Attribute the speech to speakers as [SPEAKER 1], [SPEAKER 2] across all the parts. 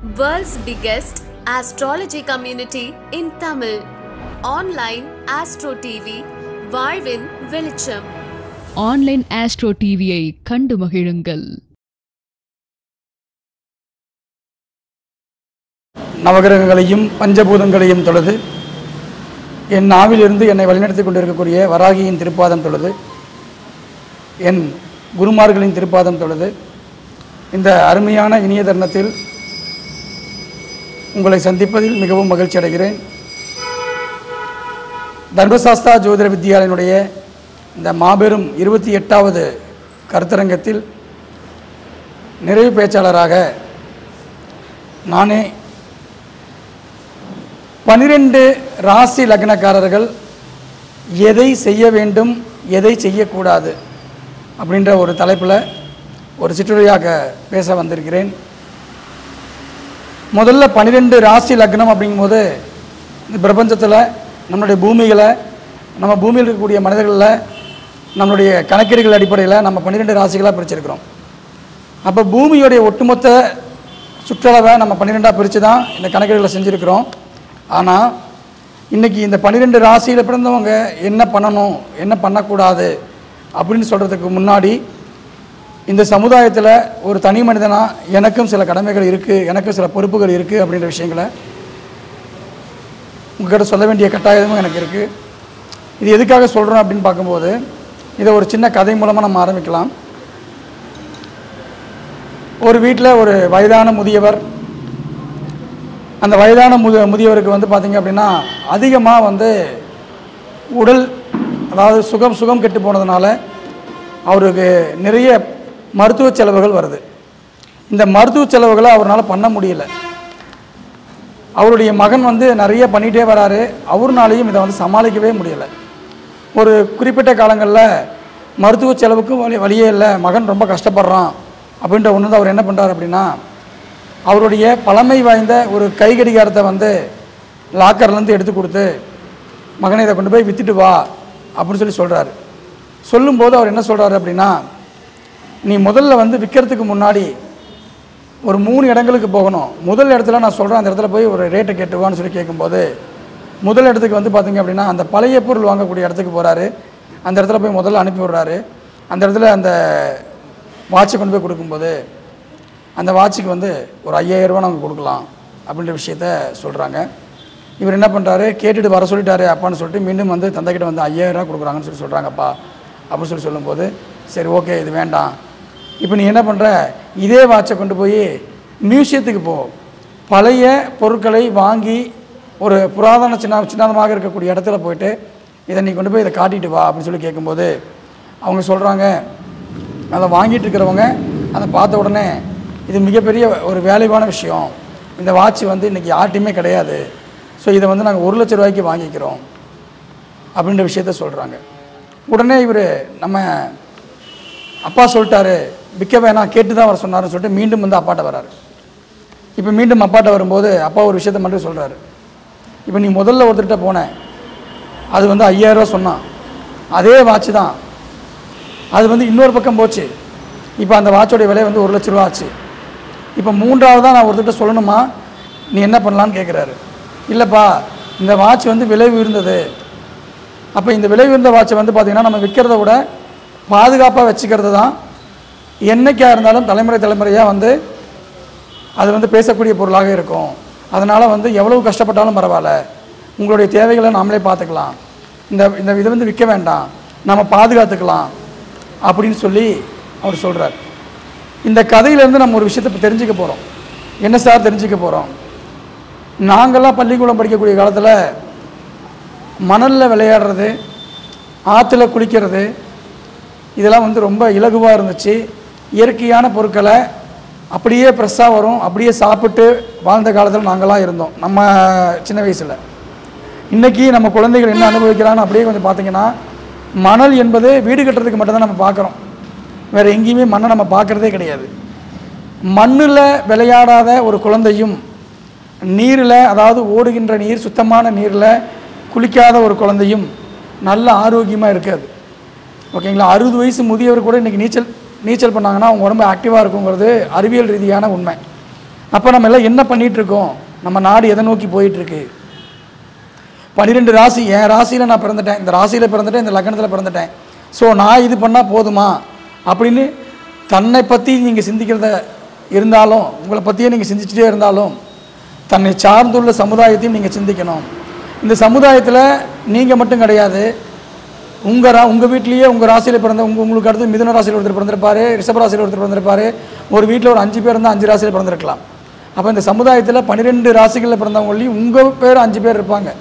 [SPEAKER 1] World's biggest astrology community in Tamil. Online Astro TV, வாழ்வின் வெளிச்சம்.
[SPEAKER 2] Online astro டிவியை கண்டு மகிழுங்கள்.
[SPEAKER 3] நவகிரகங்களையும் பஞ்சபூதங்களையும் தொழுது என் நாவிலிருந்து என்னை வழிநடத்தி கொண்டிருக்கக்கூடிய வராகியின் திருப்பாதம் தொழுது என் குருமார்களின் திருப்பாதம் தொழுது இந்த அருமையான இனிய தருணத்தில் உங்களை சந்திப்பதில் மிகவும் மகிழ்ச்சி அடைகிறேன். தர்மசாஸ்தா ஜோதிட வித்யாலயனுடைய இந்த மாபெரும் 28வது கருத்தரங்கத்தில் நிறைவு பேச்சாளராக நானே 12 ராசி லக்னக்காரர்கள் எதை செய்ய வேண்டும் எதை செய்யக்கூடாது அப்படின்ற ஒரு தலைப்பில் ஒரு சிற்றுரையாக பேச வந்திருக்கிறேன். முதல்ல 12 ராசி லக்னம் அப்படிங்கும்போது இந்த பிரபஞ்சத்தில் நம்மளுடைய பூமியில் நம்ம பூமியில் இருக்கக்கூடிய மனிதர்களில் நம்மளுடைய கணக்கீடுகள் அடிப்படையில் நம்ம 12 ராசிகளாக பிரிச்சிருக்கிறோம். அப்போ பூமியுடைய ஒட்டுமொத்த சுற்றளவை நம்ம 12ஆக பிரித்து தான் இந்த கணக்கீடுகளை செஞ்சுருக்கிறோம். ஆனால் இன்றைக்கி இந்த 12 ராசியில் பிறந்தவங்க என்ன பண்ணணும் என்ன பண்ணக்கூடாது அப்படின்னு சொல்கிறதுக்கு முன்னாடி இந்த சமுதாயத்தில் ஒரு தனி மனிதனாக எனக்கும் சில கடமைகள் இருக்குது, எனக்கும் சில பொறுப்புகள் இருக்குது அப்படின்ற விஷயங்களை உங்கள்கிட்ட சொல்ல வேண்டிய கட்டாயமும் எனக்கு இருக்குது. இது எதுக்காக சொல்கிறோம் அப்படின்னு பார்க்கும்போது இதை ஒரு சின்ன கதை மூலமாக நம்ம ஆரம்பிக்கலாம். ஒரு வீட்டில் ஒரு வயதான முதியவர், அந்த வயதான முதியவருக்கு வந்து பார்த்திங்க அப்படின்னா அதிகமாக உடல் அதாவது சுகம் கெட்டு போனதுனால அவருக்கு நிறைய மருத்துவ செலவுகள் வருது. இந்த மருத்துவ செலவுகளை அவரால் பண்ண முடியல. அவருடைய மகன் நிறைய பண்ணிகிட்டே வராரு, அவர்னாலையும் இதை சமாளிக்கவே முடியலை. ஒரு குறிப்பிட்ட காலங்களில் மருத்துவ செலவுக்கும் வழியே இல்லை, மகன் ரொம்ப கஷ்டப்படுறான் அப்படின்ற ஒன்று அவர் என்ன பண்ணுறார் அப்படின்னா அவருடைய பழமை வாய்ந்த ஒரு கை கடிகாரத்தை லாக்கர்லேருந்து எடுத்து கொடுத்து மகனை இதை கொண்டு போய் விற்றுட்டு வா அப்படின்னு சொல்கிறாரு. சொல்லும்போது அவர் என்ன சொல்கிறாரு அப்படின்னா, நீ முதல்ல விற்கிறதுக்கு முன்னாடி ஒரு 3 இடங்களுக்கு போகணும். முதல் இடத்துல நான் சொல்கிறேன், அந்த இடத்துல போய் ஒரு ரேட்டை கேட்டுவான்னு கேட்கும்போது முதல் இடத்துக்கு பார்த்திங்க அப்படின்னா அந்த பழைய பொருள் வாங்கக்கூடிய இடத்துக்கு போகிறாரு. அந்த இடத்துல போய் முதல்ல அனுப்பி விடுறாரு. அந்த இடத்துல அந்த வாட்சை கொண்டு போய் கொடுக்கும்போது அந்த வாட்சுக்கு ஒரு 5000 ரூபா நாங்கள் கொடுக்கலாம் அப்படின்ற விஷயத்த சொல்கிறாங்க. இவர் என்ன பண்ணுறாரு, கேட்டுட்டு வர சொல்லிட்டாரு அப்பான்னு சொல்லிட்டு மீண்டும் தந்தைக்கிட்ட 5000 ரூபா கொடுக்குறாங்கன்னு சொல்கிறாங்கப்பா அப்படின்னு சொல்லும்போது சரி ஓகே இது வேண்டாம், இப்போ நீ என்ன பண்ணுற, இதே வாட்சை கொண்டு போய் மியூசியத்துக்கு போ, பழைய பொருட்களை வாங்கி ஒரு புராதன சின்னமாக இருக்கக்கூடிய இடத்துல போய்ட்டு இதை நீ கொண்டு போய் இதை காட்டிட்டு வா அப்படின்னு கேட்கும்போது அவங்க சொல்கிறாங்க, அதை வாங்கிட்டு இருக்கிறவங்க அதை பார்த்த உடனே இது மிகப்பெரிய ஒரு வேலைவான விஷயம், இந்த வாட்ச் இன்றைக்கி யார்ட்டையுமே கிடையாது, ஸோ இதை நாங்கள் 1 லட்ச ரூபாய்க்கு வாங்கிக்கிறோம் அப்படின்ற விஷயத்த சொல்கிறாங்க. உடனே இவர் நம்ம அப்பா சொல்லிட்டாரு விற்க வேணாம், கேட்டு தான் வர சொன்னார்னு சொல்லிட்டு மீண்டும் அப்பாட்ட வராரு. இப்போ மீண்டும் அப்பாட்ட வரும்போது அப்பா ஒரு விஷயத்த மட்டும் சொல்கிறாரு, இப்போ நீ முதல்ல ஒருத்தர்கிட்ட போனேன், அது 5000 ரூபா சொன்னான், அதே வாட்ச் தான், அது இன்னொரு பக்கம் போச்சு, இப்போ அந்த வாட்சோடைய விலை 1 லட்ச ரூபா ஆச்சு, இப்போ 3ஆவதாக நான் ஒருத்தர்கிட்ட சொல்லணுமா, நீ என்ன பண்ணலான்னு கேட்குறாரு. இல்லைப்பா இந்த வாட்ச் விலை உயர்ந்தது, அப்போ இந்த விலை உயர்ந்த வாட்சை பார்த்திங்கன்னா நம்ம விற்கிறத விட பாதுகாப்பாக வச்சுக்கிறது தான் என்றைக்காக இருந்தாலும் தலைமுறையாக அது பேசக்கூடிய பொருளாக இருக்கும், அதனால் எவ்வளவு கஷ்டப்பட்டாலும் பரவாயில்ல, உங்களுடைய தேவைகளை நாமளே பார்த்துக்கலாம், இந்த இதை விற்க வேண்டாம், நம்ம பாதுகாத்துக்கலாம் அப்படின்னு சொல்லி அவர் சொல்கிறார். இந்த கதையிலேருந்து நம்ம ஒரு விஷயத்தை இப்போ தெரிஞ்சுக்க போகிறோம். என்ன சார் தெரிஞ்சுக்க போகிறோம், நாங்கள்லாம் பள்ளிக்கூடம் படிக்கக்கூடிய காலத்தில் மணலில் விளையாடுறது, ஆற்றுல குளிக்கிறது, இதெல்லாம் ரொம்ப இலகுவாக இருந்துச்சு. இயற்கையான பொருட்களை அப்படியே ஃப்ரெஷ்ஷாக வரும் அப்படியே சாப்பிட்டு வாழ்ந்த காலத்தில் நாங்களாம் இருந்தோம் நம்ம சின்ன வயசில். இன்றைக்கி நம்ம குழந்தைகள் என்ன அனுபவிக்கிறான்னு அப்படியே கொஞ்சம் பார்த்திங்கன்னா மணல் என்பது வீடு கட்டுறதுக்கு மட்டும்தான் நம்ம பார்க்குறோம், வேறு எங்கேயுமே மண்ணை நம்ம பார்க்குறதே கிடையாது. மண்ணில் விளையாடாத ஒரு குழந்தையும் நீரில் அதாவது ஓடுகின்ற நீர் சுத்தமான நீரில் குளிக்காத ஒரு குழந்தையும் நல்ல ஆரோக்கியமாக இருக்காது. ஓகேங்களா. 60 வயசு முதியவர் கூட இன்றைக்கி நீச்சல் பண்ணாங்கன்னா அவங்க உடம்பு ஆக்டிவாக இருக்குங்கிறது அறிவியல் ரீதியான உண்மை. அப்போ நம்ம எல்லாம் என்ன பண்ணிகிட்ருக்கோம், நம்ம நாடு எதை நோக்கி போயிட்டுருக்கு? 12 ராசி, என் ராசியில் நான் பிறந்துட்டேன், இந்த ராசியில் பிறந்துட்டேன், இந்த லக்னத்தில் பிறந்துட்டேன், ஸோ நான் இது பண்ணால் போதுமா அப்படின்னு தன்னை பற்றி நீங்கள் சிந்திக்கிறத இருந்தாலும், உங்களை பற்றியே நீங்கள் சிந்திச்சுட்டே இருந்தாலும், தன்னை சார்ந்துள்ள சமுதாயத்தையும் நீங்கள் சிந்திக்கணும். இந்த சமுதாயத்தில் நீங்கள் மட்டும் கிடையாது, உங்கள் வீட்லேயே உங்கள் ராசியில் பிறந்த உங்களுக்கு அடுத்து மிதுன ராசியில் ஒருத்தர் பிறந்திருப்பார், ரிஷப ராசியில் ஒருத்தர் பிறந்திருப்பார், ஒரு வீட்டில் ஒரு 5 பேர் இருந்தால் 5 ராசியில் பிறந்திருக்கலாம். அப்போ இந்த சமுதாயத்தில் 12 ராசிகளில் பிறந்தவங்களையும் உங்கள் பேர் 5 பேர் இருப்பாங்க.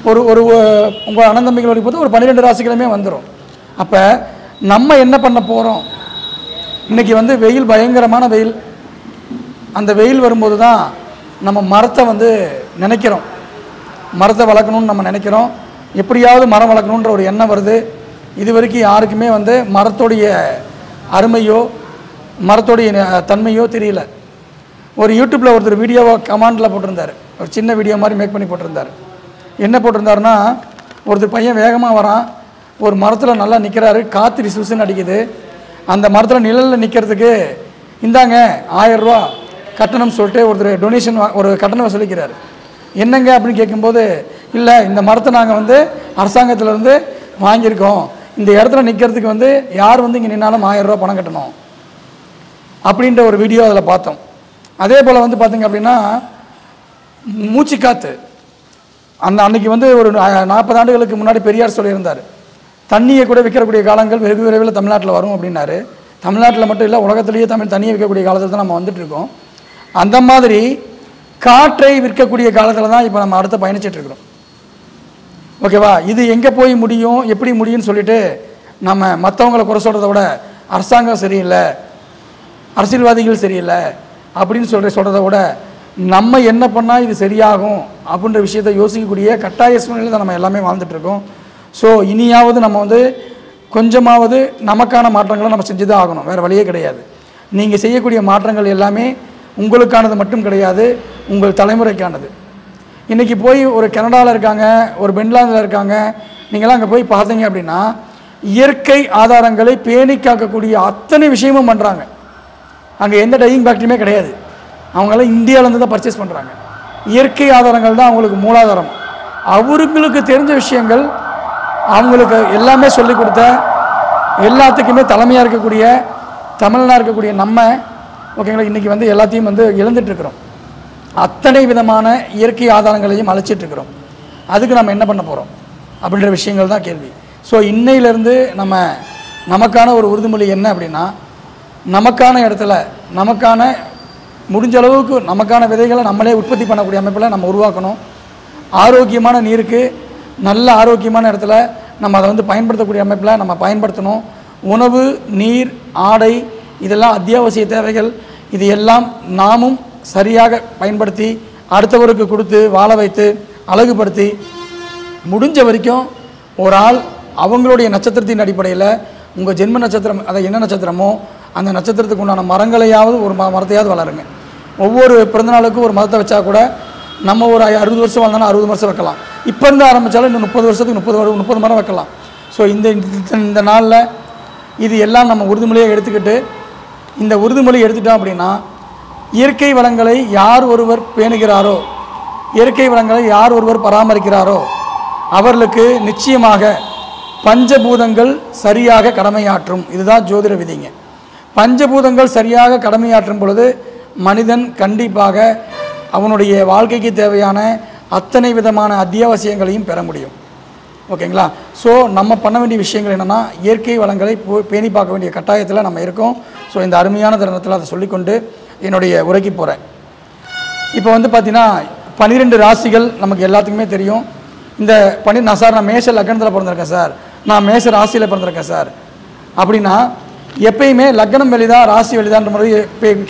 [SPEAKER 3] ஒரு உங்கள் அனந்தம்பிகளோட போது ஒரு 12 ராசிகளுமே வந்துடும். அப்போ நம்ம என்ன பண்ண போகிறோம்? இன்றைக்கி வந்து வெயில், பயங்கரமான வெயில். அந்த வெயில் வரும்போது தான் நம்ம மரத்தை வந்து நினைக்கிறோம், மரத்தை வளர்க்கணும்னு நம்ம நினைக்கிறோம். எப்படியாவது மரம் வளர்க்கணுன்ற ஒரு எண்ணம் வருது. இது வரைக்கும் யாருக்குமே வந்து மரத்தோடைய அருமையோ மரத்தோடைய தன்மையோ தெரியல. ஒரு யூடியூப்பில் ஒருத்தர் வீடியோவை கமாண்டில் போட்டிருந்தார், ஒரு சின்ன வீடியோ மாதிரி மேக் பண்ணி போட்டிருந்தார். என்ன போட்டிருந்தாருன்னா, ஒருத்தர் பையன் வேகமாக வரான், ஒரு மரத்தில் நல்லா நிற்கிறாரு, காற்று ரிசுன்னு அடிக்குது. அந்த மரத்தில் நிழலில் நிற்கிறதுக்கு இந்தாங்க 1000 ரூபா கட்டணம் சொல்லிட்டு ஒருத்தர் டொனேஷன் ஒரு கட்டணம் சொல்லிக்கிறார். என்னங்க அப்படின்னு கேட்கும்போது, இல்லை இந்த மரத்தை நாங்கள் வந்து அரசாங்கத்திலேருந்து வாங்கியிருக்கோம், இந்த இடத்துல நிற்கிறதுக்கு வந்து யார் வந்து இங்கே நின்னாலும் 1000 ரூபா பணம் கட்டணும் அப்படின்ற ஒரு வீடியோ அதில் பார்த்தோம். அதே போல் வந்து பார்த்திங்க அப்படின்னா மூச்சு காற்று, அன்னைக்கு வந்து ஒரு 40 ஆண்டுகளுக்கு முன்னாடி பெரியார் சொல்லியிருந்தார், தண்ணியை கூட விற்கக்கூடிய காலங்கள் வெகு விரைவில் தமிழ்நாட்டில் வரும் அப்படின்னாரு. தமிழ்நாட்டில் மட்டும் இல்லை, உலகத்திலேயே தண்ணியை விற்கக்கூடிய காலத்தில் தான் நம்ம வந்துட்டுருக்கோம். அந்த மாதிரி காற்றை விற்கக்கூடிய காலத்தில் தான் இப்போ நம்ம அடுத்த பயணிச்சிட்ருக்கிறோம். ஓகேவா? இது எங்கே போய் முடியும், எப்படி முடியும்னு சொல்லிட்டு நம்ம மற்றவங்களை குறை சொல்கிறத விட அரசாங்கம் சரியில்லை, அரசியல்வாதிகள் சரியில்லை அப்படின்னு சொல்கிறத விட நம்ம என்ன பண்ணால் இது சரியாகும் அப்படின்ற விஷயத்தை யோசிக்கக்கூடிய கட்டாய சூழ்நிலையில் தான் நம்ம எல்லாமே வாழ்ந்துட்டுருக்கோம். ஸோ இனியாவது நம்ம வந்து கொஞ்சமாவது நமக்கான மாற்றங்களை நம்ம செஞ்சு தான் ஆகணும், வேறு வழியே கிடையாது. நீங்கள் செய்யக்கூடிய மாற்றங்கள் எல்லாமே உங்களுக்கானது மட்டும் கிடையாது, உங்கள் தலைமுறைக்கானது. இன்றைக்கி போய் ஒரு கனடாவில் இருக்காங்க, ஒரு பென்லாந்தில் இருக்காங்க, நீங்களாம் அங்கே போய் பார்த்தீங்க அப்படின்னா இயற்கை ஆதாரங்களை பேணி காக்கக்கூடிய அத்தனை விஷயமும் பண்ணுறாங்க. அங்கே எந்த டையிங் ஃபேக்ட்ரியுமே கிடையாது, அவங்களாம் இந்தியாவிலேருந்து தான் பர்ச்சேஸ் பண்ணுறாங்க. இயற்கை ஆதாரங்கள் தான் அவங்களுக்கு மூலாதாரம். அவங்களுக்கு தெரிஞ்ச விஷயங்கள், அவங்களுக்கு எல்லாமே சொல்லிக் கொடுத்த, எல்லாத்துக்குமே தலைமையாக இருக்கக்கூடிய தமிழனாக இருக்கக்கூடிய நம்ம ஓகேங்களா, இன்றைக்கி வந்து எல்லாத்தையும் வந்து இழந்துட்டுருக்குறோம். அத்தனை விதமான இயற்கை ஆதாரங்களையும் அழைச்சிட்ருக்கிறோம். அதுக்கு நம்ம என்ன பண்ண போகிறோம் அப்படின்ற விஷயங்கள் தான் கேள்வி. ஸோ இன்னையிலேருந்து நமக்கான ஒரு உறுதிமொழி என்ன அப்படின்னா, நமக்கான இடத்துல நமக்கான முடிஞ்ச அளவுக்கு நமக்கான விதைகளை நம்மளே உற்பத்தி பண்ணக்கூடிய அமைப்பில் நம்ம உருவாக்கணும். ஆரோக்கியமான நீருக்கு நல்ல ஆரோக்கியமான இடத்துல நம்ம அதை வந்து பயன்படுத்தக்கூடிய அமைப்பில் நம்ம பயன்படுத்தணும். உணவு, நீர், ஆடை இதெல்லாம் அத்தியாவசிய தேவைகள். இது எல்லாம் நாமும் சரியாக பயன்படுத்தி அடுத்தவருக்கு கொடுத்து வாழ வைத்து அழகுபடுத்தி முடிஞ்ச வரைக்கும் ஒரு ஆள் அவங்களுடைய நட்சத்திரத்தின் அடிப்படையில் உங்கள் ஜென்ம நட்சத்திரம் அதை என்ன நட்சத்திரமோ அந்த நட்சத்திரத்துக்கு உண்டான மரங்களையாவது ஒரு மரத்தையாவது வளருங்க. ஒவ்வொரு பிறந்தநாளுக்கும் ஒரு மரத்தை வச்சா கூட நம்ம ஒரு 60 வருஷம் வாழ்ந்தாலும் 60 வருஷம் வைக்கலாம். இப்போ இருந்து ஆரம்பித்தாலும் இன்னும் 30 வருஷத்துக்கு 30 மரம் வைக்கலாம். ஸோ இந்த நாளில் இது எல்லாம் நம்ம உறுதிமொழியை எடுத்துக்கிட்டு, இந்த உறுதிமொழி எடுத்துட்டோம் அப்படின்னா இயற்கை வளங்களை யார் ஒருவர் பேணுகிறாரோ, இயற்கை வளங்களை யார் ஒருவர் பராமரிக்கிறாரோ அவர்களுக்கு நிச்சயமாக பஞ்சபூதங்கள் சரியாக கடமையாற்றும். இதுதான் ஜோதிட விதிங்க. பஞ்சபூதங்கள் சரியாக கடமையாற்றும் பொழுது மனிதன் கண்டிப்பாக அவனுடைய வாழ்க்கைக்கு தேவையான அத்தனை விதமான அத்தியாவசியங்களையும் பெற முடியும். ஓகேங்களா? ஸோ நம்ம பண்ண வேண்டிய விஷயங்கள் என்னென்னா, இயற்கை வளங்களை பேணி பார்க்க வேண்டிய கட்டாயத்தில் நம்ம இருக்கோம். ஸோ இந்த அருமையான தருணத்தில் அதை சொல்லிக்கொண்டு என்னுடைய உரைக்கு போகிறேன். இப்போ வந்து பார்த்திங்கன்னா 12 ராசிகள் நமக்கு எல்லாத்துக்குமே தெரியும். இந்த நான் மேஷ லக்னத்தில் பிறந்திருக்கேன் சார், நான் மேஷ ராசியில் பிறந்திருக்கேன் சார் அப்படின்னா எப்பயுமே லக்னம் வெளிதான் ராசி வெளிதான்ற முறை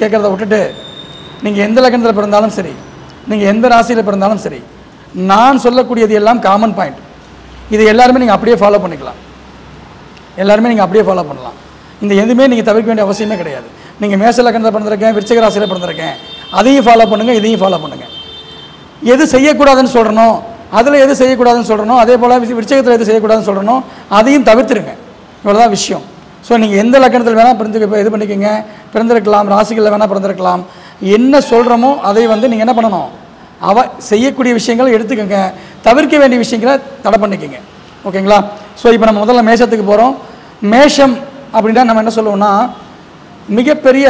[SPEAKER 3] கேட்குறத விட்டுட்டு, நீங்கள் எந்த லக்னத்தில் பிறந்தாலும் சரி, நீங்கள் எந்த ராசியில் பிறந்தாலும் சரி, நான் சொல்லக்கூடியது எல்லாம் காமன் பாயிண்ட். இது எல்லாருமே நீங்கள் அப்படியே ஃபாலோ பண்ணிக்கலாம், எல்லாருமே நீங்கள் அப்படியே ஃபாலோ பண்ணலாம். இந்த எதுவுமே நீங்கள் தவிர்க்க வேண்டிய அவசியமே கிடையாது. நீங்கள் மேஷ லக்னத்தில் பிறந்திருக்கேன், விருச்சிக ராசியில் பிறந்திருக்கேன், அதையும் ஃபாலோ பண்ணுங்கள், இதையும் ஃபாலோ பண்ணுங்கள். எது செய்யக்கூடாதுன்னு சொல்கிறனோ அதில் எது செய்யக்கூடாதுன்னு சொல்கிறனோ, அதே போல் விருச்சிகத்தில் எது செய்யக்கூடாதுன்னு சொல்கிறனோ அதையும் தவிர்த்துருங்க. இவ்வளோதான் விஷயம். ஸோ நீங்கள் எந்த லக்னத்தில் வேணால் இது பண்ணிக்கோங்க, பிறந்திருக்கலாம், ராசிகளில் வேணால் பிறந்திருக்கலாம், என்ன சொல்கிறோமோ அதை வந்து நீங்கள் என்ன பண்ணணும், செய்யக்கூடிய விஷயங்களை எடுத்துக்கோங்க, தவிர்க்க வேண்டிய விஷயங்களை தடை பண்ணிக்கோங்க. ஓகேங்களா? ஸோ இப்போ நம்ம முதல்ல மேஷத்துக்கு போகிறோம். மேஷம் அப்படின்னா நம்ம என்ன சொல்லுவோம்னா, மிகப்பெரிய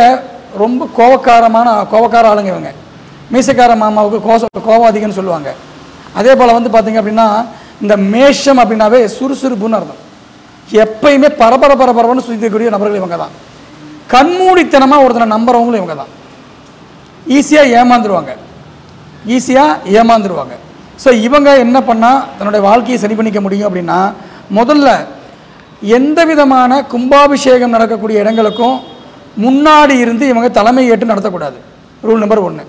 [SPEAKER 3] ரொம்ப கோபக்கார ஆளுங்க இவங்க. மீசக்கார மாமாவுக்கு கோபம் அதிகம்னு சொல்லுவாங்க. அதே போல் வந்து பார்த்திங்க அப்படின்னா இந்த மேஷம் அப்படின்னாவே சுறுசுறுப்புன்னு அர்த்தம். எப்பயுமே பரபரன்னு சுற்றிக்கூடிய நபர்கள் இவங்க தான். கண்மூடித்தனமாக ஒருத்தனை நம்புறவங்களும் இவங்க தான். ஈஸியாக ஏமாந்துருவாங்க. ஸோ இவங்க என்ன பண்ணால் தன்னுடைய வாழ்க்கையை சரி பண்ணிக்க முடியும் அப்படின்னா, முதல்ல எந்த விதமான கும்பாபிஷேகம் நடக்கக்கூடிய இடங்களுக்கும் முன்னாடி இருந்து இவங்க தலைமை ஏற்று நடத்தக்கூடாது. Rule number 1.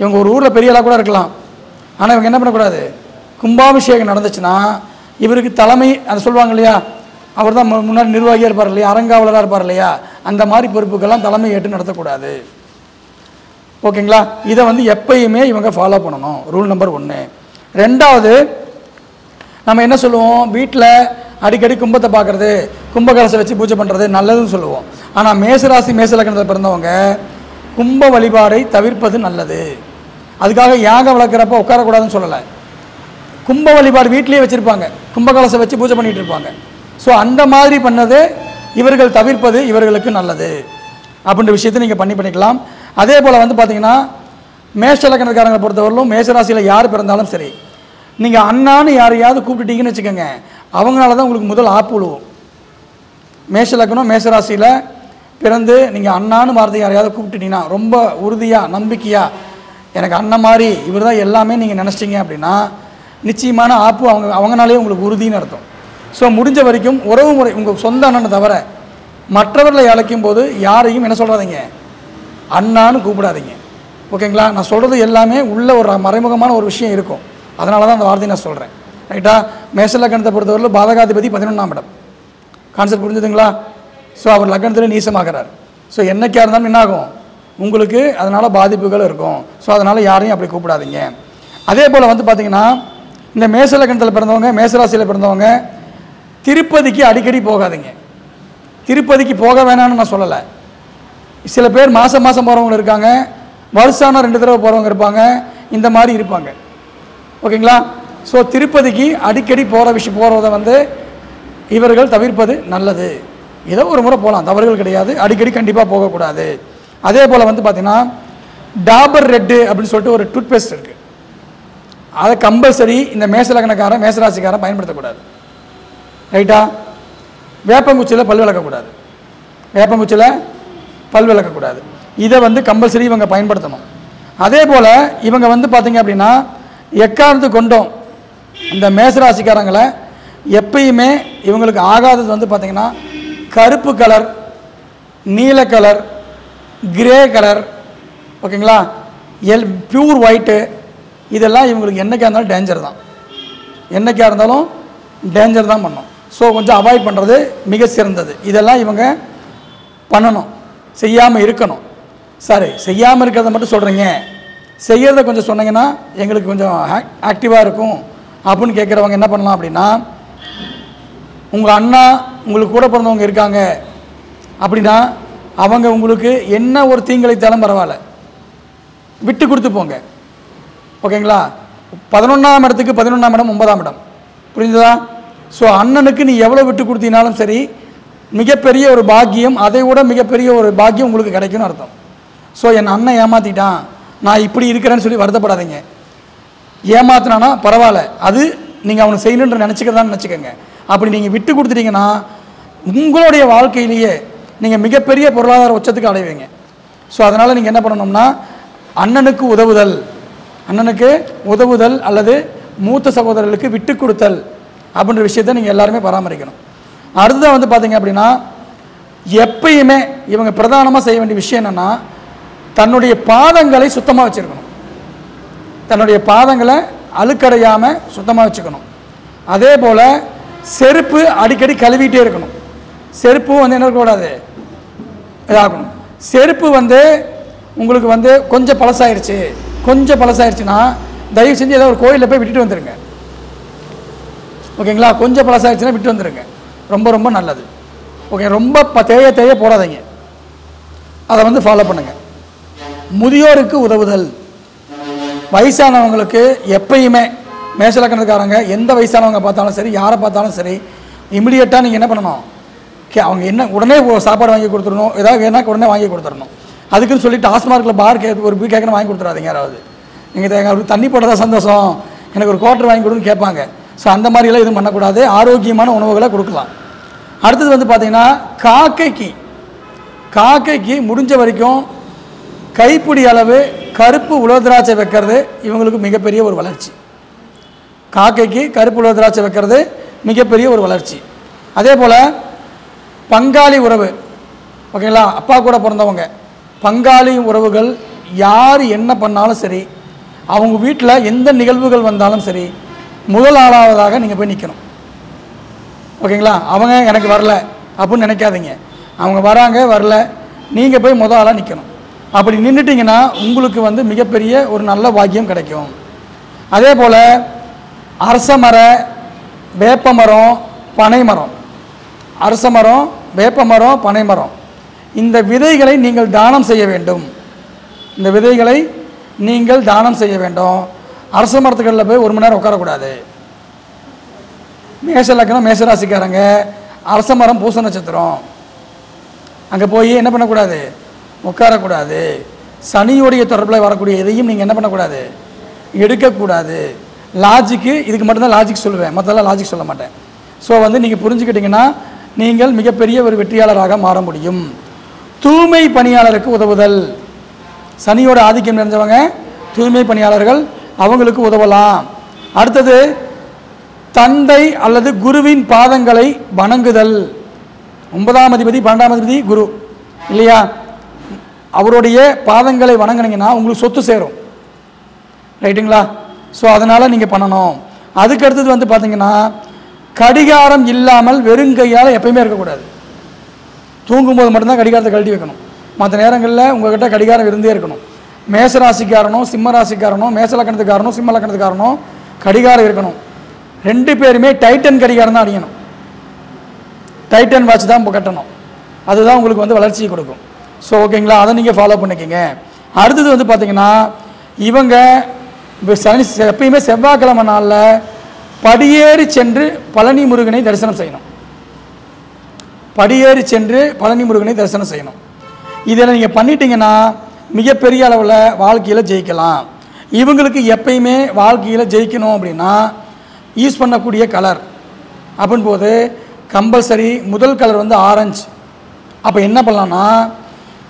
[SPEAKER 3] இவங்க ஒரு ஊரில் பெரியலாக கூட இருக்கலாம், ஆனால் இவங்க என்ன பண்ணக்கூடாது, கும்பாபிஷேகம் நடந்துச்சுன்னா இவருக்கு தலைமை, அதை சொல்லுவாங்க இல்லையா, அவர் தான் முன்னாடி நிர்வாகியாக இருப்பார் இல்லையா, அரங்காவலராக இருப்பார் இல்லையா, அந்த மாதிரி பொறுப்புக்கெல்லாம் தலைமை ஏற்று நடத்தக்கூடாது. ஓகேங்களா? இதை வந்து எப்பயுமே இவங்க ஃபாலோ பண்ணணும். Rule number 1. 2வது, நம்ம என்ன சொல்லுவோம், வீட்டில் அடிக்கடி கும்பத்தை பார்க்குறது, கும்பகலசை வச்சு பூஜை பண்ணுறது நல்லதுன்னு சொல்லுவோம். ஆனால் மேசராசி மேச லக்னத்தில் பிறந்தவங்க கும்ப வழிபாடை தவிர்ப்பது நல்லது. அதுக்காக யாகம் வளர்க்குறப்ப உட்காரக்கூடாதுன்னு சொல்லலை. கும்ப வழிபாடு வீட்டிலேயே வச்சுருப்பாங்க, கும்பகலசை வச்சு பூஜை பண்ணிகிட்டு இருப்பாங்க. ஸோ அந்த மாதிரி பண்ணது இவர்கள் தவிர்ப்பது இவர்களுக்கு நல்லது அப்படின்ற விஷயத்தை நீங்கள் பண்ணிக்கலாம். அதே போல் வந்து பார்த்திங்கன்னா மேஷ லக்னக்காரங்களை பொறுத்தவரையிலும் மேசராசியில் யார் பிறந்தாலும் சரி, நீங்கள் அண்ணான்னு யாரையாவது கூப்பிட்டுட்டீங்கன்னு வச்சுக்கோங்க, அவங்களால தான் உங்களுக்கு முதல் ஆப்பு விழுவும். மேஷ லக்னம் மேசராசியில் பிறந்து நீங்கள் அண்ணான்னு வார்த்தை யாரையாவது கூப்பிட்டுட்டீங்கன்னா, ரொம்ப உறுதியாக நம்பிக்கையாக எனக்கு அண்ணன் மாதிரி இவர் தான் எல்லாமே நீங்கள் நினச்சிட்டிங்க அப்படின்னா நிச்சயமான ஆப்பு அவங்கனாலே உங்களுக்கு உறுதின்னு அர்த்தம். ஸோ முடிஞ்ச வரைக்கும் உறவு முறை உங்கள் சொந்த அண்ணனை தவிர மற்றவர்களை அழைக்கும் போது யாரையும் என்ன சொல்கிறாதீங்க, அண்ணான்னு கூப்பிடாதீங்க. ஓகேங்களா? நான் சொல்கிறது எல்லாமே உள்ள ஒரு மறைமுகமான ஒரு விஷயம் இருக்கும், அதனால தான் அந்த வார்த்தையை நான் சொல்கிறேன். ரைட்டா? மேஷ லக்னத்தை பொறுத்தவரையில் பாதகாதிபதி 11ஆம் இடம். கான்செப்ட் புரிஞ்சுதுங்களா? ஸோ அவர் லக்னத்தில் நீசமாகிறார். ஸோ என்னைக்காக இருந்தாலும் என்னாகும், உங்களுக்கு அதனால் பாதிப்புகள் இருக்கும். ஸோ அதனால் யாரையும் அப்படி கூப்பிடாதீங்க. அதே போல் வந்து பார்த்திங்கன்னா இந்த மேஷ லக்னத்தில் பிறந்தவங்க மேசராசியில் பிறந்தவங்க திருப்பதிக்கு அடிக்கடி போகாதீங்க. திருப்பதிக்கு போக வேணான்னு நான் சொல்லலை. சில பேர் மாதம் போகிறவங்க இருக்காங்க, வருஷான 2 தடவை போகிறவங்க இருப்பாங்க, இந்த மாதிரி இருப்பாங்க. ஓகேங்களா? ஸோ திருப்பதிக்கு அடிக்கடி போகிறத வந்து இவர்கள் தவிர்ப்பது நல்லது. ஏதோ ஒரு முறை போகலாம், தவறுகள் கிடையாது, அடிக்கடி கண்டிப்பாக போகக்கூடாது. அதே போல் வந்து பார்த்திங்கன்னா டாபர் ரெட்டு அப்படின்னு சொல்லிட்டு ஒரு டூத்பேஸ்ட் இருக்குது, அதை கம்பல்சரி இந்த மேஷ லக்னக்காரன் மேசராசிக்காரன் பயன்படுத்தக்கூடாது. ரைட்டா? வேப்பங்குச்சியில் பல் விளக்கக்கூடாது. இதை வந்து கம்பல்சரி இவங்க பயன்படுத்தணும். அதே போல் இவங்க வந்து பார்த்திங்க அப்படின்னா எக்காரணத்து கொண்டும் இந்த மேசராசிக்காரங்களை எப்பயுமே இவங்களுக்கு ஆகாதது வந்து பார்த்திங்கன்னா கருப்பு கலர், நீல கலர், கிரே கலர், ஓகேங்களா, பியூர் ஒயிட்டு, இதெல்லாம் இவங்களுக்கு என்றைக்காக இருந்தாலும் டேஞ்சர் தான் பண்ணும். ஸோ கொஞ்சம் அவாய்ட் பண்ணுறது மிக சிறந்தது. இதெல்லாம் இவங்க பண்ணணும், செய்யாமல் இருக்கணும். சரி, செய்யாமல் இருக்கிறத மட்டும் சொல்கிறீங்க, செய்கிறத கொஞ்சம் சொன்னீங்கன்னா எங்களுக்கு கொஞ்சம் ஆக்டிவாக இருக்கும் அப்படின்னு கேட்குறவங்க என்ன பண்ணலாம் அப்படின்னா, உங்கள் அண்ணா உங்களுக்கு கூட பிறந்தவங்க இருக்காங்க அப்படின்னா அவங்க உங்களுக்கு என்ன ஒரு தீங்கிழைத்தாலும் பரவாயில்ல, விட்டு கொடுத்து போங்க. ஓகேங்களா? 11ஆம் இடத்துக்கு 11ஆம் இடம் 9ஆம் இடம், புரிஞ்சுதா? ஸோ அண்ணனுக்கு நீ எவ்வளோ விட்டு கொடுத்தினாலும் சரி மிகப்பெரிய ஒரு பாக்கியம், அதை விட மிகப்பெரிய ஒரு பாக்கியம் உங்களுக்கு கிடைக்கும்னு அர்த்தம். ஸோ என் அண்ணன் ஏமாற்றிட்டான், நான் இப்படி இருக்கிறேன்னு சொல்லி வருத்தப்படாதீங்க. ஏமாத்தினானா பரவாயில்ல, அது நீங்கள் அவனுக்கு செய்யணுன்ற நினச்சிக்கிறதான்னு நினச்சிக்கோங்க. அப்படி நீங்கள் விட்டு கொடுத்துட்டீங்கன்னா உங்களுடைய வாழ்க்கையிலேயே நீங்கள் மிகப்பெரிய பொருளாதார உச்சத்துக்கு அடைவீங்க. ஸோ அதனால் நீங்கள் என்ன பண்ணணும்னா அண்ணனுக்கு உதவுதல் அல்லது மூத்த சகோதரர்களுக்கு விட்டு கொடுத்தல் அப்படின்ற விஷயத்தை நீங்கள் எல்லாருமே பராமரிக்கணும். அடுத்ததாக வந்து பார்த்தீங்க அப்படின்னா எப்பயுமே இவங்க பிரதானமாக செய்ய வேண்டிய விஷயம் என்னென்னா தன்னுடைய பாதங்களை சுத்தமாக வச்சுருக்கணும். தன்னுடைய பாதங்களை அழுக்கடையாமல் சுத்தமாக வச்சுக்கணும். அதே போல் செருப்பு அடிக்கடி கழுவிட்டே இருக்கணும். செருப்பு வந்து என்ன இருக்கக்கூடாது, இதாகணும். செருப்பு வந்து உங்களுக்கு வந்து கொஞ்சம் பழசாயிருச்சுன்னா தயவு செஞ்சு ஏதோ ஒரு கோயிலில் போய் விட்டுட்டு வந்துடுங்க. ஓகேங்களா? கொஞ்சம் பழசாயிருச்சுன்னா விட்டு வந்துடுங்க, ரொம்ப ரொம்ப நல்லது. ஓகே, ரொம்ப தேய போடாதீங்க, அதை வந்து ஃபாலோ பண்ணுங்கள். முதியோருக்கு உதவுதல். வயசானவங்களுக்கு எப்பயுமே மேஷ லக்னத்துக்காரங்க எந்த வயசானவங்க பார்த்தாலும் சரி, யாரை பார்த்தாலும் சரி, இமிடியேட்டாக நீங்கள் என்ன பண்ணணும், அவங்க என்ன உடனே சாப்பாடு வாங்கி கொடுத்துடணும், ஏதாவது வேணா உடனே வாங்கி கொடுத்துடணும். அதுக்குன்னு சொல்லிட்டு டாஸ்மார்க்கில் பார் ஒரு பீ கேட்கணும் வாங்கி கொடுத்துடாதீங்க. யாராவது நீங்கள் அவருக்கு தண்ணி போட்டதா சந்தோஷம், எனக்கு ஒரு குவார்ட்டர் வாங்கி கொடுன்னு கேட்பாங்க. ஸோ அந்த மாதிரியெல்லாம் எதுவும் பண்ணக்கூடாது. ஆரோக்கியமான உணவுகளை கொடுக்கலாம். அடுத்தது வந்து பார்த்திங்கன்னா காக்கைக்கு முடிஞ்ச வரைக்கும் கைப்பிடி அளவு கருப்பு உலர் திராட்சை வைக்கிறது இவங்களுக்கு மிகப்பெரிய ஒரு வளர்ச்சி. காக்கைக்கு கருப்பு உலர் திராட்சை வைக்கிறது மிகப்பெரிய ஒரு வளர்ச்சி. அதே போல் பங்காளி உறவு, ஓகேங்களா, அப்பா கூட பிறந்தவங்க பங்காளி உறவுகள் யார் என்ன பண்ணாலும் சரி, அவங்க வீட்டில் எந்த நிகழ்வுகள் வந்தாலும் சரி, முதல் ஆளாவதாக நீங்கள் போய் நிற்கணும். ஓகேங்களா, அவங்க எனக்கு வரல அப்படின்னு நினைக்காதீங்க. அவங்க வராங்க வரல, நீங்கள் போய் முதல் ஆளாக நிற்கணும். அப்படி நின்றுட்டிங்கன்னா உங்களுக்கு வந்து மிகப்பெரிய ஒரு நல்ல பாக்கியம் கிடைக்கும். அதே போல் அரச மரம், வேப்ப மரம், பனை மரம், அரச மரம், வேப்ப மரம், பனை மரம், இந்த விதைகளை நீங்கள் தானம் செய்ய வேண்டும். இந்த விதைகளை நீங்கள் தானம் செய்ய வேண்டும். அரச மரத்துக்களில் போய் 1 மணி நேரம் உட்காரக்கூடாது. மேஷ லக்னம் மேஷராசிக்காரங்க அரச மரம் பூச நட்சத்திரம், அங்கே போய் என்ன பண்ணக்கூடாது, உட்காரக்கூடாது. சனியோடைய தொடர்பில் வரக்கூடிய எதையும் நீங்கள் என்ன பண்ணக்கூடாது, எடுக்கக்கூடாது. லாஜிக்கு இதுக்கு மட்டும்தான் லாஜிக் சொல்லுவேன், மற்றெல்லாம் லாஜிக் சொல்ல மாட்டேன். ஸோ வந்து நீங்கள் புரிஞ்சுக்கிட்டிங்கன்னா நீங்கள் மிகப்பெரிய ஒரு வெற்றியாளராக மாற முடியும். தூய்மை பணியாளருக்கு உதவுதல், சனியோட ஆதிக்கம் நிறைஞ்சவங்க தூய்மை பணியாளர்கள், அவங்களுக்கு உதவலாம். அடுத்தது தந்தை அல்லது குருவின் பாதங்களை வணங்குதல். 9ஆம் அதிபதி 12ஆம் அதிபதி குரு இல்லையா, அவருடைய பாதங்களை வணங்கினீங்கன்னா உங்களுக்கு சொத்து சேரும். ரைட்டுங்களா? ஸோ அதனால் நீங்கள் பண்ணணும். அதுக்கு அடுத்தது வந்து பார்த்தீங்கன்னா கடிகாரம் இல்லாமல் வெறுங்கையால் எப்பயுமே இருக்கக்கூடாது. தூங்கும்போது மட்டும்தான் கடிகாரத்தை கழட்டி வைக்கணும். மற்ற நேரங்களில் உங்கள்கிட்ட கடிகாரம் இருந்தே இருக்கணும். மேஷராசிக்காரனும் சிம்ம ராசிக்காரனும் மேஷ லக்கணத்துக்காரனும் சிம்ம லக்கணத்துக்காரனும் கடிகாரம் இருக்கணும். 2 பேருமே டைட்டன் கடிகாரம் தான் அணியணும். டைட்டன் வாட்ச் தான் கட்டணும். அதுதான் உங்களுக்கு வந்து வளர்ச்சியை கொடுக்கும். ஸோ ஓகேங்களா, அதை நீங்கள் ஃபாலோ பண்ணிக்கங்க. அடுத்தது வந்து பார்த்தீங்கன்னா இவங்க எப்பயுமே செவ்வாய்க்கிழமை நாளில் படியேறி சென்று பழனி முருகனை தரிசனம் செய்யணும். படியேறி சென்று பழனி முருகனை தரிசனம் செய்யணும். இதில் நீங்கள் பண்ணிட்டீங்கன்னா மிகப்பெரிய அளவில் வாழ்க்கையில் ஜெயிக்கலாம். இவங்களுக்கு எப்பயுமே வாழ்க்கையில் ஜெயிக்கணும் அப்படின்னா யூஸ் பண்ணக்கூடிய கலர் அப்படின் போது கம்பல்சரி முதல் கலர் வந்து ஆரஞ்சு. அப்போ என்ன பண்ணலான்னா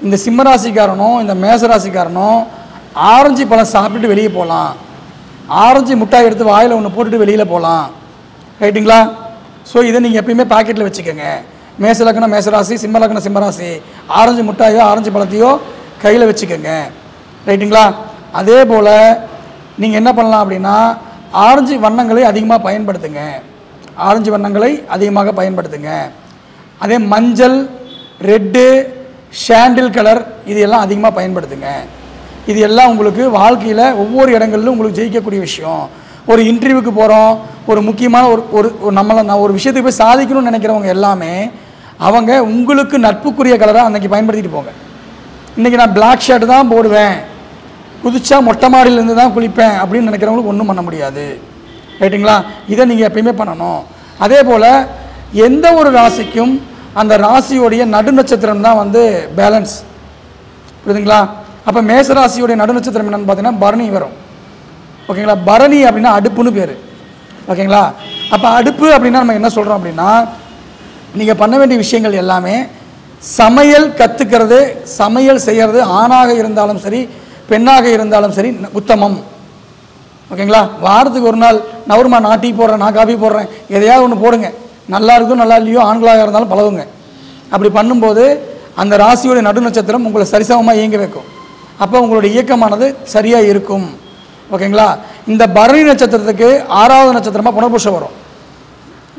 [SPEAKER 3] இந்த சிம்மராசிக்காரனும் இந்த மேசராசிக்காரனும் ஆரஞ்சு பழம் சாப்பிட்டுட்டு வெளியே போகலாம். ஆரஞ்சு முட்டாய் எடுத்து வாயில் ஒன்று போட்டுட்டு வெளியில் போகலாம். ரைட்டுங்களா? ஸோ இதை நீங்கள் எப்பயுமே பாக்கெட்டில் வச்சுக்கோங்க. மேச லக்னம் மேசராசி, சிம்ம லக்னம் சிம்மராசி, ஆரஞ்சு முட்டாயோ ஆரஞ்சு பழத்தையோ கையில் வச்சுக்கோங்க. ரைட்டுங்களா? அதே போல் நீங்கள் என்ன பண்ணலாம் அப்படின்னா ஆரஞ்சு வண்ணங்களை அதிகமாக பயன்படுத்துங்க. ஆரஞ்சு வண்ணங்களை அதிகமாக பயன்படுத்துங்க. அதே மஞ்சள், ரெட்டு, ஷாண்டில் கலர் இது எல்லாம் அதிகமாக பயன்படுத்துங்க. இது எல்லாம் உங்களுக்கு வாழ்க்கையில் ஒவ்வொரு இடங்களிலும் உங்களுக்கு ஜெயிக்கக்கூடிய விஷயம். ஒரு இன்டர்வியூக்கு போகிறோம், ஒரு முக்கியமான நான் ஒரு விஷயத்துக்கு போய் சாதிக்கணும்னு நினைக்கிறவங்க எல்லாமே அவங்க உங்களுக்கு நட்புக்குரிய கலராக அன்றைக்கி பயன்படுத்திட்டு போங்க. இன்றைக்கி நான் பிளாக் ஷர்ட் தான் போடுவேன், குதிச்சா மொட்டை மாடியிலேருந்து தான் குளிப்பேன் அப்படின்னு நினைக்கிறவங்களுக்கு ஒன்றும் பண்ண முடியாது. ரைட்டுங்களா? இதை நீங்கள் எப்பயுமே பண்ணணும். அதே போல் எந்த ஒரு ராசிக்கும் அந்த ராசியோடைய நடுநட்சத்திரம் தான் வந்து பேலன்ஸ். புரியுதுங்களா? அப்போ மேசராசியோடைய நடுநட்சத்திரம் என்னென்னு பார்த்தீங்கன்னா பரணி வரும். ஓகேங்களா? பரணி அப்படின்னா அடுப்புன்னு பேர். ஓகேங்களா? அப்போ அடுப்பு அப்படின்னா நம்ம என்ன சொல்கிறோம் அப்படின்னா நீங்கள் பண்ண வேண்டிய விஷயங்கள் எல்லாமே சமையல் கற்றுக்கிறது, சமையல் செய்கிறது, ஆணாக இருந்தாலும் சரி பெண்ணாக இருந்தாலும் சரி உத்தமம். ஓகேங்களா? வாரத்துக்கு ஒரு நாள் நவருமா நான் டீ போடுறேன், நான் காஃபி போடுறேன், எதையாவது ஒன்று போடுங்க. நல்லா இருக்கும் நல்லா இல்லையோ ஆண்களாக இருந்தாலும் பழகுங்க. அப்படி பண்ணும்போது அந்த ராசியோடைய நடுநட்சத்திரம் உங்களை சரிசமமாக இயங்க வைக்கும். அப்போ உங்களுடைய இயக்கமானது சரியாக இருக்கும். ஓகேங்களா? இந்த பரணி நட்சத்திரத்துக்கு 6வது நட்சத்திரமாக புனர்பூஷம் வரும்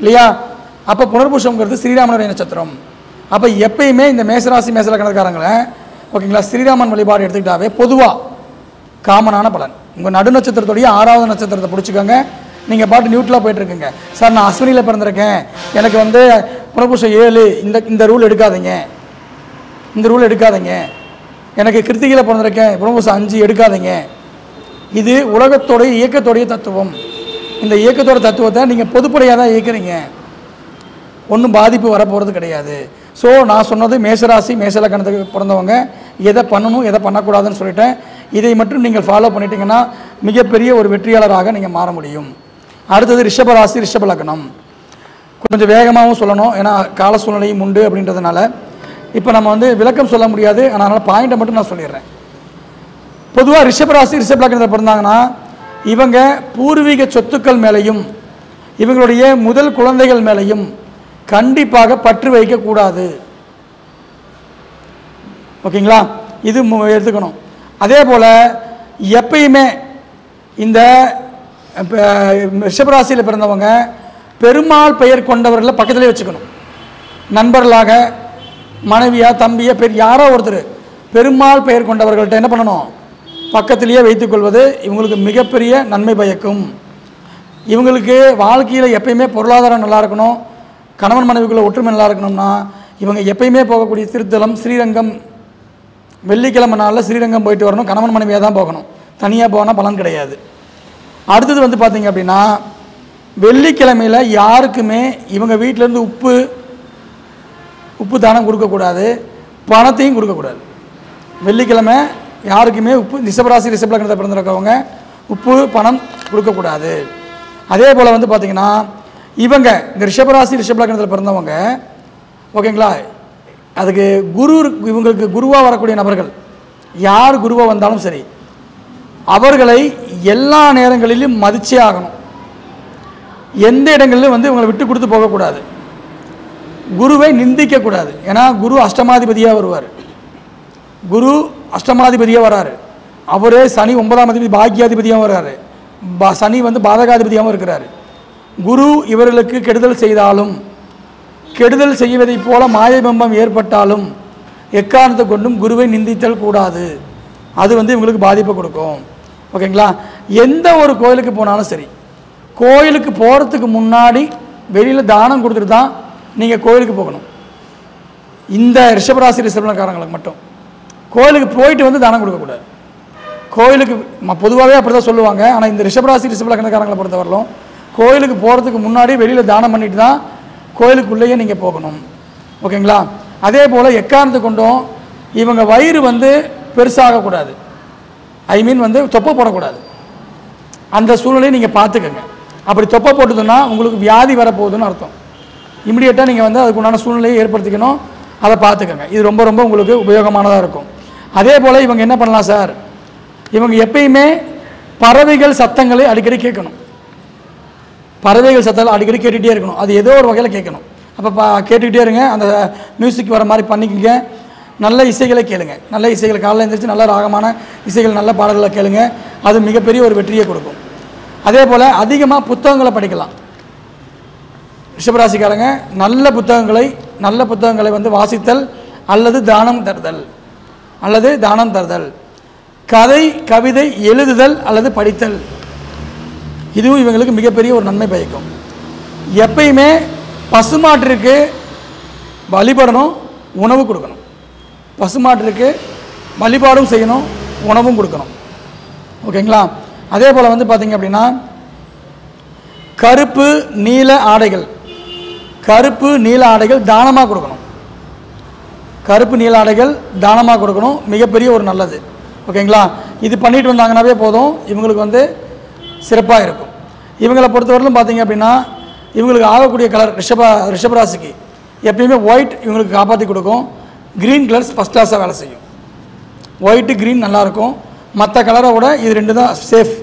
[SPEAKER 3] இல்லையா? அப்போ புனர்பூஷங்கிறது ஸ்ரீராமனுடைய நட்சத்திரம். அப்போ எப்பயுமே இந்த மேசராசி மேசலக்கணக்காரங்களை ஓகேங்களா ஸ்ரீராமன் வழிபாடு எடுத்துக்கிட்டாவே பொதுவாக காமனான பலன். உங்கள் நடுநட்சத்திரத்துடைய 6வது நட்சத்திரத்தை பிடிச்சிக்கோங்க. நீங்கள் பாட்டு நியூட்ரலாக போய்ட்டுருக்குங்க. சார் நான் அஸ்வினியில் பிறந்திருக்கேன், எனக்கு வந்து புனர்பூஷம் 7, இந்த ரூல் எடுக்காதீங்க, இந்த ரூல் எடுக்காதீங்க. எனக்கு கிருத்திகையில் பிறந்திருக்கேன், புனர்வசு 5 எடுக்காதீங்க. இது உலகத்தோடைய இயக்கத்தோடைய தத்துவம். இந்த இயக்கத்தோட தத்துவத்தை நீங்கள் பொதுப்படையாக தான் இயக்கிறீங்க, ஒன்றும் பாதிப்பு வரப்போகிறது கிடையாது. ஸோ நான் சொன்னது மேஷராசி மேஷலக்கணத்துக்கு பிறந்தவங்க எதை பண்ணணும் எதை பண்ணக்கூடாதுன்னு சொல்லிட்டேன். இதை மட்டும் நீங்கள் ஃபாலோ பண்ணிட்டீங்கன்னா மிகப்பெரிய ஒரு வெற்றியாளராக நீங்கள் மாற முடியும். அடுத்தது ரிஷபராசி ரிஷபலக்கணம். கொஞ்சம் வேகமாகவும் சொல்லணும், ஏன்னா கால சூழ்நிலையும் உண்டு அப்படின்றதுனால இப்போ நம்ம வந்து விளக்கம் சொல்ல முடியாது. அதனால் பாயிண்ட்டை மட்டும் நான் சொல்லிடுறேன். பொதுவாக ரிஷபராசி ரிஷபலக்கணத்தில் பிறந்தாங்கன்னா இவங்க பூர்வீக சொத்துக்கள் மேலேயும் இவங்களுடைய முதல் குழந்தைகள் மேலேயும் கண்டிப்பாக பற்று வைக்கக்கூடாது. ஓகேங்களா, இது எடுத்துக்கணும். அதே போல் எப்பயுமே இந்த ரிஷபராசியில் பிறந்தவங்க பெருமாள் பெயர் கொண்டவர்களை பக்கத்திலே வச்சுக்கணும். நண்பர்களாக, மனைவியா, தம்பியா, யாரோ ஒருத்தர் பெருமாள் பெயர் கொண்டவர்கள்ட்ட என்ன பண்ணணும், பக்கத்திலேயே வைத்துக்கொள்வது இவங்களுக்கு மிகப்பெரிய நன்மை பயக்கும். இவங்களுக்கு வாழ்க்கையில் எப்பயுமே பொருளாதாரம் நல்லா இருக்கணும், கணவன் மனைவிக்குள்ள ஒற்றுமை நல்லா இருக்கணும்னா இவங்க எப்பயுமே போகக்கூடிய திருத்தலம் ஸ்ரீரங்கம். வெள்ளிக்கிழமை நாளில் ஸ்ரீரங்கம் போயிட்டு வரணும், கணவன் மனைவியாக தான் போகணும், தனியாக போனால் பலன் கிடையாது. அடுத்தது வந்து பார்த்திங்க அப்படின்னா வெள்ளிக்கிழமையில் யாருக்குமே இவங்க வீட்டிலேருந்து உப்பு தானம் கொடுக்கக்கூடாது, பணத்தையும் கொடுக்கக்கூடாது. வெள்ளிக்கிழமை யாருக்குமே ரிஷபராசி ரிஷபலக்கணத்தை பிறந்திருக்கவங்க உப்பு பணம் கொடுக்கக்கூடாது. அதே போல் வந்து பார்த்திங்கன்னா இவங்க இந்த ரிஷபராசி ரிஷபலக்கணத்தில் பிறந்தவங்க ஓகேங்களா, அதுக்கு குரு இவங்களுக்கு குருவாக வரக்கூடிய நபர்கள் யார் குருவாக வந்தாலும் சரி அவர்களை எல்லா நேரங்களிலும் மதிச்சே ஆகணும். எந்த இடங்களிலும் வந்து இவங்களை விட்டு கொடுத்து போகக்கூடாது, குருவை நிந்திக்கக்கூடாது. ஏன்னா குரு அஷ்டமாதிபதியாக வருவார், குரு அஷ்டமாதிபதியாக வராரு, அவரே சனி 9ஆம் அதிபதி பாக்கியாதிபதியாகவும் வர்றாரு, சனி வந்து பாதகாதிபதியாகவும் இருக்கிறாரு. குரு இவர்களுக்கு கெடுதல் செய்தாலும் கெடுதல் செய்வதைப் போல மாயபிம்பம் ஏற்பட்டாலும் எக்காரணத்தை கொண்டும் குருவை நிந்தித்தல் கூடாது, அது வந்து இவங்களுக்கு பாதிப்பை கொடுக்கும். ஓகேங்களா, எந்த ஒரு கோயிலுக்கு போனாலும் சரி கோயிலுக்கு போகிறதுக்கு முன்னாடி வெளியில் தானம் கொடுத்துட்டு தான் நீங்கள் கோயிலுக்கு போகணும். இந்த ரிஷபராசி ரிஷபலக்காரங்களுக்கு மட்டும் கோயிலுக்கு போயிட்டு வந்து தானம் கொடுக்கக்கூடாது. கோயிலுக்கு பொதுவாகவே அப்படி தான் சொல்லுவாங்க, ஆனால் இந்த ரிஷபராசி ரிஷபலக்கணக்காரங்களை பொறுத்தவரையிலும் கோயிலுக்கு போகிறதுக்கு முன்னாடி வெளியில் தானம் பண்ணிட்டு தான் கோயிலுக்குள்ளேயே நீங்கள் போகணும். ஓகேங்களா, அதே போல் எக்காரணத்தை கொண்டும் இவங்க வயிறு வந்து பெருசாகக்கூடாது, ஐ மீன் வந்து தொப்பை போடக்கூடாது. அந்த சூழ்நிலையை நீங்கள் பார்த்துக்கங்க. அப்படி தொப்பை போட்டுதுன்னா உங்களுக்கு வியாதி வரப்போகுதுன்னு அர்த்தம். இமிடியேட்டாக நீங்கள் வந்து அதுக்குண்டான சூழ்நிலையை ஏற்படுத்திக்கணும், அதை பார்த்துக்கங்க. இது ரொம்ப ரொம்ப உங்களுக்கு உபயோகமானதாக இருக்கும். அதே போல் இவங்க என்ன பண்ணலாம் சார், இவங்க எப்பயுமே பறவைகள் சத்தங்களை அடிக்கடி கேட்கணும். பறவைகள் சத்தங்கள் அடிக்கடி கேட்டுகிட்டே இருக்கணும், அது ஏதோ ஒரு வகையில் கேட்கணும். அப்போ கேட்டுக்கிட்டே இருங்க, அந்த மியூசிக் வர மாதிரி பண்ணிக்கோங்க. நல்ல இசைகளை கேளுங்க, நல்ல இசைகளை காலையில் எழுந்திரிச்சு நல்ல ராகமான இசைகள் நல்ல பாடல்களை கேளுங்க, அது மிகப்பெரிய ஒரு வெற்றியை கொடுக்கும். அதே போல் அதிகமாக புத்தகங்களை படிக்கலாம். ரிஷபராசிக்காரங்க நல்ல புத்தகங்களை வந்து வாசித்தல் அல்லது தானம் தருதல், கதை கவிதை எழுதுதல் அல்லது படித்தல், இதுவும் இவங்களுக்கு மிகப்பெரிய ஒரு நன்மை பயக்கும். எப்பயுமே பசுமாட்டிற்கு வழிபடணும், உணவு கொடுக்கணும். பசுமாட்டிற்கு வழிபாடும் செய்யணும், உணவும் கொடுக்கணும். ஓகேங்களா, அதே போல் வந்து பார்த்திங்க அப்படின்னா கருப்பு நீல ஆடைகள் தானமாக கொடுக்கணும். கருப்பு நீல ஆடைகள் தானமாக கொடுக்கணும், மிகப்பெரிய ஒரு நல்லது. ஓகேங்களா, இது பண்ணிட்டு வந்தாங்கன்னாவே போதும், இவங்களுக்கு வந்து சிறப்பாக இருக்கும். இவங்களை பொறுத்தவரையிலும் பார்த்திங்க அப்படின்னா இவங்களுக்கு ஆகக்கூடிய கலர் ரிஷபராசிக்கு எப்பயுமே ஒயிட் இவங்களுக்கு காப்பாற்றி கொடுக்கும். க்ரீன் கலர்ஸ் ஃபஸ்ட் கிளாஸாக வேலை செய்யும். ஒயிட்டு க்ரீன் நல்லாயிருக்கும். மற்ற கலரை விட இது 2 தான் சேஃப்.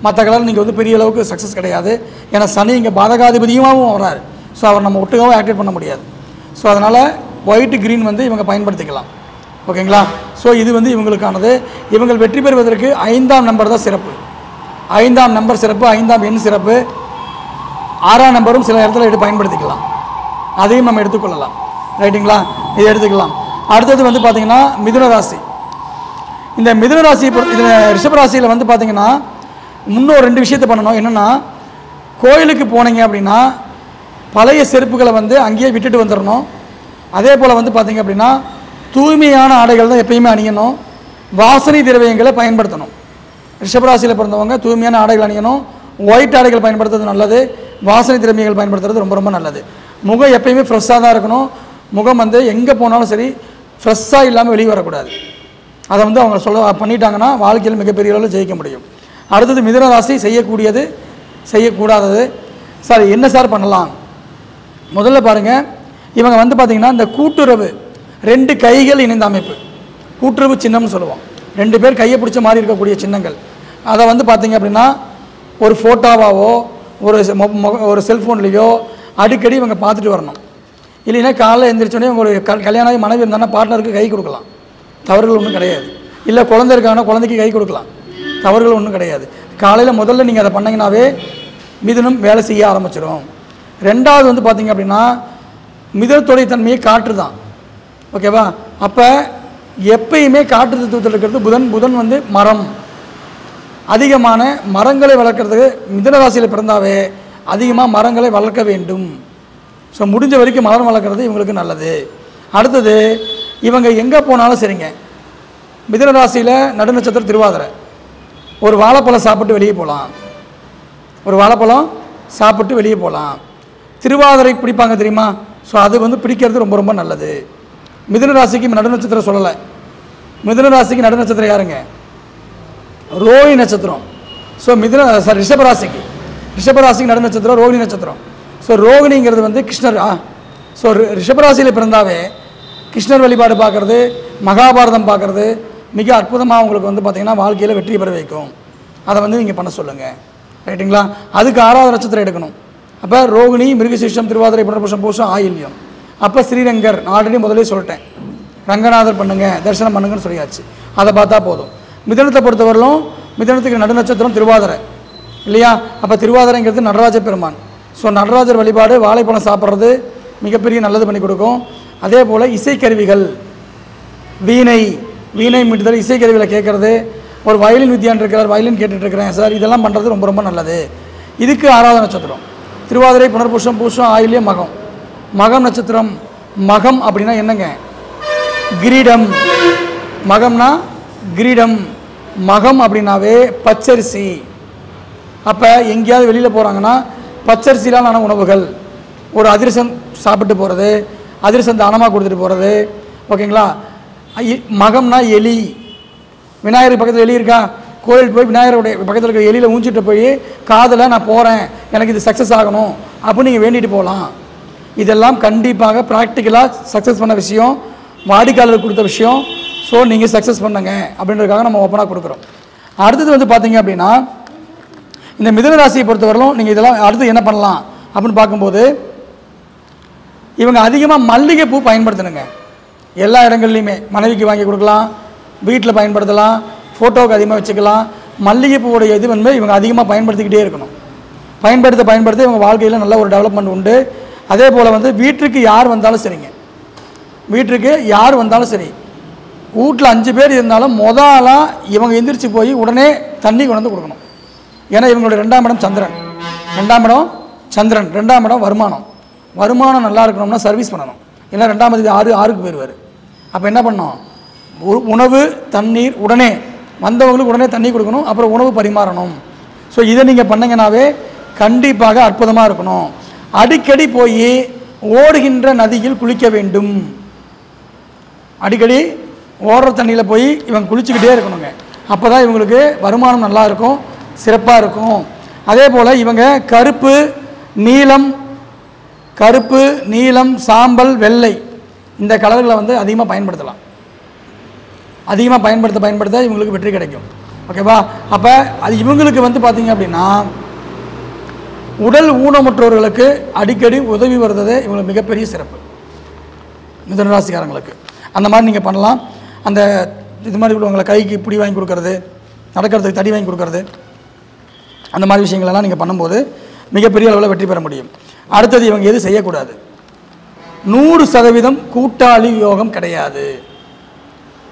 [SPEAKER 3] மற்ற கலர் நீங்கள் வந்து பெரிய அளவுக்கு சக்ஸஸ் கிடையாது. ஏன்னா சனி இங்கே பாதகாதிபதியுமாகவும் வராரு, ஸோ அவர் நம்ம ஒட்டுக்காகவும் ஆக்டிவேட் பண்ண முடியாது. ஸோ அதனால் ஒயிட்டு க்ரீன் வந்து இவங்க பயன்படுத்திக்கலாம். ஓகேங்களா, ஸோ இது வந்து இவங்களுக்கானது. இவங்கள் வெற்றி பெறுவதற்கு 5ஆம் நம்பர் தான் சிறப்பு. 5ஆம் நம்பர் சிறப்பு, 5ஆம் எண் சிறப்பு. 6ஆம் நம்பரும் சில இடத்துல பயன்படுத்திக்கலாம், அதையும் நம்ம எடுத்துக்கொள்ளலாம். ரைட்டுங்களா, இதை எடுத்துக்கலாம். அடுத்தது வந்து பார்த்திங்கன்னா மிதுன ராசி. இந்த மிதுன ராசி இதில் ரிஷபராசியில் வந்து பார்த்திங்கன்னா இன்னும் 2 விஷயத்தை பண்ணணும். என்னென்னா, கோயிலுக்கு போனீங்க அப்படின்னா பழைய செருப்புகளை வந்து அங்கேயே விட்டுட்டு வந்துடணும். அதே போல் வந்து பார்த்திங்க அப்படின்னா தூய்மையான ஆடைகள் தான் எப்பயுமே அணியணும். வாசனை திரவியங்களை பயன்படுத்தணும். ரிஷபராசியில் பிறந்தவங்க தூய்மையான ஆடைகள் அணியணும். ஒயிட் ஆடைகள் பயன்படுத்துறது நல்லது. வாசனை திரவியங்கள் பயன்படுத்துறது ரொம்ப ரொம்ப நல்லது. முகம் எப்பயுமே ஃப்ரெஷ்ஷாக தான் இருக்கணும். முகம் வந்து எங்கே போனாலும் சரி ஃப்ரெஷ்ஷாக இல்லாமல் வெளியே வரக்கூடாது. அதை வந்து அவங்க பண்ணிட்டாங்கன்னா வாழ்க்கையில் மிகப்பெரிய அளவில் ஜெயிக்க முடியும். அடுத்தது மிதுன ராசி செய்யக்கூடியது செய்யக்கூடாதது. சார் என்ன சார் பண்ணலாம்? முதல்ல பாருங்கள், இவங்க வந்து பார்த்திங்கன்னா இந்த கூட்டுறவு 2 கைகள் இணைந்த அமைப்பு கூட்டுறவு சின்னம்னு சொல்லுவோம். 2 பேர் கையை பிடிச்ச மாதிரி இருக்கக்கூடிய சின்னங்கள். அதை வந்து பார்த்திங்க அப்படின்னா ஒரு ஃபோட்டோவாவோ ஒரு செல்ஃபோன்லேயோ அடிக்கடி இவங்க பார்த்துட்டு வரணும். இல்லைன்னா காலையில் எழுந்திரிச்சோடனே உங்களுடைய கல்யாணம் மனைவி இருந்தாங்கன்னா பார்ட்னருக்கு கை கொடுக்கலாம், தவறுகள் ஒன்றும் கிடையாது. இல்லை குழந்தை இருக்காங்கன்னா குழந்தைக்கு கை கொடுக்கலாம், தவறுகள் ஒன்றும் கிடையாது. காலையில் முதல்ல நீங்கள் அதை பண்ணிங்கனாவே மிதுனம் வேலை செய்ய ஆரம்பிச்சிடும். 2வது வந்து பார்த்திங்க அப்படின்னா மிதுனத்துடைய தன்மையை காற்று தான். ஓகேவா? அப்போ எப்பயுமே காற்று தத்துவத்தில் இருக்கிறது புதன் வந்து மரம். அதிகமான மரங்களை வளர்க்குறதுக்கு மிதுன ராசியில் பிறந்தாவே அதிகமாக மரங்களை வளர்க்க வேண்டும். ஸோ முடிஞ்ச வரைக்கும் மரம் வளர்க்குறது இவங்களுக்கு நல்லது. அடுத்தது இவங்க எங்கே போனாலும் சரிங்க, மிதுன ராசியில் நடுநட்சத்திரம் திருவாதிரை, ஒரு வாழைப்பழம் சாப்பிட்டு வெளியே போகலாம். ஒரு வாழைப்பழம் சாப்பிட்டு வெளியே போகலாம். திருவாதிரை பிடிப்பாங்க தெரியுமா? ஸோ அது வந்து பிடிக்கிறது ரொம்ப ரொம்ப நல்லது. மிதுன ராசிக்கு நடுநட்சத்திரம் சொல்லலை. மிதுன ராசிக்கு நடுநட்சத்திரம் யாருங்க? ரோஹிணி நட்சத்திரம். ஸோ ரிஷபராசிக்கு நடுநட்சத்திரம் ரோஹிணி நட்சத்திரம். ஸோ ரோகிணிங்கிறது வந்து கிருஷ்ணர். ஸோ ரிஷபராசியில் பிறந்தாவே கிருஷ்ணர் வழிபாடு பார்க்குறது, மகாபாரதம் பார்க்குறது மிக அற்புதமாக உங்களுக்கு வந்து பார்த்திங்கன்னா வாழ்க்கையில் வெற்றி பெற வைக்கும். அதை வந்து நீங்கள் பண்ண சொல்லுங்கள். ரைட்டுங்களா? அதுக்கு 6வது நட்சத்திரம் எடுக்கணும். அப்போ ரோகிணி, மிருகசீஷம், திருவாதிரை, புனர்பூசம், பூசம், ஆயில்யம். அப்போ ஸ்ரீரங்கர் ஆல்ரெடி முதலே சொல்லிட்டேன், ரங்கநாதர் பண்ணுங்கள், தரிசனம் பண்ணுங்கன்னு சொல்லியாச்சு. அதை பார்த்தா போதும். மிதுனத்தை பொறுத்தவரையிலும் மிதுனத்துக்கு நடுநட்சத்திரம் திருவாதிரை இல்லையா? அப்போ திருவாதிரைங்கிறது நடராஜ பெருமான். ஸோ நடராஜர் வழிபாடு, வாழைப்பழம் சாப்பிட்றது மிகப்பெரிய நல்லது பண்ணி கொடுக்கும். அதே போல் இசைக்கருவிகள், வீணை மீட்டுதல், இசைக்கருவிகளை கேட்குறது. ஒரு வயலின் வித்தியான் இருக்கிறார், வயலின் கேட்டுட்ருக்கிறேன் சார், இதெல்லாம் பண்ணுறது ரொம்ப ரொம்ப நல்லது. இதுக்கு 6வது நட்சத்திரம் திருவாதிரை, புனர்பூசம், பூசம், ஆயில்யம், மகம். மகம் நட்சத்திரம். மகம் அப்படின்னா என்னங்க? கிரீடம். மகம்னா கிரீடம். மகம் அப்படின்னாவே பச்சரிசி. அப்போ எங்கேயாவது வெளியில் போகிறாங்கன்னா பச்சரிசியிலான உணவுகள், ஒரு அதிரசம் சாப்பிட்டு போகிறது, அதிரசம் தானமாக கொடுத்துட்டு போகிறது. ஓகேங்களா? மகம்னா எலி. விநாயகர் பக்கத்தில் எலி இருக்கா? கோயில் போய் விநாயகருடைய பக்கத்தில் இருக்கிற எலியில் ஊஞ்சிட்டு போய் காதில் நான் போகிறேன், எனக்கு இது சக்ஸஸ் ஆகணும் அப்படின்னு நீங்கள் வேண்டிட்டு போகலாம். இதெல்லாம் கண்டிப்பாக ப்ராக்டிக்கலாக சக்ஸஸ் பண்ண விஷயம், வாடிக்கையாளருக்கு கொடுத்த விஷயம். ஸோ நீங்கள் சக்ஸஸ் பண்ணுங்க அப்படின்றதுக்காக நம்ம ஓப்பனாக கொடுக்குறோம். அடுத்தது வந்து பார்த்தீங்க அப்படின்னா இந்த மிதுன ராசியை பொறுத்தவரையிலும் நீங்கள் இதெல்லாம் அடுத்து என்ன பண்ணலாம் அப்படின்னு பார்க்கும்போது, இவங்க அதிகமாக மல்லிகைப்பூ பயன்படுத்தணுங்க. எல்லா இடங்கள்லையுமே மனைவிக்கு வாங்கி கொடுக்கலாம், வீட்டில் பயன்படுத்தலாம், ஃபோட்டோவுக்கு அதிகமாக வச்சுக்கலாம். மல்லிகைப்பூவோடைய இது வந்து இவங்க அதிகமாக பயன்படுத்திக்கிட்டே இருக்கணும். பயன்படுத்த இவங்க வாழ்க்கையில் நல்ல ஒரு டெவலப்மெண்ட் உண்டு. அதே போல் வந்து வீட்டுக்கு யார் வந்தாலும் சரிங்க, வீட்டுக்கு யார் வந்தாலும் சரி, வீட்டில் 5 பேர் இருந்தாலும் முதலாக இவங்க எந்திரிச்சு போய் உடனே தண்ணி கொண்டு வந்து கொடுக்கணும். ஏன்னா இவங்களுடைய 2ஆம் இடம் சந்திரன், 2ஆம் இடம் வருமானம் நல்லா இருக்கணும்னா சர்வீஸ் பண்ணணும். ஏன்னா 2ஆம் அதிபதி 6க்கு போயிடுவார். அப்போ என்ன பண்ணணும்? உணவு, தண்ணீர், உடனே வந்தவங்களுக்கு உடனே தண்ணி கொடுக்கணும், அப்புறம் உணவு பரிமாறணும். ஸோ இதை நீங்கள் பண்ணிங்கனாவே கண்டிப்பாக அற்புதமாக இருக்கணும். அடிக்கடி போய் ஓடுகின்ற நதியில் குளிக்க வேண்டும். அடிக்கடி ஓடுற தண்ணியில் போய் இவங்க குளிச்சுக்கிட்டே இருக்கணுங்க. அப்போ தான் இவங்களுக்கு வருமானம் நல்லா இருக்கும், சிறப்பாக இருக்கும். அதே போல் இவங்க கருப்பு, நீலம், சாம்பல், வெள்ளை இந்த கலர்களை வந்து அதிகமாக பயன்படுத்தலாம். அதிகமாக பயன்படுத்த இவங்களுக்கு வெற்றி கிடைக்கும். ஓகேவா? அப்போ அது இவங்களுக்கு வந்து பார்த்திங்க அப்படின்னா உடல் ஊனமுற்றவர்களுக்கு அடிக்கடி உதவி வருது இவங்களுக்கு மிகப்பெரிய சிறப்பு. மிதுன ராசிக்காரங்களுக்கு அந்த மாதிரி நீங்கள் பண்ணலாம். அந்த இது மாதிரி உள்ளவங்களை கைக்கு பிடி வாங்கி கொடுக்கறது, நடக்கிறதுக்கு தடி வாங்கி கொடுக்கறது, அந்த மாதிரி விஷயங்களெல்லாம் நீங்கள் பண்ணும்போது மிகப்பெரிய அளவில் வெற்றி பெற முடியும். அடுத்தது இவங்க எது செய்யக்கூடாது? 100% கூட்டாளி யோகம் கிடையாது,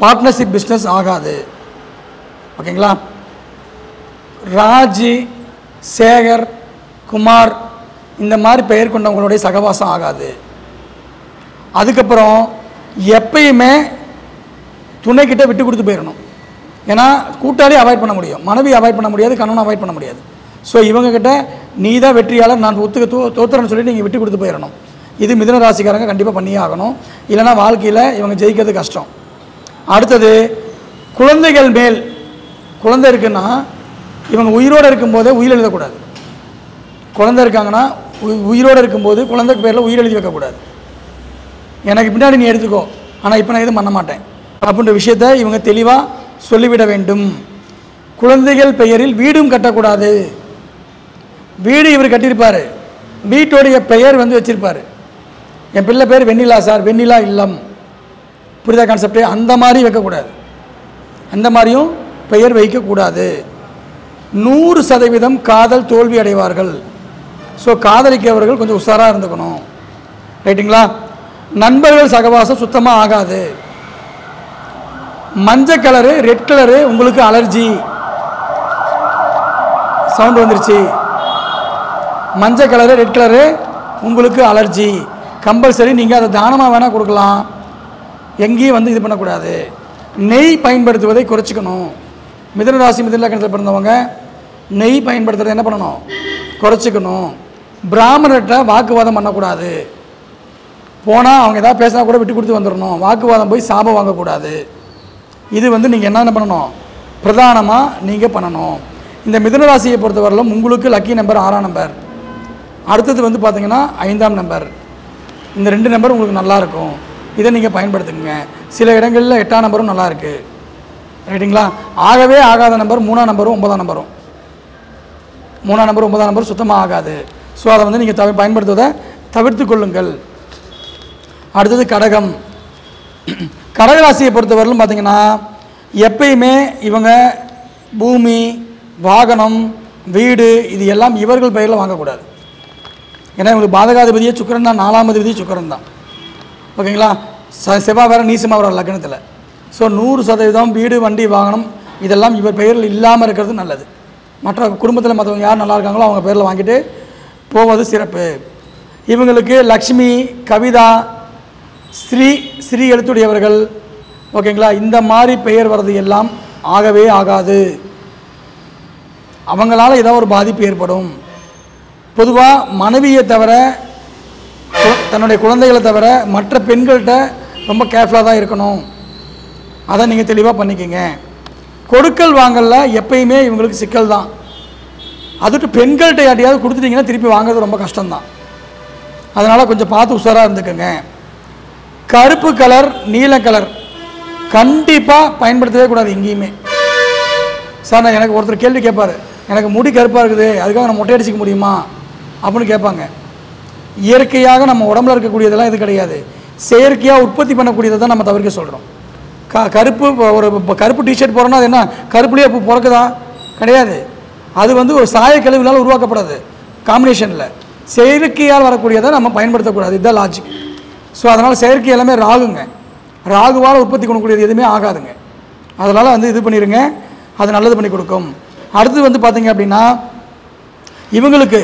[SPEAKER 3] பார்ட்னர்ஷிப் பிஸ்னஸ் ஆகாது. ஓகேங்களா? ராஜி, சேகர், குமார் இந்த மாதிரி பெயர் கொண்டவங்களுடைய சகவாசம் ஆகாது. அதுக்கப்புறம் எப்பயுமே துணைக்கிட்ட விட்டு கொடுத்து போயிடணும். ஏன்னா கூட்டாளி அவாய்ட் பண்ண முடியும், மனைவி அவாய்ட் பண்ண முடியாது, கணவனை அவாய்ட் பண்ண முடியாது. ஸோ இவங்ககிட்ட நீ தான் வெற்றியாளர், நான் தோத்துறேன்னு சொல்லி நீங்கள் விட்டு கொடுத்து போயிடணும். இது மிதுன ராசிக்காரங்க கண்டிப்பாக பண்ணியே ஆகணும், இல்லைனா வாழ்க்கையில் இவங்க ஜெயிக்கிறது கஷ்டம். அடுத்தது குழந்தைகள் மேல். குழந்தை இருக்குன்னா இவங்க உயிரோடு இருக்கும்போதே உயிர் எழுதக்கூடாது. குழந்தை இருக்காங்கன்னா உயிரோடு இருக்கும்போது குழந்தைக்கு பேரில் உயிர் எழுதி வைக்கக்கூடாது. எனக்கு பின்னாடி நீ எடுத்துக்கோ, ஆனால் இப்போ நான் எதுவும் பண்ண மாட்டேன் அப்படின்ற விஷயத்தை இவங்க தெளிவாக சொல்லிவிட வேண்டும். குழந்தைகள் பெயரில் வீடும் கட்டக்கூடாது. வீடு இவர் கட்டியிருப்பார், வீட்டோடைய பெயர் வந்து வச்சுருப்பார். என் பிள்ளை பேர் வெண்ணிலா சார், வெண்ணிலா இல்லம், புரிதா கான்செப்டே? அந்த மாதிரி வைக்கக்கூடாது, அந்த மாதிரியும் பெயர் வைக்கக்கூடாது. 100% காதல் தோல்வி அடைவார்கள். ஸோ காதலிக்கிறவர்கள் கொஞ்சம் உஷாராக இருந்துக்கணும், ரைட்டுங்களா? நண்பர்கள் சகவாசம் சுத்தமாக ஆகாது. மஞ்சள் கலரு ரெட் கலரு உங்களுக்கு அலர்ஜி. சவுண்ட் வந்துருச்சு. மஞ்சள் கலரு ரெட் கலரு உங்களுக்கு அலர்ஜி. கம்பல்சரி நீங்கள் அதை தானமாக வேணால் கொடுக்கலாம், எங்கேயும் வந்து இது பண்ணக்கூடாது. நெய் பயன்படுத்துவதை குறைச்சிக்கணும். மிதுன ராசி மிதுன லக்னத்தில் பிறந்தவங்க நெய் பயன்படுத்துறதை என்ன பண்ணணும்? குறைச்சிக்கணும். பிராமணர்கிட்ட வாக்குவாதம் பண்ணக்கூடாது. போனால் அவங்க எதாவது பேசினா கூட விட்டு கொடுத்து வந்துடணும். வாக்குவாதம் போய் சாபம் வாங்கக்கூடாது. இது வந்து நீங்கள் என்ன பண்ணணும்? பிரதானமாக நீங்கள் பண்ணணும். இந்த மிதுன ராசியை பொறுத்தவரையிலும் உங்களுக்கு லக்கி நம்பர் 6ஆம் நம்பர், அடுத்தது வந்து பார்த்திங்கன்னா 5ஆம் நம்பர். இந்த 2 நம்பர் உங்களுக்கு நல்லாயிருக்கும், இதை நீங்கள் பயன்படுத்துங்க. சில இடங்களில் 8ஆம் நம்பரும் நல்லா இருக்குது, ரைட்டுங்களா? ஆகவே ஆகாத நம்பர் 3ஆம் நம்பரும் 9ஆம் நம்பரும். 3ஆம் நம்பர் 9ஆம் நம்பர் சுத்தமாக ஆகாது. ஸோ அதை வந்து நீங்கள் பயன்படுத்துவதை தவிர்த்து கொள்ளுங்கள். அடுத்தது கடகம். கடகராசியை பொறுத்தவரையிலும் பார்த்திங்கன்னா எப்பயுமே இவங்க பூமி, வாகனம், வீடு இது எல்லாம் இவர்கள் பெயரில் வாங்கக்கூடாது. ஏன்னா இவங்களுக்கு பாதகாதிபதியே சுக்கிரன் தான், 4ஆம் அதிபதியே சுக்கிரன் தான், ஓகேங்களா? செவ்வாய் வேறு நீசமாக வர லக்னத்தில். ஸோ 100% வீடு, வண்டி, வாகனம் இதெல்லாம் இவர் பெயரில் இல்லாமல் இருக்கிறது நல்லது. மற்ற குடும்பத்தில் மற்றவங்க யார் நல்லா இருக்காங்களோ அவங்க பேரில் வாங்கிட்டு போவது சிறப்பு. இவங்களுக்கு லக்ஷ்மி, கவிதா, ஸ்ரீ எழுத்துடையவர்கள், ஓகேங்களா? இந்த மாதிரி பெயர் வர்றது எல்லாம் ஆகவே ஆகாது. அவங்களால ஏதோ ஒரு பாதிப்பு ஏற்படும். பொதுவாக மனைவியை தவிர, தன்னுடைய குழந்தைகளை தவிர மற்ற பெண்கள்கிட்ட ரொம்ப கேர்ஃபுல்லாக தான் இருக்கணும். அதை நீங்கள் தெளிவாக பண்ணிக்கங்க. கொடுக்கல் வாங்கல எப்பயுமே இவங்களுக்கு சிக்கல் தான். அதுட்டு பெண்கள்கிட்ட யாரையாவது கொடுத்துட்டிங்கன்னா திருப்பி வாங்குறது ரொம்ப கஷ்டம்தான். அதனால் கொஞ்சம் பார்த்து உஷாராக இருந்துக்கோங்க. கருப்பு கலர், நீல கலர் கண்டிப்பாக பயன்படுத்தவே கூடாது எங்கேயுமே. சார் நான் எனக்கு ஒருத்தர் கேள்வி கேட்பார், எனக்கு முடி கருப்பாக இருக்குது அதுக்காக நான் மொட்டை அடிச்சிக்க முடியுமா அப்படின்னு கேட்பாங்க. இயற்கையாக நம்ம உடம்புல இருக்கக்கூடியதெல்லாம் இது கிடையாது, செயற்கையாக உற்பத்தி பண்ணக்கூடியதை தான் நம்ம தவிர்க்க சொல்கிறோம். கருப்பு ஒரு கருப்பு டிஷர்ட் போகிறோன்னா அது என்ன கருப்புலேயே இப்போ பிறக்குதா? கிடையாது. அது வந்து ஒரு சாய கழிவுனால உருவாக்கப்படாது காம்பினேஷனில். செயற்கையால் வரக்கூடியதை நம்ம பயன்படுத்தக்கூடாது, இதுதான் லாஜிக். ஸோ அதனால் செயற்கை எல்லாமே ராகுங்க, ராகுவால் உற்பத்தி பண்ணக்கூடியது எதுவுமே ஆகாதுங்க. அதனால் வந்து இது பண்ணிடுங்க, அது நல்லது பண்ணி கொடுக்கும். அடுத்து வந்து பார்த்திங்க அப்படின்னா இவங்களுக்கு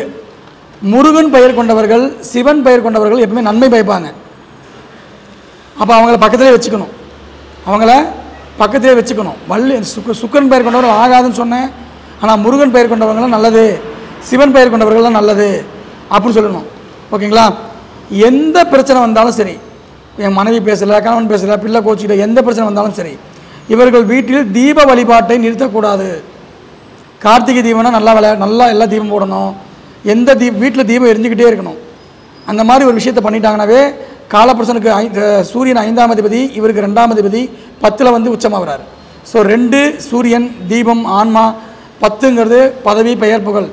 [SPEAKER 3] முருகன் பெயர் கொண்டவர்கள், சிவன் பெயர் கொண்டவர்கள் எப்பவுமே நன்மை பயப்பாங்க. அப்போ அவங்கள பக்கத்திலே வச்சுக்கணும், அவங்கள பக்கத்திலே வச்சுக்கணும். சுக்கரன் பெயர் கொண்டவர்கள் ஆகாதுன்னு சொன்னேன், ஆனால் முருகன் பெயர் கொண்டவங்களாம் நல்லது, சிவன் பெயர் கொண்டவர்கள்லாம் நல்லது அப்படின்னு சொல்லணும், ஓகேங்களா? எந்த பிரச்சனை வந்தாலும் சரி, என் மனைவி பேசலை, கணவன் பேசலை, பிள்ளை கோச்சிக்கிட்ட எந்த பிரச்சனை வந்தாலும் சரி, இவர்கள் வீட்டில் தீப வழிபாட்டை நிறுத்தக்கூடாது. கார்த்திகை தீபம்னா நல்லா எல்லா தீபம் போடணும், எந்த வீட்டில் தீபம் எரிஞ்சுக்கிட்டே இருக்கணும். அந்த மாதிரி ஒரு விஷயத்தை பண்ணிட்டாங்கன்னாவே காலபுருஷனுக்கு சூரியன் 5ஆம் அதிபதி, இவருக்கு 2ஆம் அதிபதி 10ல் வந்து உச்சமாகிறார். ஸோ 2 சூரியன், தீபம், ஆன்மா, 10ங்கிறது பதவி, பெயர், புகழ்,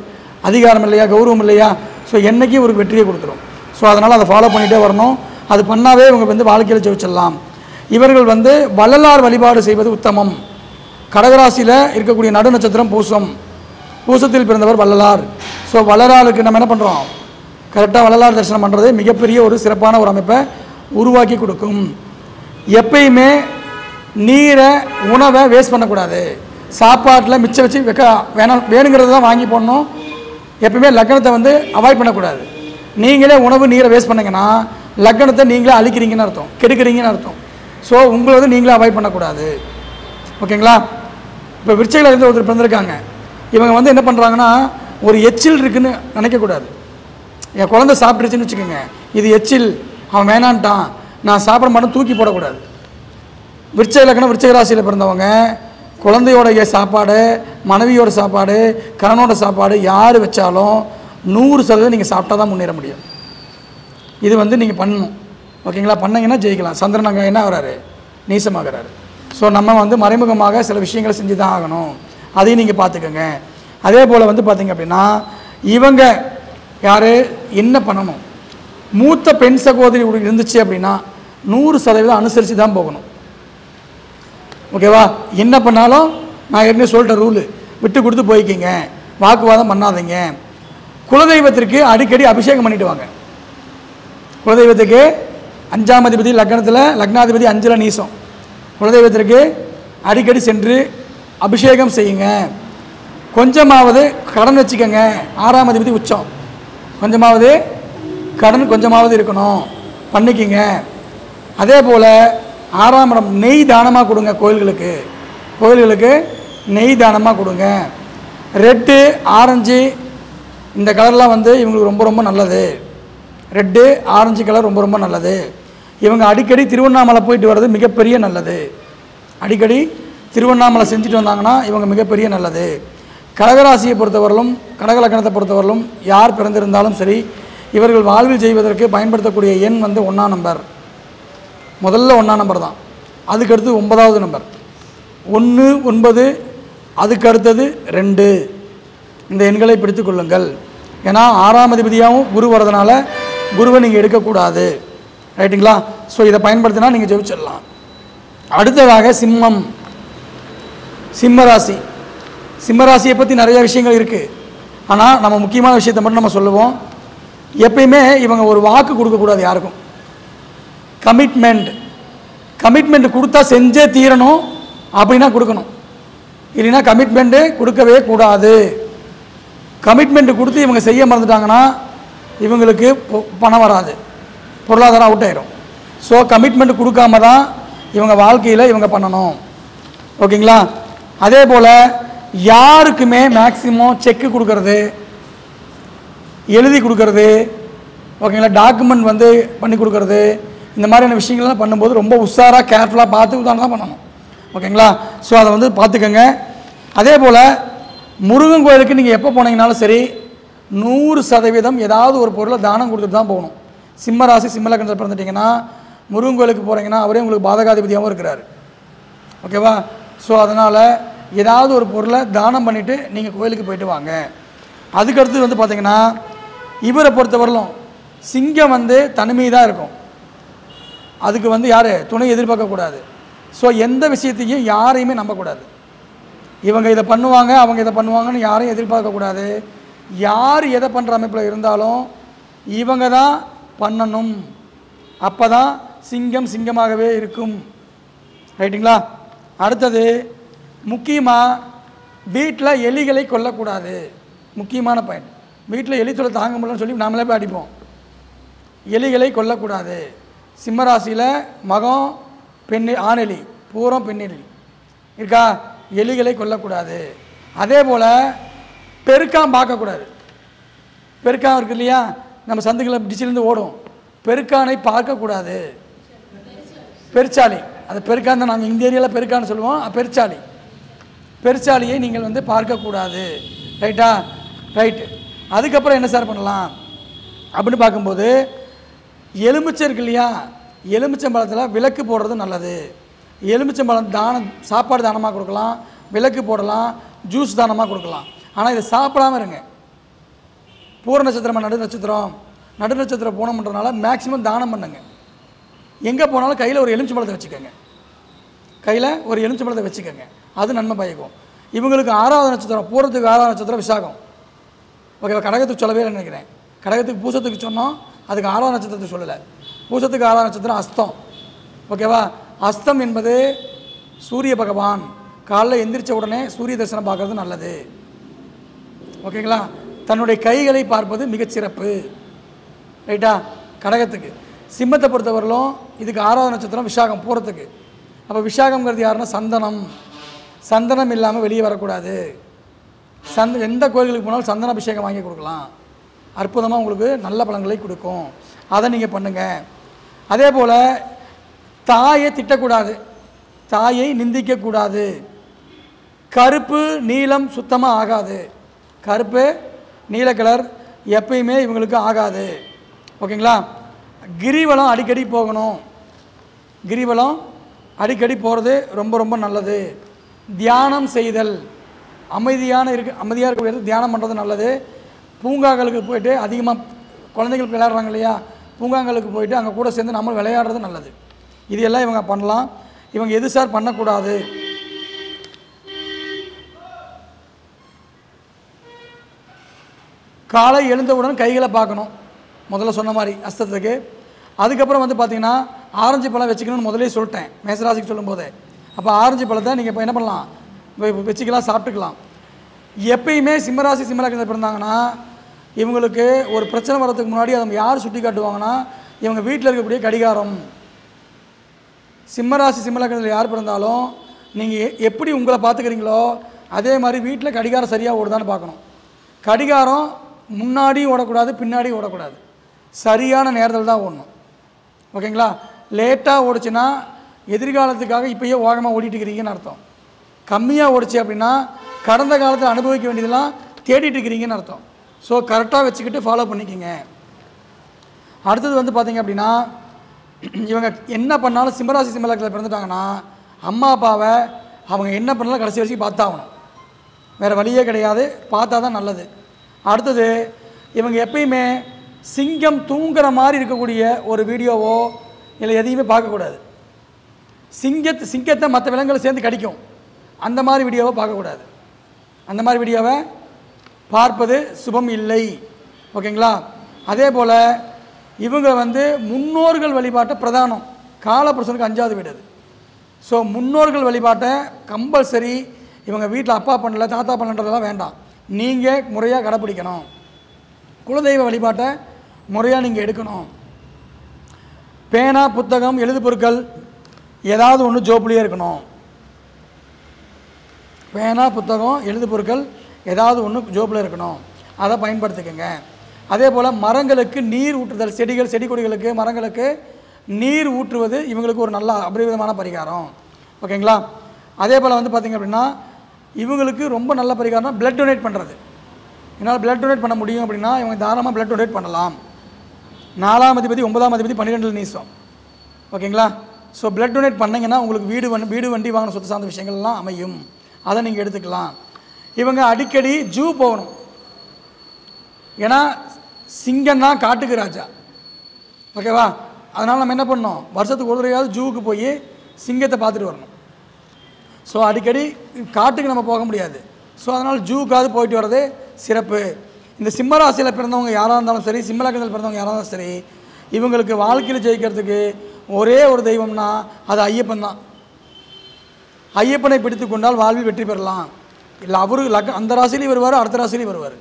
[SPEAKER 3] அதிகாரம் இல்லையா, கௌரவம் இல்லையா? ஸோ என்றைக்கும் ஒரு வெற்றியை கொடுத்துரும். ஸோ அதனால் அதை ஃபாலோ பண்ணிகிட்டே வரணும். அது பண்ணாவே இவங்க வந்து வாழ்க்கையில் ஜெயிச்சிடலாம். இவர்கள் வந்து வள்ளலார் வழிபாடு செய்வது உத்தமம். கடகராசியில் இருக்கக்கூடிய நடு நட்சத்திரம் பூசம், பூசத்தில் பிறந்தவர் வள்ளலார். ஸோ வள்ளலாருக்கு நம்ம என்ன பண்ணுறோம்? கரெக்டாக வள்ளலார் தரிசனம் பண்ணுறது மிகப்பெரிய ஒரு சிறப்பான ஒரு அமைப்பை உருவாக்கி கொடுக்கும். எப்பயுமே நீரை, உணவை வேஸ்ட் பண்ணக்கூடாது. சாப்பாட்டில் மிச்சம் வச்சு வேணுங்கிறது தான் வாங்கி போடணும். எப்பயுமே லக்னத்தை வந்து அவாய்ட் பண்ணக்கூடாது. நீங்களே உணவு, நீரை வேஸ்ட் பண்ணிங்கன்னா லக்னத்தை நீங்களே அழிக்கிறீங்கன்னு அர்த்தம், கெடுக்கிறீங்கன்னு அர்த்தம். ஸோ உங்களை வந்து நீங்களே அவாய்ட் பண்ணக்கூடாது, ஓகேங்களா? இப்போ விருச்சிகத்தில் இருந்து ஒருத்தர் பிறந்திருக்காங்க, இவங்க வந்து என்ன பண்ணுறாங்கன்னா ஒரு எச்சில் இருக்குன்னு நினைக்கக்கூடாது. என் குழந்தை சாப்பிட்டுருச்சுன்னு வச்சுக்கோங்க, இது எச்சில், அவன் வேணான்ட்டான், நான் சாப்பிட மாட்டேன் தூக்கி போடக்கூடாது. விருச்சிக லக்னம் விருச்சிக ராசியில் பிறந்தவங்க குழந்தையோடைய சாப்பாடு, மனைவியோட சாப்பாடு, கணவனோட சாப்பாடு யார் வச்சாலும் 100% நீங்கள் சாப்பிட்டா தான் முன்னேற முடியும். இது வந்து நீங்கள் பண்ணணும். ஓகேங்களா? பண்ணிங்கன்னா ஜெயிக்கலாம். சந்திரன் அங்கே என்ன ஆகிறாரு? நீசமாகிறாரு. ஸோ நம்ம வந்து மறைமுகமாக சில விஷயங்களை செஞ்சு தான் ஆகணும். அதையும் நீங்கள் பார்த்துக்கோங்க. அதே போல் வந்து பார்த்திங்க அப்படின்னா இவங்க யார் என்ன பண்ணணும்? மூத்த பெண் சகோதரி இருந்துச்சு அப்படின்னா 100% அனுசரித்து தான் போகணும். ஓகேவா? என்ன பண்ணாலும் நான் ஏற்கனவே சொல்லிட்ட ரூலு, விட்டு கொடுத்து போய்க்கிங்க, வாக்குவாதம் பண்ணாதீங்க. குலதெய்வத்திற்கு அடிக்கடி அபிஷேகம் பண்ணிட்டு வாங்க. குலதெய்வத்துக்கு 5ஆம் அதிபதி லக்னத்தில், லக்னாதிபதி 5ல் நீசம். குலதெய்வத்திற்கு அடிக்கடி சென்று அபிஷேகம் செய்யுங்க. கொஞ்சமாவது கடன் வச்சுக்கோங்க. 6ஆம் அதிபதி உச்சம், கொஞ்சமாவது கடன் கொஞ்சமாவது இருக்கணும், பண்ணிக்கிங்க. அதே போல் 6ஆம் இடம் நெய் தானமாக கொடுங்க. கோயில்களுக்கு நெய் தானமாக கொடுங்க. ரெட்டு ஆரஞ்சு இந்த கலர்லாம் வந்து இவங்களுக்கு ரொம்ப ரொம்ப நல்லது. ரெட்டு ஆரஞ்சு கலர் ரொம்ப ரொம்ப நல்லது. இவங்க அடிக்கடி திருவண்ணாமலை போயிட்டு வர்றது மிகப்பெரிய நல்லது. அடிக்கடி திருவண்ணாமலை செஞ்சுட்டு வந்தாங்கன்னா இவங்க மிகப்பெரிய நல்லது. கடகராசியை பொறுத்தவரையிலும், கடக லக்னத்தை பொறுத்தவரையிலும் யார் பிறந்திருந்தாலும் சரி, இவர்கள் வாழ்வில் செய்வதற்கு பயன்படுத்தக்கூடிய எண் வந்து 1ஆம் நம்பர். முதல்ல 1ஆம் நம்பர் தான். அதுக்கடுத்து 9வது நம்பர் 1, 9, அதுக்கு அடுத்தது 2. இந்த எண்களை பிடித்து கொள்ளுங்கள். ஏன்னா 6ஆம் அதிபதியாகவும் குரு வரதுனால குருவை நீங்கள் எடுக்கக்கூடாது. ரைட்டுங்களா? ஸோ இதை பயன்படுத்தினா நீங்கள் ஜெயிச்சிடலாம். அடுத்ததாக சிம்மம், சிம்மராசி. சிம்மராசியை பற்றி நிறைய விஷயங்கள் இருக்குது. ஆனால் நம்ம முக்கியமான விஷயத்தை மட்டும் நம்ம சொல்லுவோம். எப்பயுமே இவங்க ஒரு வாக்கு கொடுக்கக்கூடாது யாருக்கும். கமிட்மெண்ட் கொடுத்தா செஞ்சே தீரணும் அப்படின்னா கொடுக்கணும். இல்லைன்னா கமிட்மெண்ட்டு கொடுக்கவே கூடாது. கமிட்மெண்ட் கொடுத்து இவங்க செய்ய மறந்துட்டாங்கன்னா இவங்களுக்கு பணம் வராது, பொருளாதாரம் அவுட் ஆயிரும். ஸோ கமிட்மெண்ட் கொடுக்காம தான் இவங்க வாழ்க்கையில் இவங்க பண்ணணும். ஓகேங்களா? அதே போல் யாருக்குமே மேக்சிமம் செக்கு கொடுக்கறது, எழுதி கொடுக்கறது, ஓகேங்களா, டாக்குமெண்ட் வந்து பண்ணி கொடுக்கறது, இந்த மாதிரியான விஷயங்கள்லாம் பண்ணும்போது ரொம்ப உஷாராக கேர்ஃபுல்லாக பார்த்து தான் பண்ணணும். ஓகேங்களா? ஸோ அதை வந்து பார்த்துக்கோங்க. அதே போல் முருகன் கோயிலுக்கு நீங்கள் எப்போ போனீங்கனாலும் சரி 100% ஏதாவது ஒரு பொருளை தானம் கொடுத்துட்டு தான் போகணும். சிம்ம ராசி சிம்ம லக்னத்தில் பிறந்துட்டிங்கன்னா முருகன் கோயிலுக்கு போகிறீங்கன்னா அவரே உங்களுக்கு பாதகாதிபதியாகவும் இருக்கிறார். ஓகேவா? ஸோ அதனால் ஏதாவது ஒரு பொருளை தானம் பண்ணிவிட்டு நீங்கள் கோயிலுக்கு போயிட்டு வாங்க. அதுக்கடுத்து வந்து பார்த்திங்கன்னா இவரை பொறுத்தவரையிலும் சிங்கம் வந்து தனிமை தான் இருக்கும். அதுக்கு வந்து யார் துணை எதிர்பார்க்கக்கூடாது. ஸோ எந்த விஷயத்தையும் யாரையுமே நம்பக்கூடாது. இவங்க இதை பண்ணுவாங்க, அவங்க இதை பண்ணுவாங்கன்னு யாரையும் எதிர்பார்க்கக்கூடாது. யார் எதை பண்ணுற அமைப்பில் இருந்தாலும் இவங்க தான் பண்ணணும். அப்போ தான் சிங்கம் சிங்கமாகவே இருக்கும். ரைட்டுங்களா? அடுத்தது முக்கியமாக வீட்டில் எலிகளை கொல்லக்கூடாது. முக்கியமான பாயிண்ட். வீட்டில் எலி தொல்லை தாங்க முடியலன்னு சொல்லி நாமளே போய் அடிப்போம். எலிகளை கொல்லக்கூடாது. சிம்மராசியில் மகம் பெண் ஆணெலி, பூரம் பெண்ணெலி இருக்கா? எலிகளை கொல்லக்கூடாது. அதே போல் பெருக்காம் பார்க்கக்கூடாது. பெருக்காம் இருக்குது இல்லையா, நம்ம சந்துக்களை டிச்சிலேருந்து ஓடும். பெருக்கானை பார்க்கக்கூடாது. பெருச்சாளி, அது பெருக்கான் தான் நாங்கள் இந்த ஏரியாவில் பெருக்கான்னு சொல்லுவோம். பெருச்சாளி, பெருச்சாளியை நீங்கள் வந்து பார்க்கக்கூடாது. ரைட்டா? ரைட்டு. அதுக்கப்புறம் என்ன சார் பண்ணலாம் அப்படின்னு பார்க்கும்போது எலுமிச்சை இருக்கு இல்லையா, எலுமிச்சம்பழத்தில் விளக்கு போடுறது நல்லது. எலுமிச்சம்பழம் தானம், சாப்பாடு தானமாக கொடுக்கலாம், விளக்கு போடலாம், ஜூஸ் தானமாக கொடுக்கலாம். ஆனால் இதை சாப்பிடாமல் இருங்க. பூர நட்சத்திரமாக நடு நட்சத்திரம் போனோம்ன்றனால மேக்ஸிமம் தானம் பண்ணுங்க. எங்கே போனாலும் கையில் ஒரு எலுமிச்சம்பழத்தை வச்சுக்கோங்க. கையில் ஒரு எலுமிச்சம்பழத்தை வச்சுக்கோங்க. அது நன்மை பயக்கும். இவங்களுக்கு 6வது நட்சத்திரம், பூரத்துக்கு 6வது நட்சத்திரம் விசாகம். ஓகேவா? கடகத்துக்கு சொல்லவே இல்லைன்னு நினைக்கிறேன். கடகத்துக்கு பூசத்துக்கு சொன்னோம், அதுக்கு 6வது நட்சத்திரத்துக்கு சொல்லலை. பூசத்துக்கு 6வது நட்சத்திரம் அஸ்தம். ஓகேவா? அஸ்தம் என்பது சூரிய பகவான். காலைல எந்திரிச்ச உடனே சூரிய தரிசனம் பார்க்குறது நல்லது. ஓகேங்களா? தன்னுடைய கைகளை பார்ப்பது மிகச்சிறப்பு. ரைட்டா? கடகத்துக்கு. சிம்மத்தை பொறுத்தவரையிலும் இதுக்கு 6வது நட்சத்திரம் விசாகம், பூரத்துக்கு. அப்போ விசாகம்ங்கிறது யாருன்னா சந்தனம். சந்தனம் இல்லாமல் வெளியே வரக்கூடாது. எந்த கோயில்களுக்கு போனாலும் சந்தன அபிஷேகம் வாங்கி கொடுக்கலாம். அற்புதமாக உங்களுக்கு நல்ல பலன்களை கொடுக்கும். அதை நீங்கள் பண்ணுங்கள். அதே போல் தாயை திட்டக்கூடாது, தாயை நிந்திக்கக்கூடாது. கருப்பு நீலம் சுத்தமாக ஆகாது. கருப்பு நீல கலர் எப்பயுமே இவங்களுக்கு ஆகாது. ஓகேங்களா? கிரிவலம் அடிக்கடி போகணும். கிரிவலம் அடிக்கடி போகிறது ரொம்ப ரொம்ப நல்லது. தியானம் செய்தல், அமைதியாக இருக்கக்கூடிய தியானம் பண்ணுறது நல்லது. பூங்காக்களுக்கு போய்ட்டு அதிகமாக குழந்தைகளுக்கு விளையாடுறாங்க இல்லையா, பூங்காங்களுக்கு போயிட்டு அங்கே கூட சேர்ந்து நம்ம விளையாடுறது நல்லது. இது எல்லாம் இவங்க பண்ணலாம். இவங்க எது சார் பண்ணக்கூடாது? காலை எழுந்தவுடன் கைகளை பார்க்கணும், முதல்ல சொன்ன மாதிரி அஸ்தத்துக்கு. அதுக்கப்புறம் வந்து பார்த்திங்கன்னா ஆரஞ்சு பழம் வச்சுக்கணும்னு முதலே சொல்லிட்டேன் மேசராசிக்கு சொல்லும்போது. அப்போ ஆரஞ்சு பழத்தை நீங்கள் இப்போ என்ன பண்ணலாம், வச்சுக்கலாம், சாப்பிட்டுக்கலாம். எப்பயுமே சிம்மராசி சிம்மலக்கணத்தில் பிறந்தாங்கன்னா இவங்களுக்கு ஒரு பிரச்சனை வர்றதுக்கு முன்னாடி அதை யார் சுட்டி காட்டுவாங்கன்னா இவங்க வீட்டில் இருக்கக்கூடிய கடிகாரம். சிம்மராசி சிம்மலக்கணத்தில் யார் பிறந்தாலும் நீங்கள் எப்படி உங்களை பார்த்துக்கிறீங்களோ அதே மாதிரி வீட்டில் கடிகாரம் சரியாக ஓடுதான்னு பார்க்கணும். கடிகாரம் முன்னாடியும் ஓடக்கூடாது, பின்னாடியும் ஓடக்கூடாது. சரியான நேரத்தில் தான் ஓடணும். ஓகேங்களா? லேட்டாக ஓடிச்சுன்னா எதிர்காலத்துக்காக இப்போயே ஓகமாக ஓடிட்டுருக்கிறீங்கன்னு அர்த்தம். கம்மியாக ஓடிச்சு அப்படின்னா கடந்த காலத்தில் அனுபவிக்க வேண்டியதெல்லாம் தேடிட்டு இருக்கிறீங்கன்னு அர்த்தம். ஸோ கரெக்டாக வச்சுக்கிட்டு ஃபாலோ பண்ணிக்கிங்க. அடுத்தது வந்து பார்த்திங்க அப்படின்னா இவங்க என்ன பண்ணாலும் சிம்மராசி சிம்மலக்கணத்தில் பிறந்துட்டாங்கன்னா அம்மா அப்பாவை அவங்க என்ன பண்ணாலும் கடைசி வரைக்கும் பார்த்தாகணும். வேறு வழியே கிடையாது, பார்த்தா தான் நல்லது. அடுத்தது இவங்க எப்பயுமே சிங்கம் தூங்குற மாதிரி இருக்கக்கூடிய ஒரு வீடியோவோ இல்லை எதையுமே பார்க்கக்கூடாது. சிங்கத்தை மற்ற விலங்குகளை சேர்ந்து கடிக்கும், அந்த மாதிரி வீடியோவை பார்க்கக்கூடாது. அந்த மாதிரி வீடியோவை பார்ப்பது சுபம் இல்லை. ஓகேங்களா? அதே போல் இவங்க வந்து முன்னோர்கள் வழிபாட்டை பிரதானம். காலபுருஷனுக்கு 5வது வீடு அது. ஸோ முன்னோர்கள் வழிபாட்டை கம்பல்சரி இவங்க வீட்டில் அப்பா பண்ணல தாத்தா பண்ணன்றதெல்லாம் வேண்டாம், நீங்கள் முறையாக கடைப்பிடிக்கணும். குலதெய்வ வழிபாட்டை முறையாக நீங்கள் எடுக்கணும். பேனா புத்தகம் எழுது பொருட்கள் ஏதாவது ஒன்று ஜோப்புலேயே இருக்கணும். பேனா புத்தகம் எழுது பொருட்கள் ஏதாவது ஒன்று ஜோப்பில் இருக்கணும், அதை பயன்படுத்திக்கங்க. அதே போல் மரங்களுக்கு நீர் ஊற்றுதல், செடி கொடிகளுக்கு மரங்களுக்கு நீர் ஊற்றுவது இவங்களுக்கு ஒரு நல்ல அபரிவிதமான பரிகாரம். ஓகேங்களா? அதே போல் வந்து பார்த்திங்க அப்படின்னா இவங்களுக்கு ரொம்ப நல்ல பரிகாரம்னா பிளட் டொனேட் பண்ணுறது. என்னால் பிளட் டொனேட் பண்ண முடியும் அப்படின்னா இவங்க தாராளமாக பிளட் டொனேட் பண்ணலாம். 4ஆம் அதிபதி 9ஆம் அதிபதி 12 நீசம். ஓகேங்களா? ஸோ பிளட் டொனேட் பண்ணிங்கன்னா உங்களுக்கு வீடு வண்டி வாங்கின சொத்து சார்ந்த விஷயங்கள்லாம் அமையும், அதை நீங்கள் எடுத்துக்கலாம். இவங்க அடிக்கடி ஜூ போகணும். ஏன்னா சிங்கம்னா காட்டுக்கு ராஜா. ஓகேவா? அதனால் நம்ம என்ன பண்ணோம், வருஷத்துக்கு ஒரு தடவையாவது ஜூவுக்கு போய் சிங்கத்தை பார்த்துட்டு வரணும். ஸோ அடிக்கடி காட்டுக்கு நம்ம போக முடியாது. ஸோ அதனால் ஜூக்காவது போயிட்டு வர்றது சிறப்பு. இந்த சிம்மராசியில் பிறந்தவங்க யாராக இருந்தாலும் சரி, சிம்மலக்கணத்தில் பிறந்தவங்க யாராக இருந்தாலும் சரி, இவங்களுக்கு வாழ்க்கையில் ஜெயிக்கிறதுக்கு ஒரே ஒரு தெய்வம்னா அது ஐயப்பன் தான். ஐயப்பனை பிடித்து கொண்டால் வாழ்வில் வெற்றி பெறலாம். இல்லை அவரு அந்த ராசிலையும் வருவார், அடுத்த ராசிலையும் வருவார்,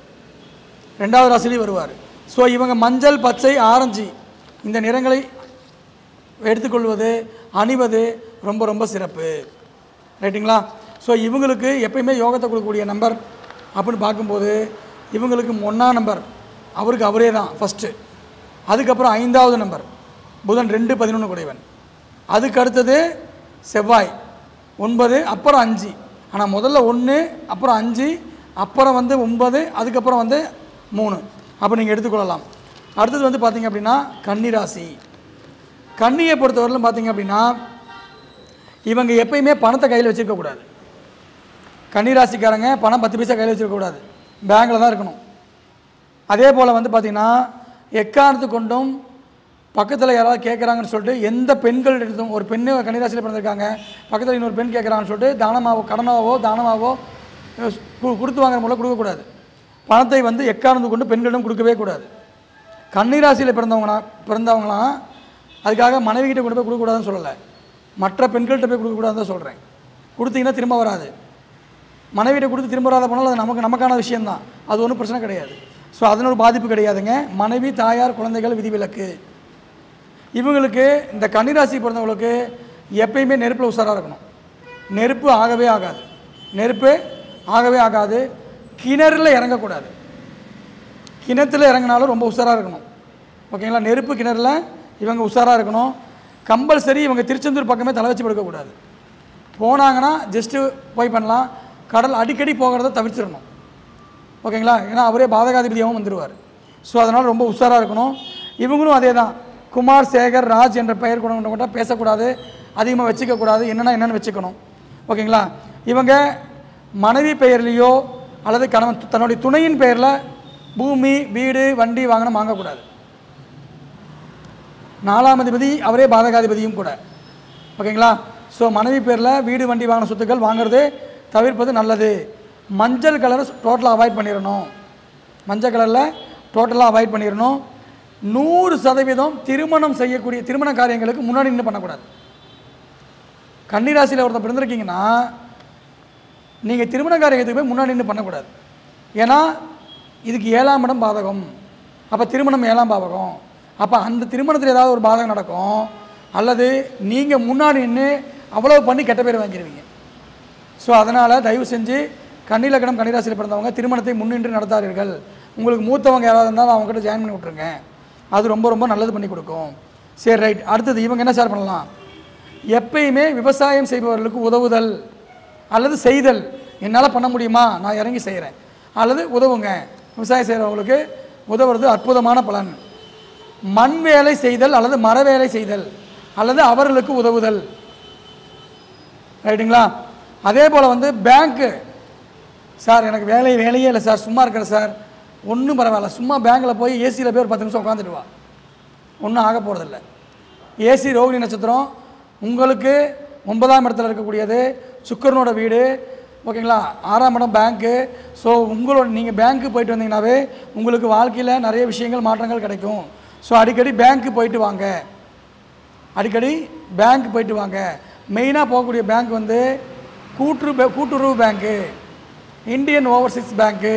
[SPEAKER 3] 2வது ராசிலையும் வருவார். ஸோ இவங்க மஞ்சள் பச்சை ஆரஞ்சு இந்த நிறங்களை எடுத்துக்கொள்வது அணிவது ரொம்ப ரொம்ப சிறப்பு. ரைட்டுங்களா? ஸோ இவங்களுக்கு எப்பயுமே யோகத்தை கொடுக்கக்கூடிய நம்பர் அப்படின்னு பார்க்கும்போது இவங்களுக்கு 1ஆம் நம்பர் அவருக்கு அவரே தான் ஃபஸ்ட்டு. அதுக்கப்புறம் 5வது நம்பர் புதன் 2-11 கூடையவன். அதுக்கு அடுத்தது செவ்வாய் 9, அப்புறம் 5. ஆனால் முதல்ல 1, அப்புறம் 5, அப்புறம் வந்து 9, அதுக்கப்புறம் வந்து 3. அப்போ நீங்கள் எடுத்துக்கொள்ளலாம். அடுத்தது வந்து பார்த்திங்க அப்படின்னா கன்னிராசி. கன்னியை பொறுத்தவரையிலும் பார்த்திங்க அப்படின்னா இவங்க எப்பயுமே பணத்தை கையில் வச்சுருக்கக்கூடாது. கன்னிராசிக்காரங்க பணம் 10 பைசா கையில் வச்சுருக்கக்கூடாது, பேங்கில் தான் இருக்கணும். அதே போல் வந்து பார்த்திங்கன்னா எக்காரணத்து கொண்டும் பக்கத்தில் யாராவது கேட்குறாங்கன்னு சொல்லிட்டு எந்த பெண்கள் எடுத்தும், ஒரு பெண்ணு கன்னிராசியில் பிறந்திருக்காங்க, பக்கத்தில் இன்னொரு பெண் கேட்குறாங்கன்னு சொல்லிட்டு தானமாவோ கொடுத்து வாங்குற மூலம் கொடுக்கக்கூடாது. பணத்தை வந்து எக்காரணத்து கொண்டு பெண்களிடம் கொடுக்கவே கூடாது. கன்னிராசியில் பிறந்தவங்களாம் அதுக்காக மனைவிகிட்ட கொண்டு போய் கொடுக்கக்கூடாதுன்னு சொல்லலை, மற்ற பெண்கள்கிட்ட போய் கொடுக்கக்கூடாதுன்னு தான் சொல்கிறேன். கொடுத்தீங்கன்னா திரும்ப வராது. மனைவியிட்ட கொடுத்து திரும்ப வராத போனாலும் அது நமக்கான விஷயந்தான், அது ஒன்றும் பிரச்சனை கிடையாது. ஸோ அதனோட பாதிப்பு கிடையாதுங்க. மனைவி, தாயார், குழந்தைகள் விதிவிலக்கு. இவங்களுக்கு இந்த கன்னிராசி பிறந்தவங்களுக்கு எப்பயுமே நெருப்பில் உஷாராக இருக்கணும். நெருப்பு ஆகவே ஆகாது. நெருப்பு ஆகவே ஆகாது. கிணறுல இறங்கக்கூடாது. கிணத்துல இறங்கினாலும் ரொம்ப உஷாராக இருக்கணும். ஓகேங்களா? நெருப்பு கிணறுல இவங்க உஷாராக இருக்கணும். கம்பல்சரி இவங்க திருச்செந்தூர் பக்கமே தலை வச்சு படுக்கக்கூடாது. போனாங்கன்னா ஜஸ்ட்டு போய் பண்ணலாம். கடல் அடிக்கடி போகிறத தவிர்த்திடணும். ஓகேங்களா? ஏன்னா அவரே பாதகாதிபதியாகவும் வந்துடுவார். ஸோ அதனால் ரொம்ப உஷாராக இருக்கணும். இவங்களும் அதே தான். குமார், சேகர், ராஜ் என்ற பெயர் கூட பேசக்கூடாது, அதிகமாக வச்சுக்கக்கூடாது. என்னென்னு வச்சுக்கணும். ஓகேங்களா? இவங்க மனைவி பெயர்லேயோ அல்லது கணவன் தன்னுடைய துணையின் பெயரில் பூமி, வீடு, வண்டி வாங்கணும் வாங்கக்கூடாது. 4ஆம் அதிபதி அவரே பாதகாதிபதியும் கூட. ஓகேங்களா? ஸோ மனைவி பேரில் வீடு, வண்டி வாங்கின சொத்துக்கள் வாங்குறது தவிர்ப்பது நல்லது. மஞ்சள் கலரை டோட்டலாக அவாய்ட் பண்ணிடணும். மஞ்சள் கலரில் டோட்டலாக அவாய்ட் பண்ணிடணும். 100% திருமணம் செய்யக்கூடிய திருமண காரியங்களுக்கு முன்னாடி நின்று பண்ணக்கூடாது. கன்னிராசியில் ஒருத்தர் பிறந்திருக்கீங்கன்னா நீங்கள் திருமண காரியத்துக்கு போய் முன்னாடி நின்று பண்ணக்கூடாது. ஏன்னா இதுக்கு 7ஆம் இடம் பாதகம். அப்போ திருமணம் 7ஆம் பாவகம். அப்போ அந்த திருமணத்தில் ஏதாவது ஒரு பாதகம் நடக்கும், அல்லது நீங்கள் முன்னாடி நின்று அவ்வளோ பண்ணி கெட்ட பேர் வாங்கிடுவீங்க. ஸோ அதனால் தயவு செஞ்சு கன்னிலக்கணம் கன்னிராசியில் பிறந்தவங்க திருமணத்தை முன்னின்று நடத்தாதீர்கள். உங்களுக்கு மூத்தவங்க யாராவது இருந்தாலும் அவங்ககிட்ட ஜாயின் பண்ணி விட்ருங்க. அது ரொம்ப ரொம்ப நல்லது பண்ணி கொடுக்கும். சரி, ரைட். அடுத்தது இவங்க என்ன ஷேர் பண்ணலாம்? எப்பயுமே விவசாயம் செய்பவர்களுக்கு உதவுதல் அல்லது செய்தல். என்னால் பண்ண முடியுமா, நான் இறங்கி செய்கிறேன், அல்லது உதவுங்க. விவசாயம் செய்கிறவங்களுக்கு உதவுறது அற்புதமான பலன். மண் வேலை செய்தல் அல்லது மர வேலை செய்தல் அல்லது அவர்களுக்கு உதவுதல். ரைட்டுங்களா? அதே போல் பேங்க்கு, சார் எனக்கு வேலையே இல்லை சார், சும்மா இருக்கிறேன் சார். ஒன்றும் பரவாயில்ல, சும்மா பேங்க்கில் போய் ஏசியில் போய் ஒரு 10 நிமிஷம் உட்காந்துட்டு வா, ஒன்றும் ஆக போகிறதில்ல. ஏசி ரோகிணி நட்சத்திரம் உங்களுக்கு 9ஆம் இடத்துல இருக்கக்கூடியது, சுக்கரனோட வீடு. ஓகேங்களா? 6ஆம் இடம் பேங்க்கு. ஸோ நீங்கள் பேங்க்கு போயிட்டு வந்தீங்கன்னாவே உங்களுக்கு வாழ்க்கையில் நிறைய விஷயங்கள் மாற்றங்கள் கிடைக்கும். ஸோ அடிக்கடி பேங்க்கு போயிட்டு வாங்க. அடிக்கடி பேங்க் போயிட்டு வாங்க. மெயினாக போகக்கூடிய பேங்க் கூட்டுறவு பேங்க்கு, இந்தியன் ஓவர்சீஸ் பேங்க்கு.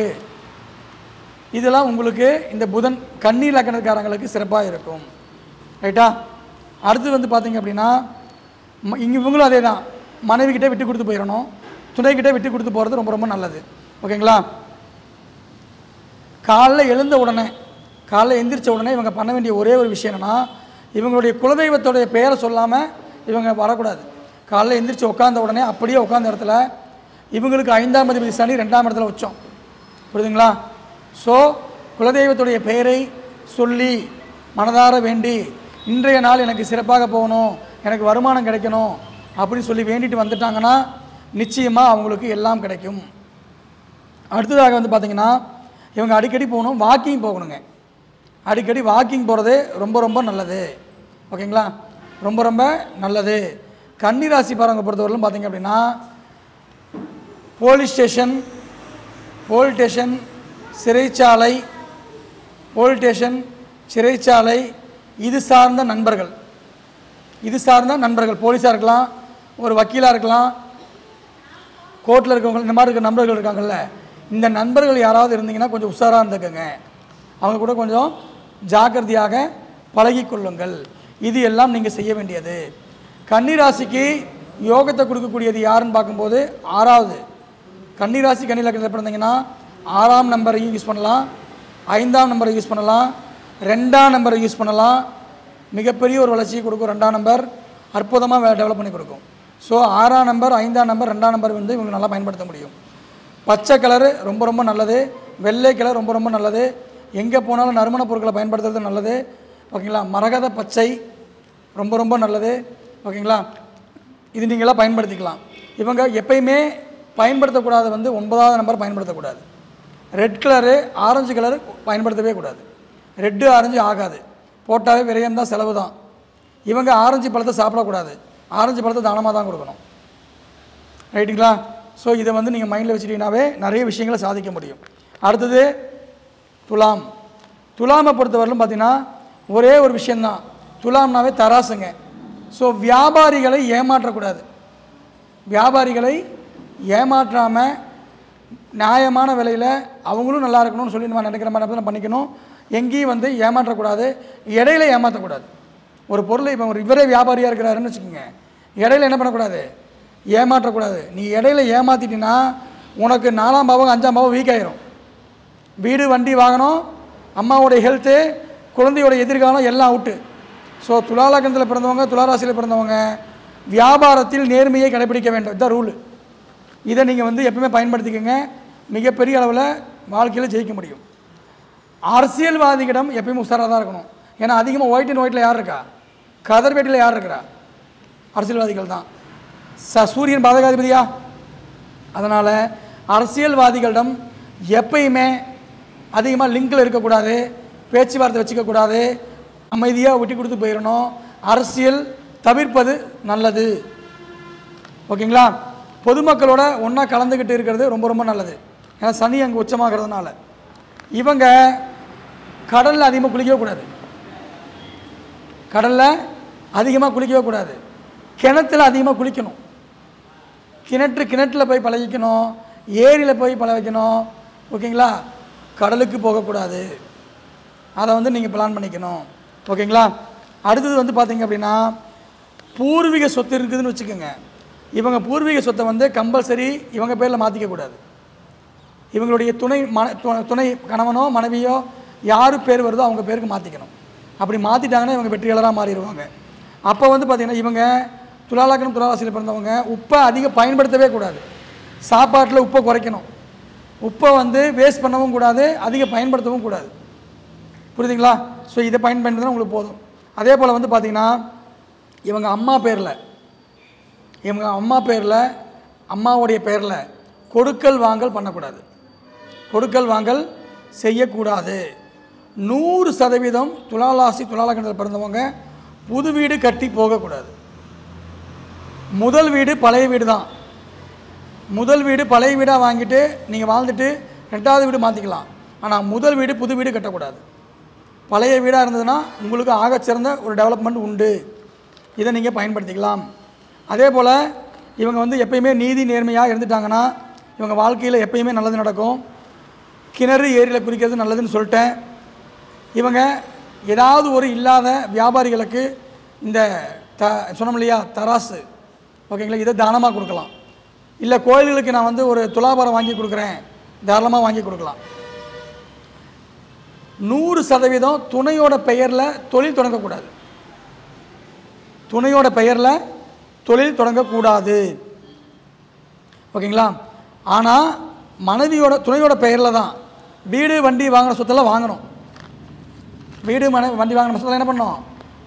[SPEAKER 3] இதெல்லாம் உங்களுக்கு இந்த புதன் கன்னி லக்னக்காரங்களுக்கு சிறப்பாக இருக்கும். ரைட்டா? அடுத்து பார்த்தீங்க அப்படின்னா இவங்களும் அதே தான். மனைவிக்கிட்டே விட்டு கொடுத்து போயிடணும், துணைக்கிட்டே விட்டு கொடுத்து போகிறது ரொம்ப ரொம்ப நல்லது. ஓகேங்களா? காலைல எந்திரிச்ச உடனே இவங்க பண்ண வேண்டிய ஒரே ஒரு விஷயம் என்னென்னா, இவங்களுடைய குலதெய்வத்தோடைய பெயரை சொல்லாமல் இவங்க வரக்கூடாது. காலைல எந்திரிச்சு உட்காந்த உடனே அப்படியே உட்காந்த இடத்துல இவங்களுக்கு 5ஆம் அதிபதி சனி 2ஆம் இடத்துல உச்சம். புரியுதுங்களா? ஸோ குலதெய்வத்துடைய பெயரை சொல்லி மனதார வேண்டி, இன்றைய நாள் எனக்கு சிறப்பாக போகணும், எனக்கு வருமானம் கிடைக்கணும் அப்படின்னு சொல்லி வேண்டிட்டு வந்துட்டாங்கன்னா நிச்சயமாக அவங்களுக்கு எல்லாம் கிடைக்கும். அடுத்ததாக பார்த்திங்கன்னா இவங்க அடிக்கடி போகணும், வாக்கிங் போகணுங்க. அடிக்கடி வாக்கிங் போகிறது ரொம்ப ரொம்ப நல்லது. ஓகேங்களா? ரொம்ப ரொம்ப நல்லது. கன்னிராசி பாருங்க பொறுத்தவரையிலும் பார்த்திங்க அப்படின்னா போலீஸ் ஸ்டேஷன், சிறைச்சாலை, இது சார்ந்த நண்பர்கள், போலீஸாக இருக்கலாம், ஒரு வக்கீலாக இருக்கலாம், கோர்ட்டில் இருக்கவங்க, இந்த மாதிரி இருக்க நண்பர்கள் இருக்காங்கல்ல, இந்த நண்பர்கள் யாராவது இருந்தீங்கன்னா கொஞ்சம் உஷாராக இருந்துக்கங்க. அவங்க கூட கொஞ்சம் ஜாக்கிரதையாக பழகி கொள்ளுங்கள். இது எல்லாம் நீங்கள் செய்ய வேண்டியது. கன்னிராசிக்கு யோகத்தை கொடுக்கக்கூடியது யாருன்னு பார்க்கும்போது 6வது. கன்னிராசி கன்னி லக்னத்தில் பிறந்தீங்கன்னா 6ஆம் நம்பரையும் யூஸ் பண்ணலாம், 5ஆம் நம்பரை யூஸ் பண்ணலாம், 2ஆம் நம்பரை யூஸ் பண்ணலாம். மிகப்பெரிய ஒரு வளர்ச்சியை கொடுக்கும் 2ஆம் நம்பர். அற்புதமாக டெவலப் பண்ணி கொடுக்கும். ஸோ 6ஆம் நம்பர், 5ஆம் நம்பர், 2ஆம் நம்பர் இவங்க நல்லா பயன்படுத்த முடியும். பச்சை கலரு ரொம்ப ரொம்ப நல்லது, வெள்ளை கலர் ரொம்ப ரொம்ப நல்லது. எங்கே போனாலும் நறுமண பொருட்களை பயன்படுத்துறது நல்லது. ஓகேங்களா? மரகத பச்சை ரொம்ப ரொம்ப நல்லது. ஓகேங்களா? இது நீங்களாம் பயன்படுத்திக்கலாம். இவங்க எப்பயுமே பயன்படுத்தக்கூடாது 9ஆவது நம்பர் பயன்படுத்தக்கூடாது. ரெட் கலரு, ஆரஞ்சு கலரு பயன்படுத்தவே கூடாது. ரெட்டு ஆரஞ்சு ஆகாது, போட்டாவே விரயம் தான், செலவு தான். இவங்க ஆரஞ்சு பழத்தை சாப்பிடக்கூடாது, ஆரஞ்சு பழத்தை தானமாக தான் கொடுக்கணும். ரைட்டுங்களா? ஸோ இதை நீங்கள் மைண்டில் வச்சுட்டிங்கனாவே நிறைய விஷயங்களை சாதிக்க முடியும். அடுத்தது துலாமை பொறுத்தவரையிலும் பார்த்தீங்கன்னா ஒரே ஒரு விஷயந்தான். துலாம்னாவே தராசுங்க. ஸோ வியாபாரிகளை ஏமாற்றக்கூடாது. வியாபாரிகளை ஏமாற்றாமல் நியாயமான விலையில் அவங்களும் நல்லா இருக்கணும்னு சொல்லி நம்ம நினைக்கிற மாதிரி தான் பண்ணிக்கணும். எங்கேயும் ஏமாற்றக்கூடாது, இடையில ஏமாற்றக்கூடாது. ஒரு பொருளை இப்போ இவரே வியாபாரியாக இருக்கிறாருன்னு வச்சுக்கோங்க, இடையில என்ன பண்ணக்கூடாது, ஏமாற்றக்கூடாது. நீ இடையில ஏமாற்றிட்டினா உனக்கு 4ஆம் பாவம் 5ஆம் பாவம் வீக் ஆயிரும். வீடு, வண்டி, வாகனம், அம்மாவோடைய ஹெல்த்து, குழந்தையோட எதிர்காலம் எல்லாம் அவுட்டு. ஸோ துலா லக்னத்தில் பிறந்தவங்க, துளாராசியில் பிறந்தவங்க வியாபாரத்தில் நேர்மையை கடைபிடிக்க வேண்டும். இதுதான் ரூலு. இதை நீங்கள் வந்து எப்பவுமே பயன்படுத்திக்கோங்க. மிகப்பெரிய அளவில் வாழ்க்கையில் ஜெயிக்க முடியும். அரசியல்வாதிகளிடம் எப்பயுமே உஷாராக தான் இருக்கணும். ஏன்னா அதிகமாக ஒயிட் அண்ட் ஒயிட்டில் யார் இருக்கா? கதர்பேட்டில் யார் இருக்கிறா? அரசியல்வாதிகள் தான். சூரியன் பாதகாதிபதியா? அதனால் அரசியல்வாதிகளிடம் எப்பயுமே அதிகமாக லிங்கில் இருக்கக்கூடாது, பேச்சுவார்த்தை வச்சுக்கக்கூடாது, அமைதியாக விட்டு கொடுத்து போயிடணும். அரசியல் தவிர்ப்பது நல்லது. ஓகேங்களா? பொதுமக்களோட ஒன்றா கலந்துக்கிட்டு இருக்கிறது ரொம்ப ரொம்ப நல்லது. ஏன்னா சனி அங்கே உச்சமாகிறதுனால. இவங்க கடலில் அதிகமாக குளிக்கவே கூடாது. கடலில் அதிகமாக குளிக்கவே கூடாது. கிணத்துல அதிகமாக குளிக்கணும். கிணற்றில் போய் பழகிக்கணும், ஏரியில் போய் பழகிக்கணும். ஓகேங்களா? கடலுக்கு போகக்கூடாது. அதை வந்து நீங்கள் பிளான் பண்ணிக்கணும். ஓகேங்களா? அடுத்தது வந்து பார்த்தீங்க அப்படின்னா பூர்வீக சொத்து இருக்குதுன்னு வச்சுக்கோங்க. இவங்க பூர்வீக சொத்தை வந்து கம்பல்சரி இவங்க பேரில் மாற்றிக்கக்கூடாது. இவங்களுடைய துணை கணவனோ மனைவியோ யார் பேர் வருதோ அவங்க பேருக்கு மாற்றிக்கணும். அப்படி மாற்றிட்டாங்கன்னா இவங்க வெற்றியாளராக மாறிடுவாங்க. அப்போ வந்து பார்த்திங்கன்னா இவங்க துலா லக்னம் துளாராசியில் பிறந்தவங்க உப்பை அதிகம் பயன்படுத்தவே கூடாது. சாப்பாட்டில் உப்பை குறைக்கணும். உப்பை வந்து வேஸ்ட் பண்ணவும் கூடாது, அதிகம் பயன்படுத்தவும் கூடாது. புரியுதுங்களா? ஸோ இதை பயன்படுத்தினா உங்களுக்கு போதும். அதே போல் வந்து பார்த்திங்கன்னா இவங்க அம்மா பேரில் அம்மாவுடைய பேரில் கொடுக்கல் வாங்கல் பண்ணக்கூடாது. கொடுக்கல் வாங்கல் செய்யக்கூடாது. 100% துலா லக்னத்தில் பிறந்தவங்க புது வீடு கட்டி போகக்கூடாது. முதல் வீடு பழைய வீடு தான். முதல் வீடு பழைய வீடாக வாங்கிட்டு நீங்கள் வாழ்ந்துட்டு 2வது வீடு மாற்றிக்கலாம். ஆனால் முதல் வீடு புது வீடு கட்டக்கூடாது. பழைய வீடாக இருந்ததுன்னா உங்களுக்கு ஆகச்சிறந்த ஒரு டெவலப்மெண்ட் உண்டு. இதை நீங்கள் பயன்படுத்திக்கலாம். அதே போல் இவங்க வந்து எப்பயுமே நீதி நேர்மையாக இருந்துட்டாங்கன்னா இவங்க வாழ்க்கையில் எப்பயுமே நல்லது நடக்கும். கிணறு ஏரியில் குறிக்கிறது நல்லதுன்னு சொல்லிட்டேன். இவங்க ஏதாவது ஒரு இல்லாத வியாபாரிகளுக்கு இந்த சொன்னோம் இல்லையா தராசு, ஓகேங்களா, இதை தானமாக கொடுக்கலாம். இல்லை கோயில்களுக்கு நான் வந்து ஒரு துலாபாரம் வாங்கி கொடுக்குறேன், தாராளமாக வாங்கி கொடுக்கலாம். 100% துணையோட பெயரில் தொழில் தொடங்கக்கூடாது. துணையோட பெயரில் தொழில் தொடங்கக்கூடாது. ஓகேங்களா? ஆனால் துணையோட பெயரில் தான் வீடு வண்டி வாங்கின சொத்தெல்லாம் வாங்கணும். வீடு வண்டி வாங்கின சொத்தெல்லாம் என்ன பண்ணணும்?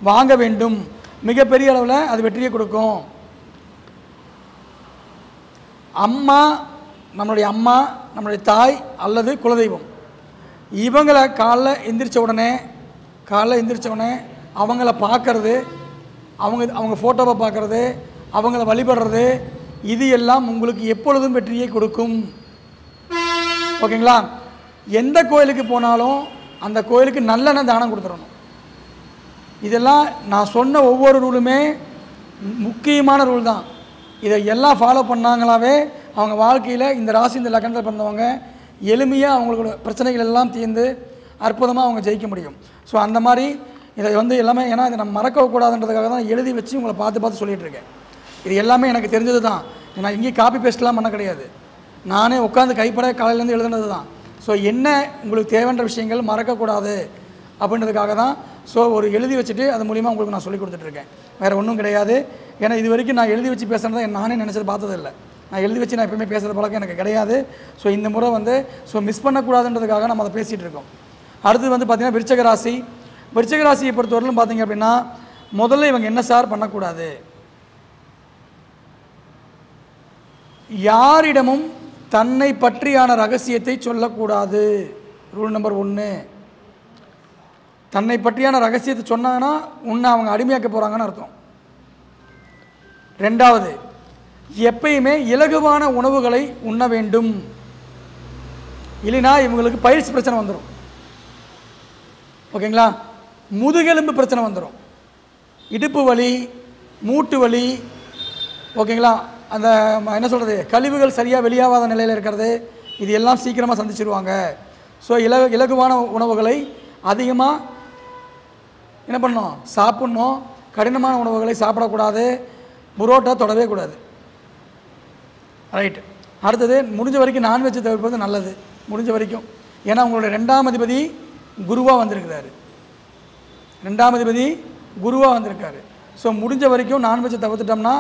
[SPEAKER 3] வாங்க வேண்டும். மிகப்பெரிய அளவில் அது வெற்றியை கொடுக்கும். நம்மளுடைய தாய் அல்லது குலதெய்வம் இவங்களை காலைல எந்திரிச்ச உடனே அவங்கள பார்க்கறது, அவங்க ஃபோட்டோவை பார்க்குறது, அவங்கள வழிபடுறது, இது எல்லாம் உங்களுக்கு எப்பொழுதும் வெற்றியை கொடுக்கும். ஓகேங்களா? எந்த கோயிலுக்கு போனாலும் அந்த கோயிலுக்கு நல்லெண்ணெய் தானம் கொடுத்துடணும். இதெல்லாம் நான் சொன்ன ஒவ்வொரு ரூலுமே முக்கியமான ரூல் தான். இதை எல்லாம் ஃபாலோ பண்ணாங்களாவே அவங்க வாழ்க்கையில் இந்த ராசி இந்த லக்னத்தில் பிறந்தவங்க எளிமையாக அவங்களோட பிரச்சனைகள் எல்லாம் தீர்ந்து அற்புதமாக அவங்க ஜெயிக்க முடியும். ஸோ அந்த மாதிரி இதை வந்து எல்லாமே, ஏன்னா இதை நம்ம மறக்கக்கூடாதுன்றதுக்காக தான் எழுதி வச்சு உங்களை பார்த்து சொல்லிகிட்டு இருக்கேன். இது எல்லாமே எனக்கு தெரிஞ்சது தான். நான் இங்கேயும் காப்பி பேஸ்ட்லாம் பண்ண கிடையாது. நானே உட்காந்து கைப்பட காலையிலேருந்து எழுதுனது தான். ஸோ என்ன உங்களுக்கு தேவைன்ற விஷயங்கள் மறக்கக்கூடாது அப்படின்றதுக்காக தான். ஸோ ஒரு எழுதி வச்சுட்டு அது மூலிமா உங்களுக்கு நான் சொல்லிக் கொடுத்துட்ருக்கேன். வேறு ஒன்றும் கிடையாது. ஏன்னா இது வரைக்கும் நான் எழுதி வச்சு பேசுகிறதா நானே நினச்சது பார்த்ததில்லை. நான் எழுதி வச்சு நான் எப்பவுமே பேசுகிற பழக்கம் எனக்கு கிடையாது. ஸோ இந்த முறை வந்து மிஸ் பண்ணக்கூடாதுன்றதுக்காக நம்ம அதை பேசிகிட்டு இருக்கோம். அடுத்து வந்து பார்த்திங்கன்னா விருச்சிக ராசியை பொறுத்தவரையிலும் பார்த்திங்க அப்படின்னா முதல்ல இவங்க என்ன சார் பண்ணக்கூடாது? யாரிடமும் தன்னை பற்றியான ரகசியத்தை சொல்லக்கூடாது. Rule number 1. தன்னை பற்றியான ரகசியத்தை சொன்னாங்கன்னா உன்னை அவங்க அடிமையாக்க போகிறாங்கன்னு அர்த்தம். 2வது, எப்பயுமே இலகுவான உணவுகளை உண்ண வேண்டும். இல்லைனா இவங்களுக்கு பயிற்சி பிரச்சனை வந்துடும். ஓகேங்களா? முதுகெலும்பு பிரச்சனை வந்துடும், இடுப்பு வலி, மூட்டு வலி. ஓகேங்களா? அந்த என்ன சொல்கிறது, கழிவுகள் சரியாக வெளியாகாத நிலையில் இருக்கிறது, இது எல்லாம் சீக்கிரமாக சந்திச்சிருவாங்க. ஸோ இலகுவான உணவுகளை அதிகமாக என்ன பண்ணணும், சாப்பிட்ணும். கடினமான உணவுகளை சாப்பிடக்கூடாது. புரோட்டா தொடவே கூடாது. ரைட். அடுத்தது முடிஞ்ச வரைக்கும் நான்வெஜ் தவிர்ப்பது நல்லது, முடிஞ்ச வரைக்கும். ஏன்னா உங்களுடைய 2ஆம் அதிபதி குருவாக வந்திருக்கிறாரு, 2ஆம் அதிபதி குருவாக வந்திருக்காரு. ஸோ முடிஞ்ச வரைக்கும் நான்வெஜ்ஜை தவிர்த்துட்டோம்னா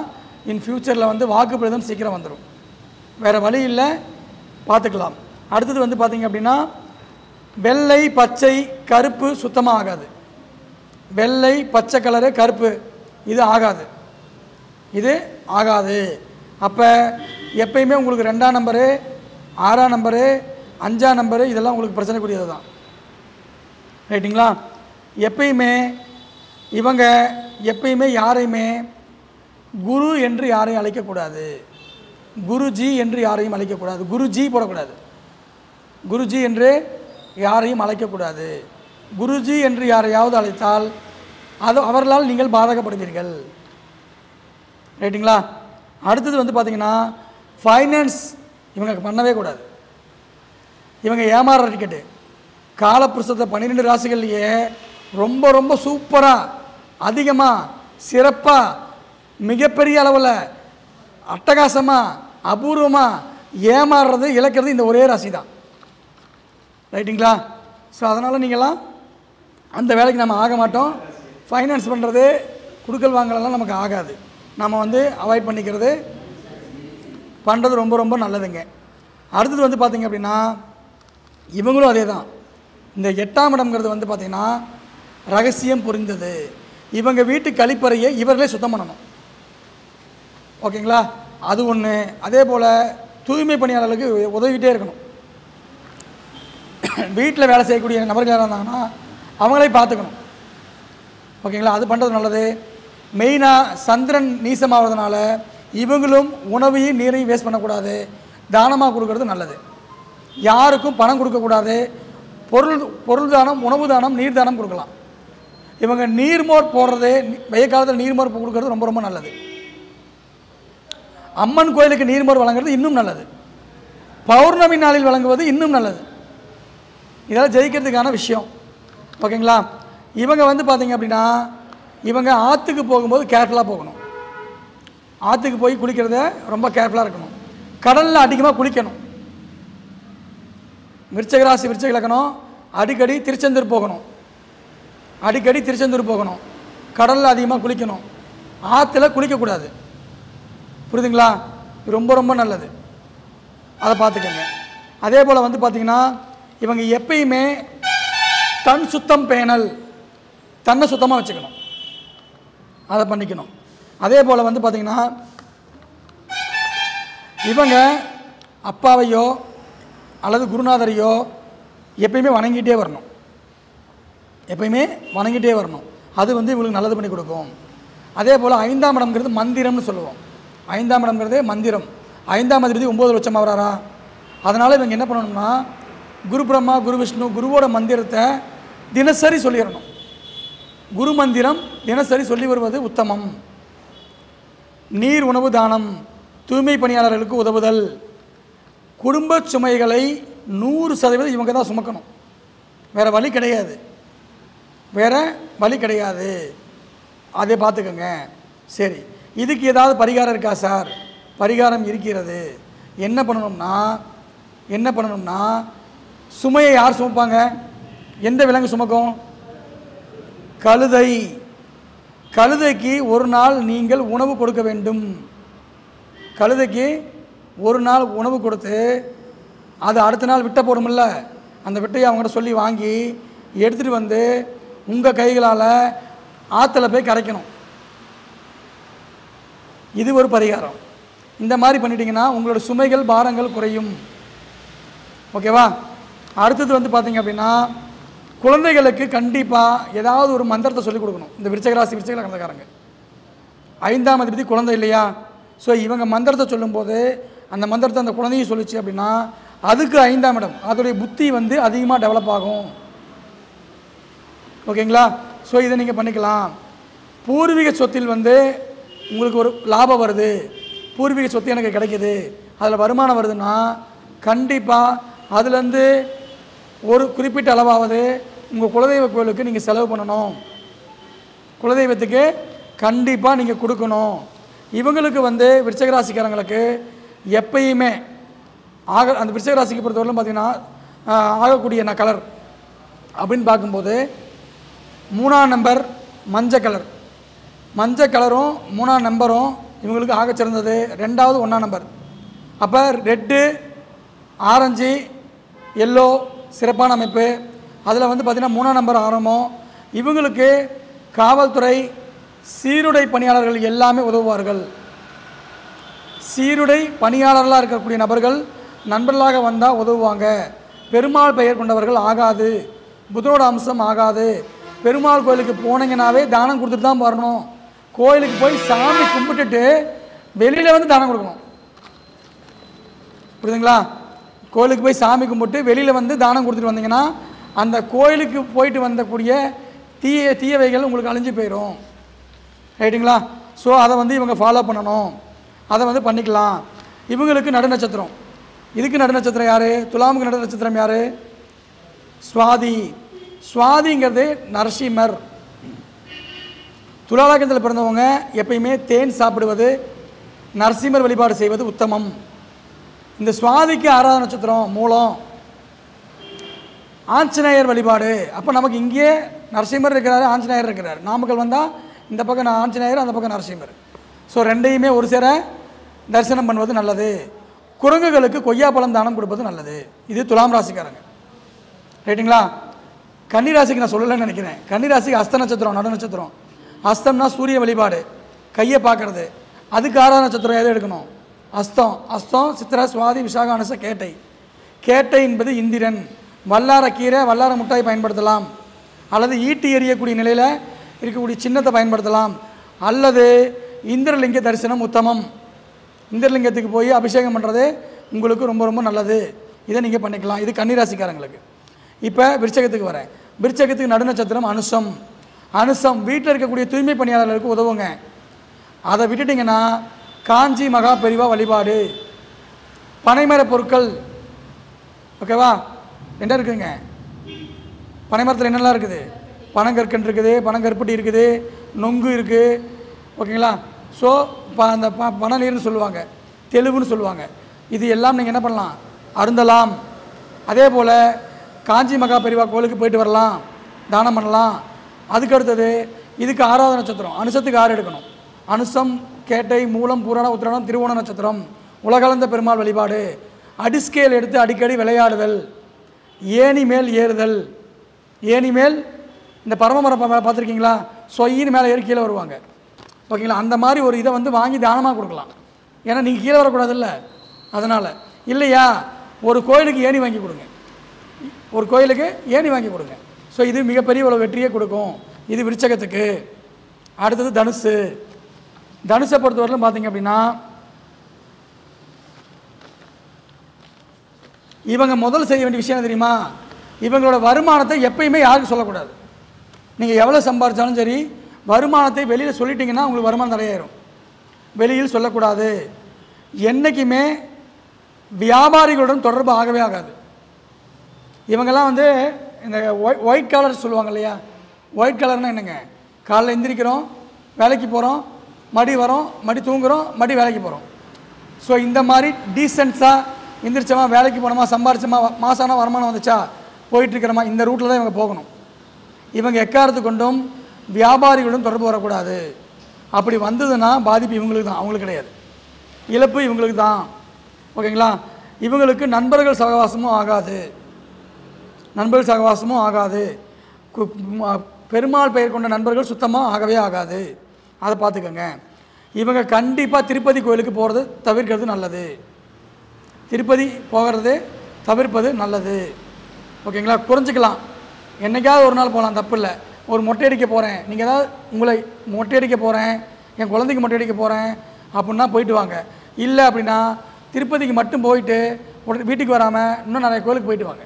[SPEAKER 3] இன் ஃப்யூச்சரில் வந்து வாக்குப்பிரதம் சீக்கிரம் வந்துடும். வேறு வழி இல்லை, பார்த்துக்கலாம். அடுத்தது வந்து பார்த்திங்க அப்படின்னா வெள்ளை பச்சை கருப்பு சுத்தமாக ஆகாது. வெள்ளை பச்சை கலரு கருப்பு இது ஆகாது, இது ஆகாது. அப்போ எப்பயுமே உங்களுக்கு 2ஆம் நம்பரு 6ஆம் நம்பரு 5ஆம் நம்பரு இதெல்லாம் உங்களுக்கு பிரச்சனைக்குரியது தான். ரைட்டுங்களா? எப்பயுமே இவங்க எப்பயுமே யாரையுமே குரு என்று யாரையும் அழைக்கக்கூடாது, குருஜி என்று யாரையும் அழைக்கக்கூடாது, குருஜி போடக்கூடாது, குருஜி என்று யாரையும் அழைக்கக்கூடாது. குருஜி என்று யாரையாவது அழைத்தால் அது அவர்களால் நீங்கள் பாதகப்படுவீர்கள். ரைட்டுங்களா? அடுத்தது வந்து பார்த்திங்கன்னா ஃபைனான்ஸ் இவங்க பண்ணவே கூடாது. இவங்க ஏமாறுற டிக்கெட்டு. காலப்புருஷத்தை 12 ராசிகள்லையே ரொம்ப ரொம்ப சூப்பராக அதிகமாக சிறப்பாக மிகப்பெரிய அளவில் அட்டகாசமாக அபூர்வமாக ஏமாறுறது இழக்கிறது இந்த ஒரே ராசி தான். ரைட்டுங்களா? ஸோ அதனால் நீங்களாம் அந்த வேலைக்கு நம்ம ஆக மாட்டோம். ஃபைனான்ஸ் பண்ணுறது குடுக்கல் வாங்கலாம் நமக்கு ஆகாது. நம்ம வந்து அவாய்ட் பண்ணிக்கிறது பண்ணுறது ரொம்ப ரொம்ப நல்லதுங்க. அடுத்தது வந்து பார்த்திங்க அப்படின்னா இவங்களும் அதே தான். இந்த 8ஆம் இடம்ங்கிறது வந்து பார்த்திங்கன்னா ரகசியம் புரிந்தது. இவங்க வீட்டு கழிப்பறையை இவர்களே சுத்தம் பண்ணணும். ஓகேங்களா? அது ஒன்று. அதே போல் தூய்மை பணியாளர்களுக்கு உதவிக்கிட்டே இருக்கணும். வீட்டில் வேலை செய்யக்கூடிய நபர்கள் யாராக இருந்தாங்கன்னா அவங்களே பார்த்துக்கணும். ஓகேங்களா? அது பண்ணுறது நல்லது. மெயினாக சந்திரன் நீசமாகிறதுனால இவங்களும் உணவையும் நீரையும் வேஸ்ட் பண்ணக்கூடாது, தானமாக கொடுக்கறது நல்லது. யாருக்கும் பணம் கொடுக்கக்கூடாது. பொருள் தானம், உணவு தானம், நீர் தானம் கொடுக்கலாம். இவங்க நீர்மோர் போடுறது, வெய்ய காலத்தில் நீர்மோர் கொடுக்கறது ரொம்ப ரொம்ப நல்லது. அம்மன் கோயிலுக்கு நீர்மோர் வழங்குறது இன்னும் நல்லது. பௌர்ணமி நாளில் வழங்குவது இன்னும் நல்லது. இதெல்லாம் ஜெயிக்கிறதுக்கான விஷயம். ஓகேங்களா? இவங்க வந்து பார்த்திங்க அப்படின்னா இவங்க ஆற்றுக்கு போகும்போது கேர்ஃபுல்லாக போகணும். ஆற்றுக்கு போய் குளிக்கிறத ரொம்ப கேர்ஃபுல்லாக இருக்கணும். கடலில் அதிகமாக குளிக்கணும். விருச்சிக ராசி விருச்சிக லக்னம் அடிக்கடி திருச்செந்தூர் போகணும், அடிக்கடி திருச்செந்தூர் போகணும். கடலில் அதிகமாக குளிக்கணும், ஆற்றுல குளிக்கக்கூடாது. புரியுதுங்களா? ரொம்ப ரொம்ப நல்லது, அதை பார்த்துக்கோங்க. அதே போல் வந்து பார்த்திங்கன்னா இவங்க எப்பயுமே தன் சுத்தம் பேணல், தன்னை சுத்தமாக வச்சுக்கணும், அதை பண்ணிக்கணும். அதே போல் வந்து பார்த்திங்கன்னா இவங்க அப்பாவையோ அல்லது குருநாதரையோ எப்பயுமே வணங்கிட்டே வரணும், எப்பயுமே வணங்கிட்டே வரணும். அது வந்து இவங்களுக்கு நல்லது பண்ணி கொடுக்கும். அதே போல் 5ஆம் இடம்ங்கிறது மந்திரம்னு சொல்லுவோம். 5ஆம் இடம்ங்கிறது மந்திரம். 5ஆம் அதிபதி 9 லட்சம் ஆகிறாரா? அதனால் இவங்க என்ன பண்ணணும்னா குரு பிரம்மா குரு விஷ்ணு குருவோட மந்திரத்தை தினசரி சொல்லிடணும். குரு மந்திரம் தினசரி சொல்லி வருவது உத்தமம். நீர் உணவு தானம், தூய்மை பணியாளர்களுக்கு உதவுதல், குடும்ப சுமைகளை 100% இவங்க தான் சுமக்கணும். வேறு வழி கிடையாது, வேறு வழி கிடையாது. அதை பார்த்துக்கோங்க. சரி, இதுக்கு ஏதாவது பரிகாரம் இருக்கா சார்? பரிகாரம் இருக்கிறது. என்ன பண்ணணும்னா சுமையை யார் சுமப்பாங்க? எந்த விலங்கு சுமக்கும்? கழுதை. கழுதைக்கு ஒரு நாள் நீங்கள் உணவு கொடுக்க வேண்டும். கழுதைக்கு ஒரு நாள் உணவு கொடுத்து அது அடுத்த நாள் விட்ட போடுமில்ல, அந்த விட்டையை அவங்கள்ட்ட சொல்லி வாங்கி எடுத்துகிட்டு வந்து உங்கள் கைகளால் ஆற்றுல போய் கரைக்கணும். இது ஒரு பரிகாரம். இந்த மாதிரி பண்ணிட்டீங்கன்னா உங்களோட சுமைகள் பாரங்கள் குறையும். ஓகேவா? அடுத்தது வந்து பார்த்திங்க அப்படின்னா குழந்தைகளுக்கு கண்டிப்பாக ஏதாவது ஒரு மந்திரத்தை சொல்லிக் கொடுக்கணும். இந்த விருச்சிக ராசி விருச்சிக லக்னக்காரங்க 5ஆம் அதிபதி குழந்தை இல்லையா? ஸோ இவங்க மந்திரத்தை சொல்லும்போது அந்த மந்திரத்தை அந்த குழந்தையும் சொல்லிச்சு அப்படின்னா அதுக்கு 5ஆம் இடம், அதோடைய புத்தி வந்து அதிகமாக டெவலப் ஆகும். ஓகேங்களா? ஸோ இதை நீங்கள் பண்ணிக்கலாம். பூர்வீக சொத்தில் வந்து உங்களுக்கு ஒரு லாபம் வருது, பூர்வீக சொத்து எனக்கு கிடைக்கிது, அதில் வருமானம் வருதுன்னா கண்டிப்பாக அதுலேருந்து ஒரு குறிப்பிட்ட அளவாவது உங்கள் குலதெய்வ கோயிலுக்கு நீங்கள் செலவு பண்ணணும். குலதெய்வத்துக்கு கண்டிப்பாக நீங்கள் கொடுக்கணும். இவங்களுக்கு வந்து விருச்சிக ராசிக்காரங்களுக்கு எப்பயுமே அந்த விருச்சிக ராசிக்கு பொறுத்தவரையிலும் பார்த்திங்கன்னா ஆகக்கூடிய கலர் அப்படின்னு பார்க்கும்போது 3ஆம் நம்பர் மஞ்சள் கலர். மஞ்சள் கலரும் 3ஆம் நம்பரும் இவங்களுக்கு ஆக சிறந்தது. 2வது 1ஆம் நம்பர். அப்போ ரெட்டு, ஆரஞ்சு, எல்லோ சிறப்பான அமைப்பு. அதில் வந்து பார்த்திங்கன்னா 3ஆம் நம்பர் ஆரம்பம். இவங்களுக்கு காவல்துறை, சீருடை பணியாளர்கள் எல்லாமே உதவுவார்கள். சீருடை பணியாளர்களாக இருக்கக்கூடிய நபர்கள் நண்பர்களாக வந்தால் உதவுவாங்க. பெருமாள் பெயர் கொண்டவர்கள் ஆகாது, புதனோட அம்சம் ஆகாது. பெருமாள் கோயிலுக்கு போனீங்கன்னாவே தானம் கொடுத்துட்டு தான் வரணும். கோயிலுக்கு போய் சாமி கும்பிட்டுட்டு வெளியில் வந்து தானம் கொடுக்கணும். புரியுதுங்களா? கோயிலுக்கு போய் சாமி கும்பிட்டு வெளியில் வந்து தானம் கொடுத்துட்டு வந்தீங்கன்னா அந்த கோயிலுக்கு போயிட்டு வந்தக்கூடிய தீயவைகள் உங்களுக்கு அழிஞ்சு போயிடும். ரைட்டுங்களா? ஸோ அதை வந்து இவங்க ஃபாலோ பண்ணணும். அதை வந்து பண்ணிக்கலாம். இவங்களுக்கு நடுநட்சத்திரம். இதுக்கு நடுநட்சத்திரம் யார்? துலாமுக்கு நடுநட்சத்திரம் யார்? சுவாதி. சுவாதிங்கிறது நரசிம்மர். துலாலக்கணத்தில் பிறந்தவங்க எப்பயுமே தேன் சாப்பிடுவது, நரசிம்மர் வழிபாடு செய்வது உத்தமம். இந்த சுவாதிக்கு 6வது நட்சத்திரம் மூலம், ஆஞ்சநேயர் வழிபாடு. அப்போ நமக்கு இங்கே நரசிம்மர் இருக்கிறாரு, ஆஞ்சநேயர் இருக்கிறார். நாமக்கல் வந்தால் இந்த பக்கம் ஆஞ்சநேயர், அந்த பக்கம் நரசிம்மர். ஸோ ரெண்டையுமே ஒரு சேர தரிசனம் பண்ணுவது நல்லது. குரங்குகளுக்கு கொய்யாப்பழம் தானம் கொடுப்பது நல்லது. இது துலாம் ராசிக்காரங்க. ரைட்டுங்களா? கன்னிராசிக்கு நான் சொல்லலைன்னு நினைக்கிறேன். கன்னிராசிக்கு அஸ்த நட்சத்திரம் நடு நட்சத்திரம். அஸ்தம்னா சூரிய வழிபாடு, கையை பார்க்கறது. அதுக்கு 6வது நட்சத்திரம் எதை எடுக்கணும்? அஸ்தம். அஸ்தம் சித்திரை, சுவாதி, விசாக, அனுச, கேட்டை. கேட்டை என்பது இந்திரன். வல்லார கீரை, வல்லார முட்டாய் பயன்படுத்தலாம். அல்லது ஈட்டி எறியக்கூடிய நிலையில் இருக்கக்கூடிய சின்னத்தை பயன்படுத்தலாம். அல்லது இந்திரலிங்க தரிசனம் உத்தமம். இந்திரலிங்கத்துக்கு போய் அபிஷேகம் பண்ணுறது உங்களுக்கு ரொம்ப ரொம்ப நல்லது. இதை நீங்கள் பண்ணிக்கலாம். இது கன்னிராசிக்காரங்களுக்கு. இப்போ விருச்சகத்துக்கு வரேன். விருச்சகத்துக்கு நடுநட்சத்திரம் அனுசம். அனுசம் வீட்டில் இருக்கக்கூடிய தூய்மை பணியாளர்களுக்கு உதவுங்க. அதை விட்டுட்டிங்கன்னா காஞ்சி மகா பெரிவா வழிபாடு, பனைமர பொருட்கள். ஓகேவா? என்ன இருக்குதுங்க பனைமரத்தில்? என்னெல்லாம் இருக்குது? பனங்கற்கண்டு இருக்குது, பனங்கற்பட்டி இருக்குது, நொங்கு இருக்குது. ஓகேங்களா? ஸோ அந்த பனநீர்னு சொல்லுவாங்க, தெளிவுன்னு சொல்லுவாங்க. இது எல்லாம் நீங்கள் என்ன பண்ணலாம்? அருந்தலாம். அதே போல் காஞ்சி மகா பெரிவா கோயிலுக்கு போயிட்டு வரலாம், தானம் பண்ணலாம். அதுக்கு அடுத்தது இதுக்கு 6வது நட்சத்திரம். அனுசத்துக்கு 6 எடுக்கணும். அனுசம், கேட்டை, மூலம், பூரண, உத்திராடம், திருவோண நட்சத்திரம். உலகளந்த பெருமாள் வழிபாடு. அடிஸ்கேல் எடுத்து அடிக்கடி விளையாடுதல், ஏணி மேல் ஏறுதல். ஏணி மேல் இந்த பரமமரம் பார்த்துருக்கீங்களா? சொயின்னு மேலே ஏறி கீழே வருவாங்க. ஓகேங்களா? அந்த மாதிரி ஒரு இதை வந்து வாங்கி தானமாக கொடுக்கலாம். ஏன்னா நீங்கள் கீழே வரக்கூடாதுல்ல, அதனால். இல்லையா, ஒரு கோயிலுக்கு ஏணி வாங்கி கொடுங்க. ஒரு கோயிலுக்கு ஏணி வாங்கி கொடுங்க. ஸோ இது மிகப்பெரிய ஒரு வெற்றியை கொடுக்கும். இது விருச்சகத்துக்கு. அடுத்தது தனுசு. தனுசை பொறுத்தவரையிலும் பார்த்தீங்க அப்படின்னா இவங்க முதல் செய்ய வேண்டிய விஷயம் தெரியுமா? இவங்களோட வருமானத்தை எப்பயுமே யாருக்கும் சொல்லக்கூடாது. நீங்கள் எவ்வளோ சம்பாதிச்சாலும் சரி, வருமானத்தை வெளியில் சொல்லிட்டீங்கன்னா உங்களுக்கு வருமானம் தடையாயிரும். வெளியில் சொல்லக்கூடாது. என்றைக்குமே வியாபாரிகளுடன் தொடர்பு ஆகவே ஆகாது. இவங்கெல்லாம் வந்து இந்த ஒயிட் கலர் சொல்லுவாங்க இல்லையா? ஒயிட் கலர்னால் என்னங்க? காலைல எந்திரிக்கிறோம், வேலைக்கு போகிறோம், மடி வரோம், மடி தூங்குகிறோம், மடி வேலைக்கு போகிறோம். ஸோ இந்த மாதிரி டீசென்ட்ஸாக எந்திரிச்சோமா, வேலைக்கு போனோமா, சம்பாரிச்சோமா, மாசானா வருமானம் வந்துச்சா, போயிட்டுருக்கிறோமா, இந்த ரூட்டில் தான் இவங்க போகணும். இவங்க எக்காரத்து கொண்டும் வியாபாரிகளுடன் தொடர்பு வரக்கூடாது. அப்படி வந்ததுன்னா பாதிப்பு இவங்களுக்கு தான், அவங்களுக்கு கிடையாது. இழப்பு இவங்களுக்கு தான். ஓகேங்களா? இவங்களுக்கு நண்பர்கள் சகவாசமும் ஆகாது. நண்பர்கள் சகவாசமும் ஆகாது. பெருமாள் பெயர் கொண்ட நண்பர்கள் சுத்தமாக ஆகவே ஆகாது. அதை பார்த்துக்கோங்க. இவங்க கண்டிப்பாக திருப்பதி கோயிலுக்கு போகிறது தவிர்க்கிறது நல்லது. திருப்பதி போகிறது தவிர்ப்பது நல்லது. ஓகேங்களா? குறைஞ்சிக்கலாம். என்றைக்காவது ஒரு நாள் போகலாம், தப்பு இல்லை. ஒரு மொட்டை அடிக்க போகிறேன், நீங்கள் ஏதாவது உங்களை மொட்டை அடிக்க போகிறேன், என் குழந்தைக்கு மொட்டை அடிக்க போகிறேன் அப்படின்னா போயிட்டு வாங்க. இல்லை அப்படின்னா திருப்பதிக்கு மட்டும் போயிட்டு வீட்டுக்கு வராமல் இன்னும் நிறைய கோயிலுக்கு போயிட்டு வாங்க.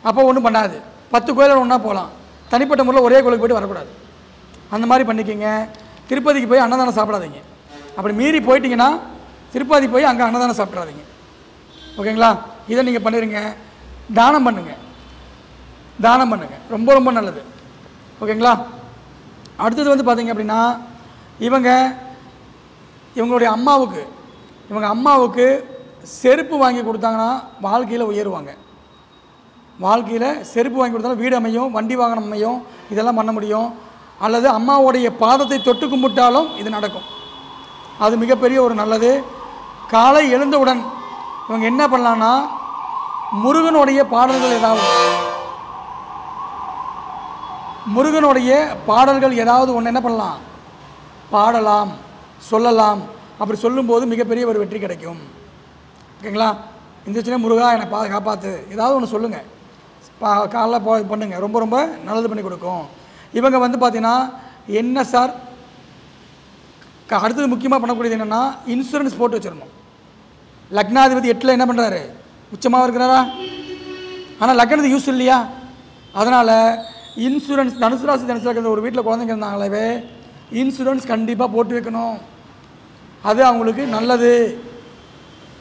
[SPEAKER 3] அப்போ ஒன்றும் பண்ணாது. 10 கோயிலில் ஒன்றா போகலாம். தனிப்பட்ட முறையில் ஒரே கோயிலுக்கு போய்ட்டு வரக்கூடாது. அந்த மாதிரி பண்ணிக்கிங்க. திருப்பதிக்கு போய் அன்னதானம் சாப்பிடாதீங்க. அப்படி மீறி போயிட்டீங்கன்னா திருப்பதி போய் அங்கே அன்னதானம் சாப்பிட்றாதீங்க. ஓகேங்களா? இதை நீங்கள் பண்ணிடுங்க. தானம் பண்ணுங்கள். தானம் பண்ணுங்கள், ரொம்ப ரொம்ப நல்லது. ஓகேங்களா? அடுத்தது வந்து பார்த்தீங்க அப்படின்னா இவங்களுடைய அம்மாவுக்கு இவங்க அம்மாவுக்கு செருப்பு வாங்கி கொடுத்தாங்கன்னா வாழ்க்கையில் உயருவாங்க. வாழ்க்கையில் செருப்பு வாங்கி கொடுத்தாலும் வீடு அமையும், வண்டி வாகனம் அமையும், இதெல்லாம் பண்ண முடியும். அல்லது அம்மாவுடைய பாதத்தை தொட்டு கும்பிட்டாலும் இது நடக்கும். அது மிகப்பெரிய ஒரு நல்லது. காலை எழுந்தவுடன் இவங்க என்ன பண்ணலான்னா முருகனுடைய பாடல்கள் ஏதாவது ஒன்று என்ன பண்ணலாம், பாடலாம், சொல்லலாம். அப்படி சொல்லும்போது மிகப்பெரிய ஒரு வெற்றி கிடைக்கும். ஓகேங்களா? இந்த சின்ன முருகா என்னை காப்பாற்று, ஏதாவது ஒன்று சொல்லுங்கள், காலைல பண்ணுங்கள், ரொம்ப ரொம்ப நல்லது பண்ணி கொடுக்கும். இவங்க வந்து பார்த்தீங்கன்னா என்ன சார் அடுத்தது முக்கியமாக பண்ணக்கூடியது என்னென்னா இன்சூரன்ஸ் போட்டு வச்சிடணும். லக்னாதிபதி 8ல் என்ன பண்ணுறாரு, உச்சமாக இருக்கிறாரா, ஆனால் லக்னத்துக்கு யூஸ் இல்லையா? அதனால் இன்சூரன்ஸ் தனுசு ராசி ஒரு வீட்டில் குழந்தைங்க இருந்தாங்களே இன்சூரன்ஸ் கண்டிப்பாக போட்டு வைக்கணும். அது அவங்களுக்கு நல்லது.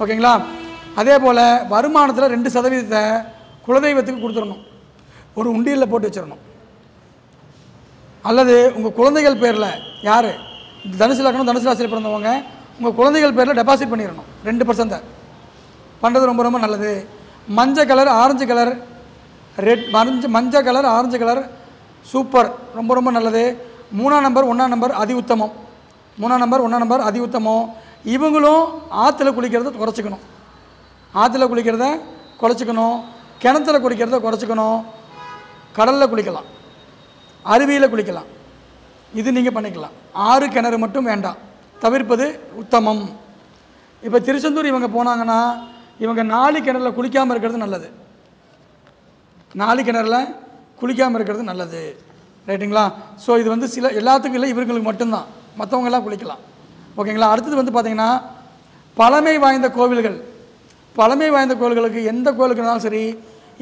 [SPEAKER 3] ஓகேங்களா? அதே போல் வருமானத்தில் 2% குலதெய்வத்துக்கு கொடுத்துடணும். ஒரு உண்டியலில் போட்டு வச்சிடணும். அல்லது உங்கள் குழந்தைகள் பேரில் யார் தனுசு லக்னம் தனுசு ராசியில் பிறந்தவங்க உங்கள் குழந்தைகள் பேரில் டெபாசிட் பண்ணிடணும். 2% பண்ணுறது ரொம்ப ரொம்ப நல்லது. மஞ்சள் கலர் ஆரஞ்சு கலர் மஞ்சள் கலர் ஆரஞ்சு கலர் சூப்பர், ரொம்ப ரொம்ப நல்லது. 3ஆம் நம்பர் 1ஆம் நம்பர் அதி உத்தமம். 3ஆம் நம்பர் 1ஆம் நம்பர் அதி உத்தமம். இவங்களும் ஆற்றுல குளிக்கிறத குறைச்சிக்கணும். ஆற்றுல குளிக்கிறத குறைச்சிக்கணும், கிணத்துல குளிக்கிறத குறைச்சிக்கணும். கடலில் குளிக்கலாம், அருவியில் குளிக்கலாம், இது நீங்கள் பண்ணிக்கலாம். 6 கிணறு மட்டும் வேண்டாம், தவிர்ப்பது உத்தமம். இப்போ திருச்செந்தூர் இவங்க போனாங்கன்னா இவங்க 4 கிணறுல குளிக்காமல் இருக்கிறது நல்லது. 4 கிணறுல குளிக்காமல் இருக்கிறது நல்லது. ரைட்டுங்களா? ஸோ இது வந்து எல்லாத்துக்கும் இல்லை, இவர்களுக்கு மட்டும்தான், மற்றவங்கெல்லாம் குளிக்கலாம். ஓகேங்களா? அடுத்தது வந்து பார்த்திங்கன்னா பழமை வாய்ந்த கோவில்களுக்கு எந்த கோவிலுக்கு இருந்தாலும் சரி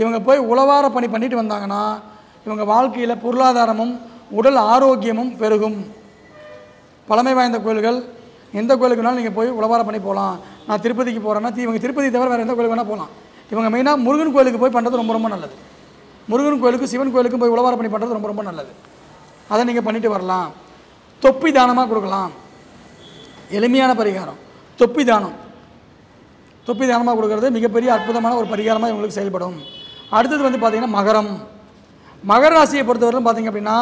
[SPEAKER 3] இவங்க போய் உழவார பணி பண்ணிட்டு வந்தாங்கன்னா இவங்க வாழ்க்கையில் பொருளாதாரமும் உடல் ஆரோக்கியமும் பெருகும். பழமை வாய்ந்த கோயில்கள் எந்த கோயிலுக்குனாலும் நீங்கள் போய் உழவார பண்ணி போகலாம். நான் திருப்பதிக்கு போகிறேன்னா இவங்க திருப்பதி தவிர வேறு எந்த கோயிலுக்கு வேணால் போகலாம். இவங்க மெயினாக முருகன் கோயிலுக்கு போய் பண்ணுறது ரொம்ப ரொம்ப நல்லது. முருகன் கோயிலுக்கு சிவன் கோயிலுக்கும் போய் உழவார பண்ணி பண்ணுறது ரொம்ப ரொம்ப நல்லது. அதை நீங்கள் பண்ணிட்டு வரலாம். தொப்பி தானமாக கொடுக்கலாம். எளிமையான பரிகாரம் தொப்பி தானம். தொப்பி தானமாக கொடுக்கறது மிகப்பெரிய அற்புதமான ஒரு பரிகாரமாக இவங்களுக்கு செயல்படும். அடுத்தது வந்து பார்த்திங்கன்னா மகர ராசியை பொறுத்தவரைக்கும் பார்த்திங்க அப்படின்னா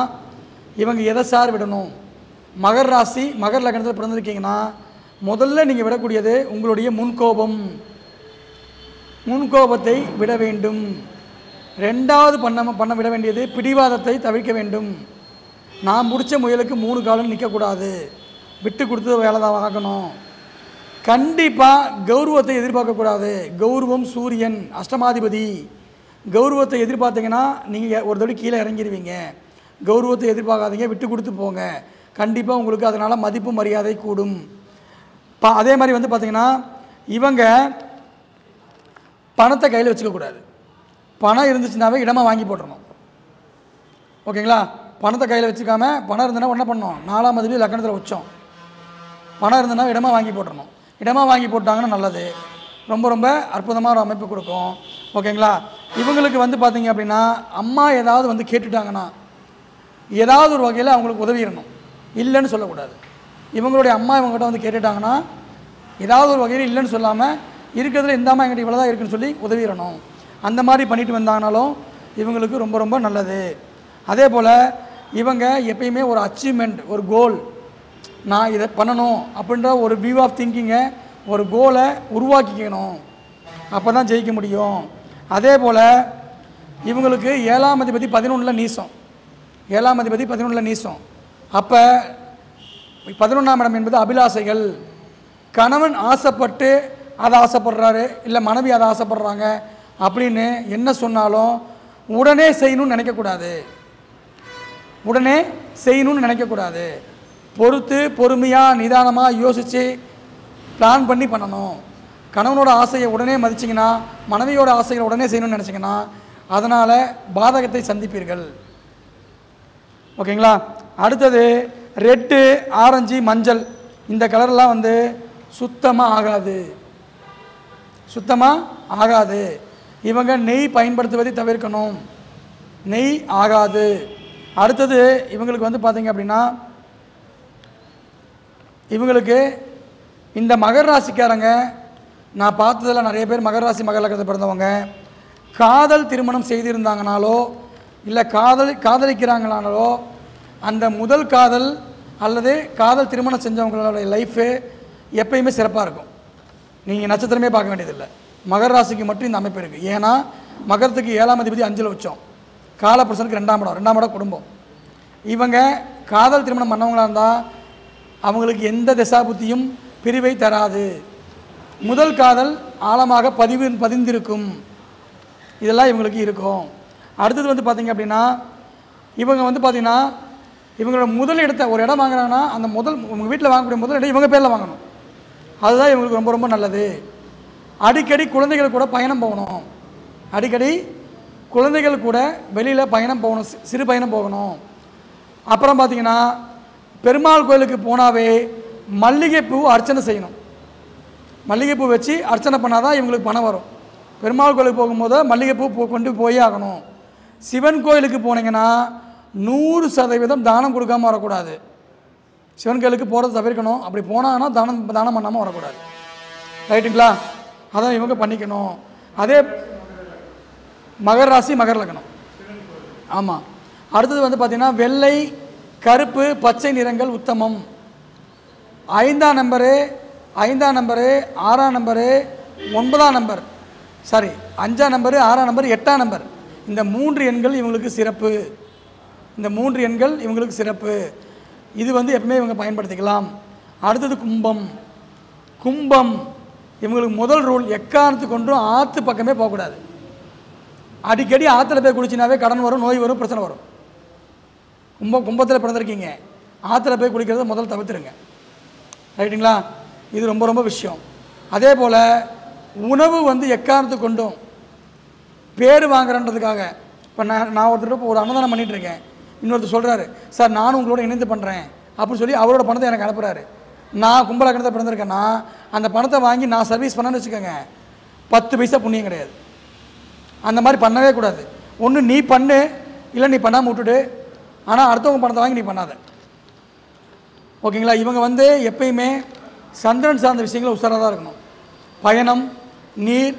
[SPEAKER 3] இவங்க எதை சார் விடணும்? மகர ராசி மகர லக்னத்தில் பிறந்திருக்கீங்கன்னா முதல்ல நீங்கள் விடக்கூடியது உங்களுடைய முன்கோபத்தை விட வேண்டும். 2வது பண்ண விட வேண்டியது பிடிவாதத்தை தவிர்க்க வேண்டும். நான் முடித்த முயலுக்கு 3 காலம் நிற்கக்கூடாது, விட்டு கொடுத்து வேலை தான் ஆகணும். கண்டிப்பாக கௌரவத்தை எதிர்பார்க்கக்கூடாது. கௌரவம் சூரியன் அஷ்டமாதிபதி. கௌரவத்தை எதிர்பார்த்தீங்கன்னா நீங்கள் ஒரு தடவை கீழே இறங்கிடுவீங்க. கௌரவத்தை எதிர்பார்க்காதீங்க, விட்டு கொடுத்து போங்க. கண்டிப்பாக உங்களுக்கு அதனால் மதிப்பு மரியாதை கூடும். அதே மாதிரி வந்து பார்த்திங்கன்னா இவங்க பணத்தை கையில் வச்சுக்கக்கூடாது. பணம் இருந்துச்சுனாவே இடமா வாங்கி போட்டுடணும். ஓகேங்களா? பணத்தை கையில் வச்சுக்காம பணம் இருந்ததுன்னா என்ன பண்ணணும், 4ஆம் அதிபதி லக்னத்தில் வச்சோம். பணம் இருந்ததுன்னா இடமா வாங்கி போட்டுடணும். இடமா வாங்கி போட்டாங்கன்னா நல்லது, ரொம்ப ரொம்ப அற்புதமாக ஒரு அமைப்பு கொடுக்கும். ஓகேங்களா? இவங்களுக்கு வந்து பார்த்திங்க அப்படின்னா அம்மா ஏதாவது வந்து கேட்டுட்டாங்கன்னா ஏதாவது ஒரு வகையில் அவங்களுக்கு உதவிடணும், இல்லைன்னு சொல்லக்கூடாது. இவங்களுடைய அம்மா இவங்ககிட்ட வந்து கேட்டுட்டாங்கன்னா ஏதாவது ஒரு வகையில் இல்லைன்னு சொல்லாமல் இருக்கிறதுல இந்த அம்மா எங்கிட்ட இவ்வளோ தான் இருக்குன்னு சொல்லி உதவிடணும். அந்த மாதிரி பண்ணிட்டு வந்தாங்கனாலும் இவங்களுக்கு ரொம்ப ரொம்ப நல்லது. அதே போல் இவங்க எப்பயுமே ஒரு அச்சீவ்மெண்ட், ஒரு கோல், நான் இதை பண்ணணும் அப்படின்ற ஒரு வியூ ஆஃப் திங்கிங்கை, ஒரு கோலை உருவாக்கிக்கணும். அப்போ தான் ஜெயிக்க முடியும். அதே போல் இவங்களுக்கு 7ஆம் அதிபதி 11ல் நீசம். 7ஆம் அதிபதி 11ல் நீசம். அப்போ 11ஆம் இடம் என்பது அபிலாசைகள். கணவன் ஆசைப்பட்டு அதை ஆசைப்படுறாரு, இல்லை மனைவி அதை ஆசைப்படுறாங்க அப்படின்னு என்ன சொன்னாலும் உடனே செய்யணும்னு நினைக்கக்கூடாது. பொறுத்து பொறுமையாக நிதானமாக யோசித்து பிளான் பண்ணி பண்ணணும். கணவனோட ஆசையை உடனே மதிச்சிங்கன்னா, மனைவியோட ஆசையை உடனே செய்யணும்னு நினச்சிங்கன்னா அதனால் பாதகத்தை சந்திப்பீர்கள். ஓகேங்களா? அடுத்தது ரெட்டு, ஆரஞ்சு, மஞ்சள், இந்த கலர்லாம் வந்து சுத்தமாக ஆகாது. இவங்க நெய் பயன்படுத்துவதை தவிர்க்கணும். நெய் ஆகாது. அடுத்தது இவங்களுக்கு வந்து பார்த்திங்க அப்படின்னா இவங்களுக்கு இந்த மகர ராசிக்காரங்க நான் பார்த்ததில் நிறைய பேர் மகர ராசி மகர லக்னத்தில் பிறந்தவங்க காதல் திருமணம் செய்திருந்தாங்கனாலோ இல்லை காதலிக்கிறாங்கனாலோ அந்த முதல் காதல் அல்லது காதல் திருமணம் செஞ்சவங்களோட லைஃபு எப்பயுமே சிறப்பாக இருக்கும். நீங்கள் நட்சத்திரமே பார்க்க வேண்டியதில்லை. மகர ராசிக்கு மட்டும் இந்த அமைப்பு இருக்குது. ஏன்னா மகரத்துக்கு 7ஆம் அதிபதி 5ல் உச்சம், காலபுருஷனுக்கு 2ஆம் இடம் குடும்பம். இவங்க காதல் திருமணம் பண்ணவங்களாக இருந்தால் அவங்களுக்கு எந்த திசாபுத்தியும் பிரிவை தராது. முதல் காதல் ஆழமாக பதிந்திருக்கும். இதெல்லாம் இவங்களுக்கு இருக்கும். அடுத்தது வந்து பார்த்திங்க அப்படின்னா இவங்க வந்து பார்த்திங்கன்னா இவங்களோட முதல் இடத்தை ஒரு இடம் வாங்குறாங்கன்னா அந்த உங்கள் வீட்டில் வாங்கக்கூடிய முதல் இடம் இவங்க பேரில் வாங்கணும். அதுதான் இவங்களுக்கு ரொம்ப ரொம்ப நல்லது. அடிக்கடி குழந்தைகள் கூட பயணம் போகணும். அடிக்கடி குழந்தைகள் கூட வெளியில் பயணம் போகணும், சிறு பயணம் போகணும். அப்புறம் பார்த்திங்கன்னா பெருமாள் கோயிலுக்கு போனாவே மல்லிகைப்பூ அர்ச்சனை செய்யணும். மல்லிகைப்பூ வச்சு அர்ச்சனை பண்ணால் தான் இவங்களுக்கு பணம் வரும். பெருமாள் கோயிலுக்கு போகும்போது மல்லிகைப்பூ கொண்டு போயே ஆகணும். சிவன் கோயிலுக்கு போனீங்கன்னா 100% தானம் கொடுக்காமல் வரக்கூடாது. சிவன் கோயிலுக்கு போகிறத தவிர்க்கணும். அப்படி போனாங்கன்னா தானம் பண்ணாமல் வரக்கூடாது. ரைட்டுங்களா? அதான் இவங்க பண்ணிக்கணும். அதே மகர ராசி மகர லக்னம். ஆமாம். அடுத்தது வந்து பார்த்திங்கன்னா வெள்ளை, கருப்பு, பச்சை நிறங்கள் உத்தமம். 5ஆம் நம்பரு, 6ஆம் நம்பரு, 9ஆம் நம்பர், 5ஆம் நம்பரு, 6ஆம் நம்பர், 8ஆம் நம்பர், இந்த 3 எண்கள் இவங்களுக்கு சிறப்பு. இந்த 3 எண்கள் இவங்களுக்கு சிறப்பு. இது வந்து எப்பவுமே இவங்க பயன்படுத்திக்கலாம். அடுத்தது கும்பம். இவங்களுக்கு முதல் ரூல் எக்காரணத்துக்கு கொண்டும் ஆற்று பக்கமே போகக்கூடாது. அடிக்கடி ஆற்றுல போய் குளிச்சினாவே கடன் வரும், நோய் வரும், பிரச்சனை வரும். கும்பத்தில் பிறந்திருக்கீங்க, ஆற்றுல போய் குளிக்கிறத முதல் தவிர்த்துருங்க. ரைட்டுங்களா? இது ரொம்ப ரொம்ப விஷயம். அதே போல் உணவு வந்து எக்காரணத்துக்கு கொண்டும் பேர் வாங்குறன்றதுக்காக இப்போ நான் ஒருத்தர் ஒரு அன்னதானம் பண்ணிகிட்ருக்கேன். இன்னொருத்தர் சொல்கிறாரு, சார் நானும் உங்களோட இணைந்து பண்ணுறேன் அப்படின்னு சொல்லி அவரோட பணத்தை எனக்கு அனுப்புகிறாரு. நான் கும்பலக்கணத்தை பிறந்திருக்கேன்னா அந்த பணத்தை வாங்கி நான் சர்வீஸ் பண்ணேன்னு வச்சுக்கோங்க, 10 பைசா புண்ணியம் கிடையாது. அந்த மாதிரி பண்ணவே கூடாது. ஒன்று நீ பண்ணு, இல்லை நீ பண்ணாமல் விட்டுடு. ஆனால் அடுத்தவங்க பணத்தை வாங்கி நீ பண்ணாத. ஓகேங்களா? இவங்க வந்து எப்பயுமே சந்திரன் சார்ந்த விஷயங்களை உஷாராக தான் இருக்கணும். பயணம், நீர்,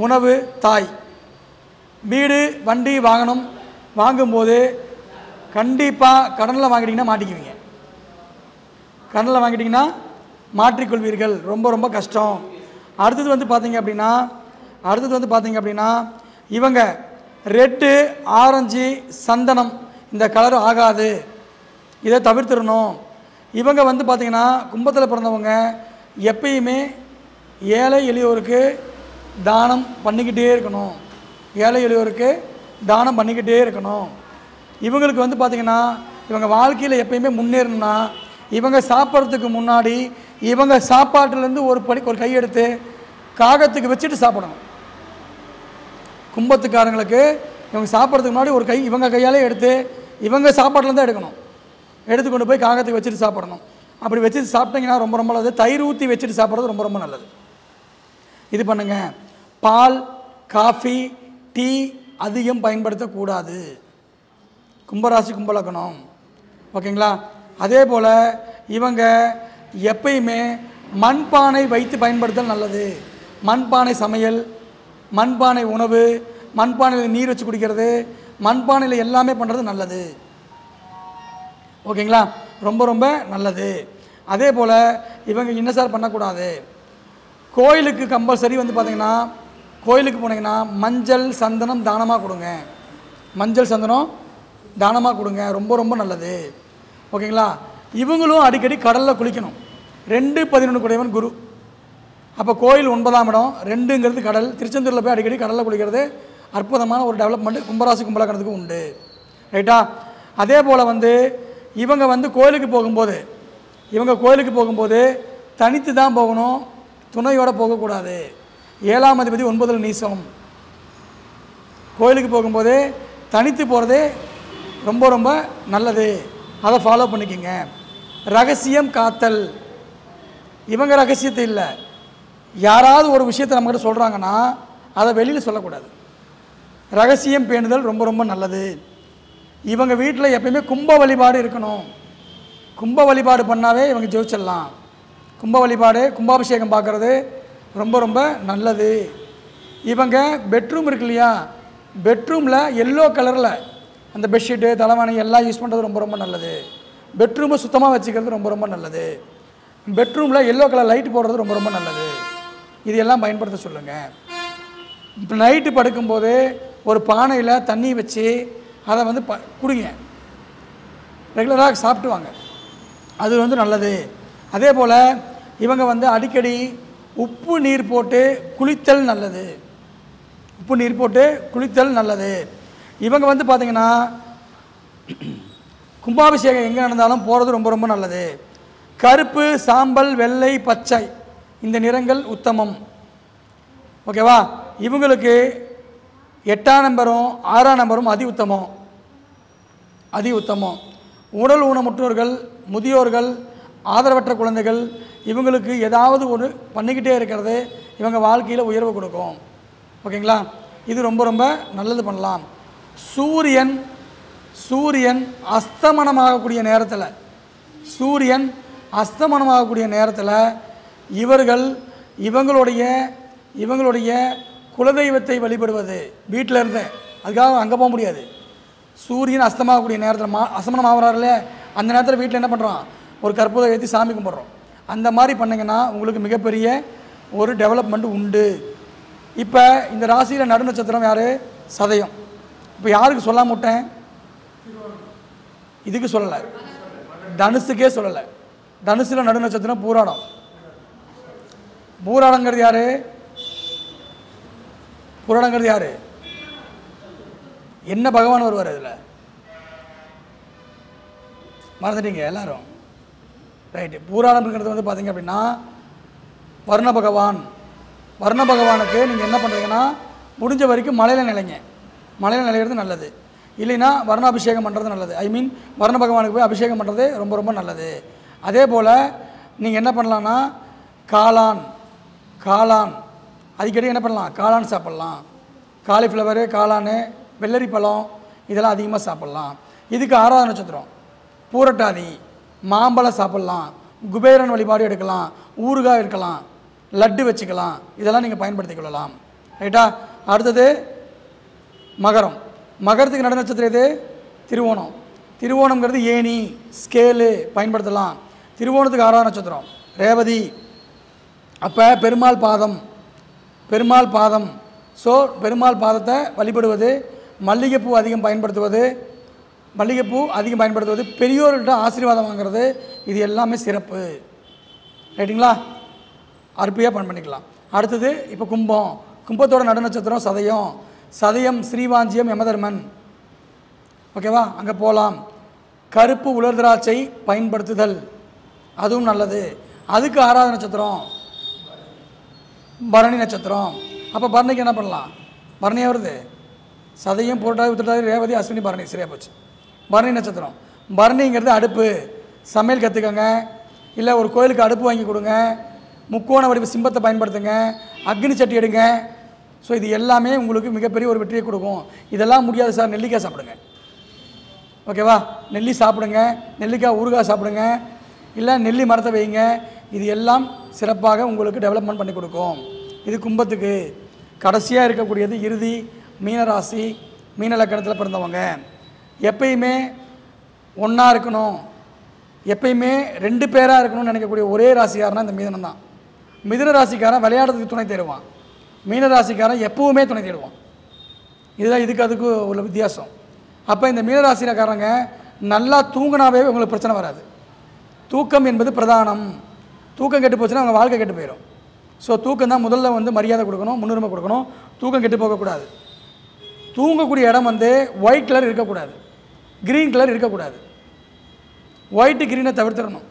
[SPEAKER 3] உணவு, தாய், வீடு, வண்டி, வாகனம் வாங்கும்போது கண்டிப்பாக கடனில் வாங்கிட்டீங்கன்னா மாட்டிக்குவீங்க. கடனில் வாங்கிட்டிங்கன்னா மாற்றிக்கொள்வீர்கள். ரொம்ப ரொம்ப கஷ்டம். அடுத்தது வந்து பார்த்திங்க அப்படின்னா இவங்க ரெட்டு, ஆரஞ்சு, சந்தனம் இந்த கலர் ஆகாது. இதை தவிர்த்துடணும். இவங்க வந்து பார்த்திங்கன்னா கும்பத்தில் பிறந்தவங்க எப்பயுமே ஏழை எளியோருக்கு தானம் பண்ணிக்கிட்டே இருக்கணும். ஏழை எளியோருக்கு தானம் பண்ணிக்கிட்டே இருக்கணும். இவங்களுக்கு வந்து பார்த்திங்கன்னா இவங்க வாழ்க்கையில் எப்பயுமே முன்னேறணும்னா இவங்க சாப்பிட்றதுக்கு முன்னாடி இவங்க சாப்பாட்டிலேருந்து ஒரு கை எடுத்து காகத்துக்கு வச்சுட்டு சாப்பிடணும். கும்பத்துக்காரங்களுக்கு இவங்க சாப்பிட்றதுக்கு முன்னாடி ஒரு கை இவங்க கையாலே எடுத்து இவங்க சாப்பாட்டில் தான் எடுக்கணும். எடுத்து கொண்டு போய் காகத்துக்கு வச்சுட்டு சாப்பிடணும். அப்படி வச்சுட்டு சாப்பிட்டீங்கன்னா ரொம்ப ரொம்ப நல்லது. தயிர் ஊற்றி வச்சுட்டு சாப்பிட்றது ரொம்ப ரொம்ப நல்லது. இது பண்ணுங்கள். பால், காஃபி, டீ அதிகம் பயன்படுத்தக்கூடாது. கும்பராசி கும்பலக்கணம். ஓகேங்களா? அதே போல் இவங்க எப்பயுமே மண்பானை வைத்து பயன்படுத்தல் நல்லது. மண்பானை சமையல், மண்பானை உணவு, மண்பானையில் நீர் வச்சு குடிக்கிறது, மண்பானையில் எல்லாமே பண்ணுறது நல்லது. ஓகேங்களா? ரொம்ப ரொம்ப நல்லது. அதே போல் இவங்க என்ன சார் பண்ணக்கூடாது, கோயிலுக்கு கம்பல்சரி வந்து பார்த்திங்கன்னா கோயிலுக்கு போனீங்கன்னா மஞ்சள் சந்தனம் தானமாக கொடுங்க. மஞ்சள் சந்தனம் தானமாக கொடுங்க. ரொம்ப ரொம்ப நல்லது. ஓகேங்களா? இவங்களும் அடிக்கடி கடலில் குளிக்கணும். 2-11 குடையவன் குரு. அப்போ கோயில் 9ஆம் இடம், 2ங்கிறது கடல். திருச்செந்தூரில் போய் அடிக்கடி கடலில் குளிக்கிறது அற்புதமான ஒரு டெவலப்மெண்ட் கும்பராசி கும்பலக்கணத்துக்கு உண்டு. ரைட்டா? அதே போல் வந்து இவங்க வந்து கோயிலுக்கு போகும்போது தனித்து தான் போகணும், துணையோடு போகக்கூடாது. 7ஆம் அதிபதி 9ல் நீசம். கோயிலுக்கு போகும்போது தனித்து போகிறது ரொம்ப ரொம்ப நல்லது. அதை ஃபாலோ பண்ணிக்கோங்க. ரகசியம் காத்தல். இவங்க ரகசியத்தை இல்லை, யாராவது ஒரு விஷயத்தை நம்மகிட்ட சொல்கிறாங்கன்னா அதை வெளியில் சொல்லக்கூடாது. ரகசியம் பேணுதல் ரொம்ப ரொம்ப நல்லது. இவங்க வீட்டில் எப்பயுமே கும்ப வழிபாடு இருக்கணும். கும்ப வழிபாடு பண்ணாவே இவங்க ஜெயிச்சிடலாம். கும்ப வழிபாடு, கும்பாபிஷேகம் பார்க்குறது ரொம்ப ரொம்ப நல்லது. இவங்க பெட்ரூம் இருக்கு இல்லையா, பெட்ரூமில் எல்லோ கலரில் அந்த பெட்ஷீட்டு தலைவாணி எல்லாம் யூஸ் பண்ணுறது ரொம்ப ரொம்ப நல்லது. பெட்ரூமை சுத்தமாக வச்சுக்கிறது ரொம்ப ரொம்ப நல்லது. பெட்ரூமில் எல்லோ கலர் லைட் போடுறது ரொம்ப ரொம்ப நல்லது. இது எல்லாம் பயன்படுத்த சொல்லுங்கள். இப்போ நைட்டு படுக்கும்போது ஒரு பானையில் தண்ணி வச்சு அதை வந்து குடிங்க, ரெகுலராக சாப்பிட்டு வாங்க, அது வந்து நல்லது. அதே போல் இவங்க வந்து அடிக்கடி உப்பு நீர் போட்டு குளித்தல் நல்லது. உப்பு நீர் போட்டு குளித்தல் நல்லது. இவங்க வந்து பார்த்திங்கன்னா கும்பாபிஷேகம் எங்கே நடந்தாலும் போகிறது ரொம்ப ரொம்ப நல்லது. கருப்பு, சாம்பல், வெள்ளை, பச்சை இந்த நிறங்கள் உத்தமம். ஓகேவா? இவங்களுக்கு 8ஆம் நம்பரும் 6ஆம் நம்பரும் அதி உத்தமம், அதி உத்தமம். உடல் ஊனமுற்றோர்கள், முதியோர்கள், ஆதரவற்ற குழந்தைகள் இவங்களுக்கு ஏதாவது ஒரு பண்ணிக்கிட்டே இருக்கிறது இவங்க வாழ்க்கையில் உயர்வு கொடுக்கும். ஓகேங்களா? இது ரொம்ப ரொம்ப நல்லது பண்ணலாம். சூரியன் அஸ்தமனமாகக்கூடிய நேரத்தில், சூரியன் அஸ்தமனமாகக்கூடிய நேரத்தில் இவங்களுடைய குலதெய்வத்தை வழிபடுவது வீட்டில் இருந்து, அதுக்காக அங்கே போக முடியாது. சூரியன் அஸ்தமாகக்கூடிய நேரத்தில் அஸ்தமனம் ஆகிறாருல, அந்த நேரத்தில் வீட்டில் என்ன பண்ணுறோம், ஒரு கற்பூரம் ஏற்றி சாமி கும்பிட்றோம். அந்த மாதிரி பண்ணிங்கன்னா உங்களுக்கு மிகப்பெரிய ஒரு டெவலப்மெண்ட் உண்டு. இப்போ இந்த ராசியில் நடுநட்சத்திரம் யார்? சதயம். இப்போ யாருக்கு சொல்லாம விட்டேன்? இதுக்கு சொல்லலை, தனுசுக்கே சொல்லலை. தனுசில் நடுநட்சத்திரம் பூராடம். பூராடங்கிறது யார்? புராணங்கிறது யார்? என்ன பகவான் வருவார் அதில்? மறந்துட்டீங்க எல்லாரும். ரைட்டு. பூராடம்ங்கிறது வந்து பார்த்தீங்க அப்படின்னா வர்ண பகவான். வர்ண பகவானுக்கு நீங்கள் என்ன பண்ணுறீங்கன்னா முடிஞ்ச வரைக்கும் மலையில் நிலைங்க. மலையில் நிலைகிறது நல்லது. இல்லைன்னா வர்ணாபிஷேகம் பண்ணுறது நல்லது. ஐ மீன் வர்ண பகவானுக்கு போய் அபிஷேகம் பண்ணுறது ரொம்ப ரொம்ப நல்லது. அதே போல் நீங்கள் என்ன பண்ணலான்னா காளான் அடிக்கடி என்ன பண்ணலாம், காளான் சாப்பிட்லாம். காலிஃப்ளவரு, காளான், வெள்ளரி பழம் இதெல்லாம் அதிகமாக சாப்பிட்லாம். இதுக்கு 6ஆவது நட்சத்திரம் பூரட்டாதி. மாம்பழம் சாப்பிட்லாம், குபேரன் வழிபாடு எடுக்கலாம், ஊறுகாய் இருக்கலாம், லட்டு வச்சுக்கலாம். இதெல்லாம் நீங்கள் பயன்படுத்தி கொள்ளலாம். ரைட்டா? அடுத்தது மகரம். மகரத்துக்கு நடு நட்சத்திரம் எது? திருவோணம். திருவோணம்ங்கிறது ஏணி, ஸ்கேலு பயன்படுத்தலாம். திருவோணத்துக்கு 6ஆவது நட்சத்திரம் ரேவதி. அப்போ பெருமாள் பாதம். ஸோ பெருமாள் பாதத்தை வழிபடுவது, மல்லிகைப்பூ அதிகம் பயன்படுத்துவது, பெரியோர்கிட்ட ஆசீர்வாதம் வாங்கிறது, இது எல்லாமே சிறப்பு. ரைட்டுங்களா? அருப்பையாக பண்ணிக்கலாம். அடுத்தது இப்போ கும்பம். கும்பத்தோட நடுநட்சத்திரம் சதயம், ஸ்ரீவாஞ்சியம், யமதர்மன். ஓகேவா? அங்கே போகலாம். கருப்பு உலர் திராட்சை பயன்படுத்துதல், அதுவும் நல்லது. அதுக்கு 6ஆவது நட்சத்திரம் பரணி நட்சத்திரம். அப்போ பரணிக்கு என்ன பண்ணலாம்? பரணியாக வருது. சதயம், புரட்டாதி, உத்திரட்டாதி, ரேவதி, அஸ்வினி, பரணி. சரியாக போச்சு. பரணி நட்சத்திரம். பரணிங்கிறது அடுப்பு, சமையல் கற்றுக்கங்க. இல்லை ஒரு கோயிலுக்கு அடுப்பு வாங்கி கொடுங்க. முக்கோண வடிவ சிம்பத்தை பயன்படுத்துங்க. அக்னி சட்டி எடுங்க. ஸோ இது எல்லாமே உங்களுக்கு மிகப்பெரிய ஒரு வெற்றியை கொடுக்கும். இதெல்லாம் முடியாது சார், நெல்லிக்காய் சாப்பிடுங்க. ஓகேவா? நெல்லி சாப்பிடுங்க, நெல்லிக்காய் ஊறுகாய் சாப்பிடுங்க, இல்லை நெல்லி மரத்தை வைங்க. இது எல்லாம் சிறப்பாக உங்களுக்கு டெவலப்மெண்ட் பண்ணி கொடுக்கும். இது கும்பத்துக்கு. கடைசியாக இருக்கக்கூடியது இறுதி மீனராசி. மீன லக்கணத்தில் பிறந்தவங்க எப்பயுமே ஒன்றா இருக்கணும், எப்பயுமே 2 பேராக இருக்கணும்னு நினைக்கக்கூடிய ஒரே ராசிக்காரனா இந்த மீதனம் தான். மிதுன ராசிக்காரன் விளையாடுறதுக்கு துணை தேடுவான், மீன ராசிக்காரன் எப்பவுமே துணை தேடுவான். இதுதான் இதுக்கு அதுக்கு உள்ள வித்தியாசம். அப்போ இந்த மீனராசிக்காரங்க நல்லா தூங்கினாவே உங்களுக்கு பிரச்சனை வராது. தூக்கம் என்பது பிரதானம். தூக்கம் கெட்டு போச்சுன்னா அவங்க வாழ்க்கை கெட்டு போயிடும். ஸோ தூக்கம் தான் முதல்ல வந்து மரியாதை கொடுக்கணும், முன்னுரிமை கொடுக்கணும். தூக்கம் கெட்டு போகக்கூடாது. தூங்கக்கூடிய இடம் வந்து ஒயிட் கலர் இருக்கக்கூடாது, க்ரீன் கலர் இருக்கக்கூடாது. ஒயிட்டு க்ரீனை தவிர்த்திடணும்.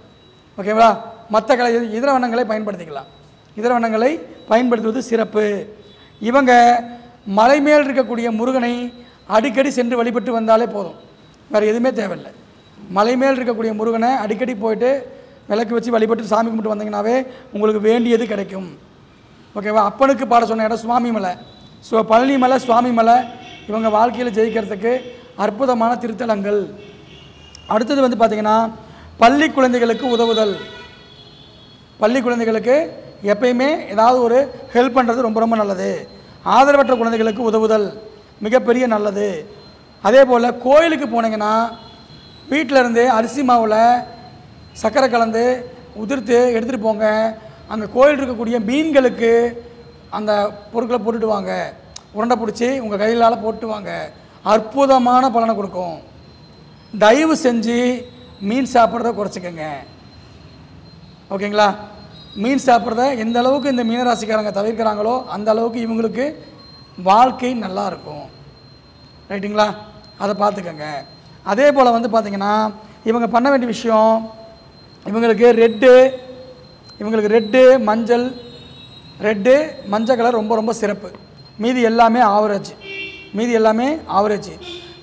[SPEAKER 3] ஓகேவா? மற்ற இதர வண்ணங்களை பயன்படுத்திக்கலாம். இதர வண்ணங்களை பயன்படுத்துவது சிறப்பு. இவங்க மலை மேல் இருக்கக்கூடிய முருகனை அடிக்கடி சென்று வழிபட்டு வந்தாலே போதும், வேறு எதுவுமே தேவையில்லை. மலை மேல் இருக்கக்கூடிய முருகனை அடிக்கடி போயிட்டு விளக்கு வச்சு வழிபட்டு சாமி கும்பிட்டு வந்தீங்கன்னாவே உங்களுக்கு வேண்டியது கிடைக்கும். ஓகேவா? அப்பனுக்கு பாட சொன்ன இடம் சுவாமி மலை. ஸோ பழனி மலை, சுவாமி மலை இவங்க வாழ்க்கையில் ஜெயிக்கிறதுக்கு அற்புதமான திருத்தலங்கள். அடுத்தது வந்து பார்த்திங்கன்னா பள்ளி குழந்தைகளுக்கு உதவுதல். பள்ளி குழந்தைகளுக்கு எப்பயுமே ஏதாவது ஒரு ஹெல்ப் பண்ணுறது ரொம்ப ரொம்ப நல்லது. ஆதரவற்ற குழந்தைகளுக்கு உதவுதல் மிகப்பெரிய நல்லது. அதே போல் கோயிலுக்கு போனீங்கன்னா வீட்டில் இருந்து அரிசி மாவில் சர்க்கரை கலந்து உதிர்த்து எடுத்துகிட்டு போங்க. அங்கே கோயில் இருக்கக்கூடிய மீன்களுக்கு அந்த பொருட்களை போட்டுட்டு வாங்க. உருண்டை பிடிச்சி உங்கள் கையிலால் போட்டு வாங்க. அற்புதமான பலனை கொடுக்கும். தயவு செஞ்சு மீன் சாப்பிட்றத குறைச்சிக்கங்க. ஓகேங்களா? மீன் சாப்பிட்றத எந்த அளவுக்கு இந்த மீனராசிக்காரங்க தவிர்க்கிறாங்களோ அந்த அளவுக்கு இவங்களுக்கு வாழ்க்கை நல்லா இருக்கும். ரைட்டுங்களா? அதை பார்த்துக்கங்க. அதே போல் வந்து பார்த்திங்கன்னா இவங்க பண்ண வேண்டிய விஷயம், இவங்களுக்கு ரெட்டு மஞ்சள் கலர் ரொம்ப ரொம்ப சிறப்பு. மீதி எல்லாமே ஆவரேஜ்.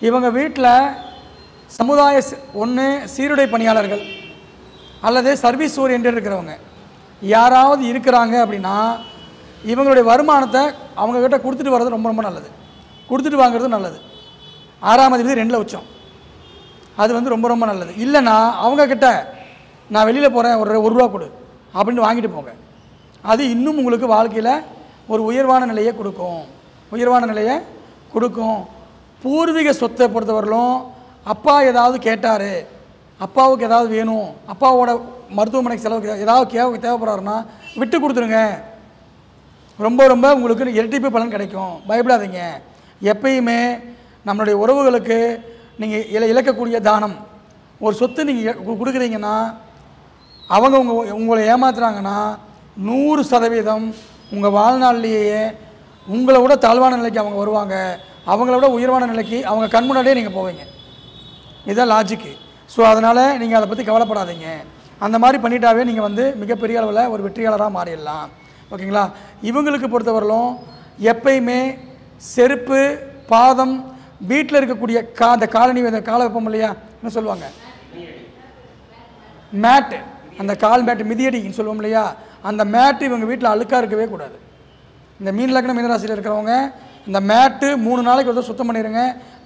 [SPEAKER 3] இவங்க வீட்டில் சமுதாய ஒன்று சீருடை பணியாளர்கள் அல்லது சர்வீஸ் ஓரியன்டட் இருக்கிறவங்க யாராவது இருக்கிறாங்க அப்படின்னா இவங்களுடைய வருமானத்தை அவங்கக்கிட்ட கொடுத்துட்டு வர்றது ரொம்ப ரொம்ப நல்லது. கொடுத்துட்டு வாங்குறது நல்லது. 6ஆம் அதிபதி 2ல் உச்சம். அது வந்து ரொம்ப ரொம்ப நல்லது. இல்லைன்னா அவங்கக்கிட்ட நான் வெளியில் போகிறேன், ஒரு ரூபா கொடு அப்படின்ட்டு வாங்கிட்டு போங்க. அது இன்னும் உங்களுக்கு வாழ்க்கையில் ஒரு உயர்வான நிலையை கொடுக்கும். பூர்வீக சொத்தை பொறுத்தவரையிலும் அப்பா ஏதாவது கேட்டார், அப்பாவுக்கு ஏதாவது வேணும், அப்பாவோட மருத்துவமனைக்கு செலவுக்கு ஏதாவது தேவைப்படுறாருன்னா விட்டு கொடுத்துருங்க. ரொம்ப ரொம்ப உங்களுக்கு இரட்டிப்பு பலன் கிடைக்கும். பயப்படாதீங்க. எப்பயுமே நம்மளுடைய உறவுகளுக்கு நீங்கள் இழக்கக்கூடிய தானம், ஒரு சொத்து நீங்கள் கொடுக்குறீங்கன்னா அவங்க உங்களை ஏமாத்துறாங்கன்னா 100% உங்கள் வாழ்நாள்லேயே உங்களை விட தாழ்வான நிலைக்கு அவங்க வருவாங்க. அவங்கள விட உயர்வான நிலைக்கு அவங்க கண் முன்னாடியே நீங்கள் போவீங்க. இதுதான் லாஜிக்கு. ஸோ அதனால் நீங்கள் அதை பற்றி கவலைப்படாதீங்க. அந்த மாதிரி பண்ணிட்டாவே நீங்கள் வந்து மிகப்பெரிய அளவில் ஒரு வெற்றியாளராக மாறிடலாம். ஓகேங்களா? இவங்களுக்கு பொறுத்தவரையிலும் எப்பயுமே செருப்பு, பாதம், வீட்டில் இருக்கக்கூடிய அந்த காலனி, அந்த காலை வைப்போம் இல்லையா, என்ன சொல்லுவாங்க, மேட்டு, அந்த கால் மேட்டு மிதியடின்னு சொல்லுவோம் இல்லையா, அந்த மேட்டு இவங்க வீட்டில் அழுக்காக இருக்கவே கூடாது. இந்த மீன் லக்னம் மீனராசியில் இருக்கிறவங்க இந்த மேட்டு 3 நாளைக்கு ஒரு சுத்தம் பண்ணிடுங்க.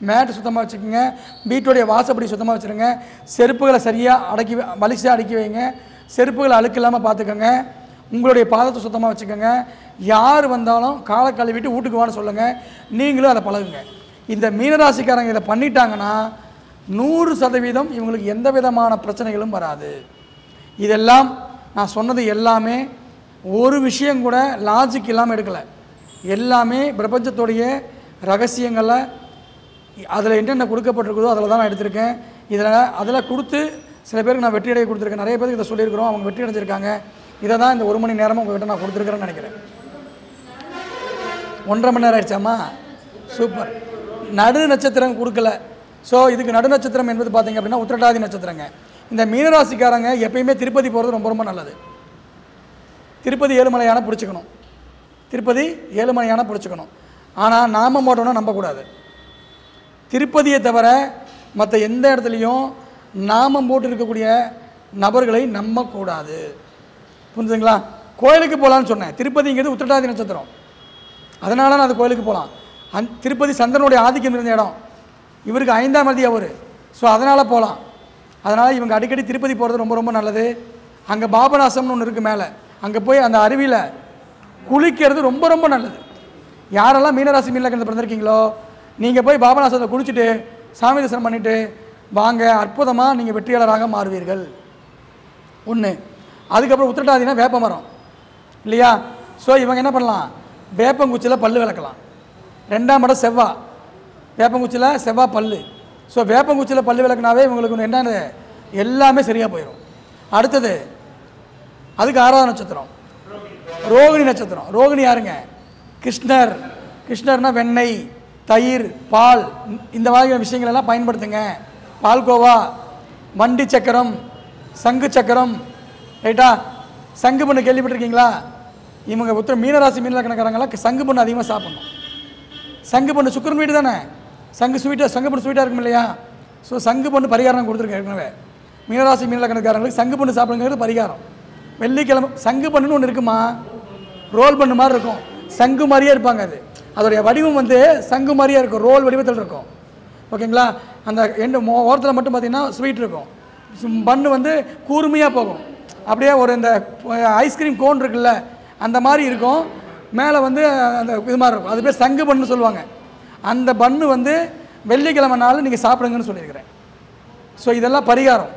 [SPEAKER 3] மேட்டு சுத்தமாக வச்சுக்கோங்க. வீட்டுடைய வாசப்படி சுத்தமாக வச்சுருங்க. செருப்புகளை சரியாக வலிசாக அடுக்கி வைங்க. செருப்புகளை அழுக்கு இல்லாமல் பார்த்துக்கோங்க. உங்களுடைய பாதத்தை சுத்தமாக வச்சுக்கோங்க. யார் வந்தாலும் காலை கழுவிட்டு வீட்டுக்கு வான்னு சொல்லுங்கள். நீங்களும் அதை பழகுங்க. இந்த மீனராசிக்காரங்க இதை பண்ணிட்டாங்கன்னா 100% இவங்களுக்கு எந்த விதமான பிரச்சனைகளும் வராது. இதெல்லாம் நான் சொன்னது எல்லாமே ஒரு விஷயம் கூட லாஜிக் இல்லாமல் எடுக்கலை. எல்லாமே பிரபஞ்சத்துடைய ரகசியங்களை அதில் என்னென்ன கொடுக்கப்பட்டிருக்குதோ அதில் தான் நான் எடுத்திருக்கேன். அதில் கொடுத்து சில பேருக்கு நான் வெற்றி அடைய கொடுத்துருக்கேன். நிறைய பேருக்கு இதை சொல்லியிருக்கிறோம், அவங்க வெற்றி அடைஞ்சிருக்காங்க. இதை தான் இந்த 1 மணி நேரமாக உங்கள்கிட்ட நான் கொடுத்துருக்குறேன்னு நினைக்கிறேன். 1.5 மணி நேரம் ஆயிடுச்சாம்மா? சூப்பர். நடு நட்சத்திரம் கொடுக்கல. ஸோ இதுக்கு நடு நட்சத்திரம் என்பது பார்த்திங்க அப்படின்னா உத்திரட்டாதி நட்சத்திரங்க. இந்த மீனராசிக்காரங்க எப்பயுமே திருப்பதி போகிறது ரொம்ப ரொம்ப நல்லது. திருப்பதி ஏழுமலையான பிடிச்சிக்கணும். ஆனால் நாமம் போட்டோன்னா நம்பக்கூடாது. திருப்பதியை தவிர மற்ற எந்த இடத்துலையும் நாமம் போட்டு இருக்கக்கூடிய நபர்களை நம்பக்கூடாது. புரிஞ்சுங்களா? கோயிலுக்கு போகலான்னு சொன்னேன். திருப்பதிங்கிறது உத்திரட்டாதி நட்சத்திரம், அதனால நான் அந்த கோயிலுக்கு போகலாம். திருப்பதி சந்திரனுடைய ஆதிக்கம் இருந்த இடம். இவருக்கு 5ஆம் அதிபதி அவர். ஸோ அதனால் போகலாம். அதனால் இவங்க அடிக்கடி திருப்பதி போகிறது ரொம்ப ரொம்ப நல்லது. அங்கே பாபநாசம்னு ஒன்று இருக்குது மேலே, அங்கே போய் அந்த அருவியில் குளிக்கிறது ரொம்ப ரொம்ப நல்லது. யாரெல்லாம் மீனராசி மீனலக்கணத்தில் பிறந்திருக்கீங்களோ நீங்கள் போய் பாபநாசத்தை குளிச்சுட்டு சாமி தரிசனம் பண்ணிவிட்டு வாங்க. அற்புதமாக நீங்கள் வெற்றியாளராக மாறுவீர்கள். ஒன்று. அதுக்கப்புறம் உத்திரட்டாதினா வேப்ப மரம் இல்லையா? ஸோ இவங்க என்ன பண்ணலாம், வேப்பங்குச்சியில் பல்லு விளக்கலாம். 2ஆம் இடம் செவ்வாய், வேப்பங்குச்சியில் செவ்வாய் பல்லு. ஸோ வேப்பங்குச்சியில் பல்லு விளக்குனாவே இவங்களுக்கு என்னென்ன எல்லாமே சரியாக போயிடும். அடுத்தது அதுக்கு 6ஆவது நட்சத்திரம் ரோகிணி நட்சத்திரம். ரோகிணி யாருங்க? கிருஷ்ணர்னா வெண்ணெய், தயிர், பால், இந்த மாதிரி விஷயங்கள் எல்லாம் பயன்படுத்துங்க. பால்கோவா, வண்டி சக்கரம், சங்கு சக்கரம், ரைட்டா? சங்கு பண்ணு கேள்விப்பட்டிருக்கீங்களா? இவங்க மீனராசி மீனலக்கணக்காரங்களாம் சங்கு பண்ணு அதிகமாக சாப்பிடணும். சங்கு பண்ணு சுக்கரன் வீடு தானே, சங்கு பண்ணு ஸ்வீட்டாக இருக்கும் இல்லையா? ஸோ சங்கு பண்ணு பரிகாரம் கொடுத்துருக்கேன் ஏற்கனவே. மீனராசி மீனலக்கணக்காரங்களுக்கு சங்கு பண்ணு சாப்பிடுங்கிறது பரிகாரம். வெள்ளிக்கிழமை சங்கு பண்ணுன்னு ஒன்று இருக்குமா, ரோல் பண்ணு மாதிரி இருக்கும், சங்கு மாதிரியே இருப்பாங்க. அதோடைய வடிவம் வந்து சங்கு மாதிரியே இருக்கும், ரோல் வடிவத்தில் இருக்கும். ஓகேங்களா? அந்த ஓரத்தில் மட்டும் பார்த்திங்கன்னா ஸ்வீட் இருக்கும், பண்ணு வந்து கூர்மையாக போகும். அப்படியே ஒரு இந்த ஐஸ்கிரீம் கோன் இருக்குல்ல அந்த மாதிரி இருக்கும். மேலே வந்து அந்த இது மாதிரி இருக்கும். அது பேர் சங்கு பன்னு சொல்லுவாங்க. அந்த பன்னு வந்து வெள்ளிக்கிழமை நாள் நீங்கள் சாப்பிடுங்கன்னு சொல்லியிருக்கிறேன். ஸோ இதெல்லாம் பரிகாரம்.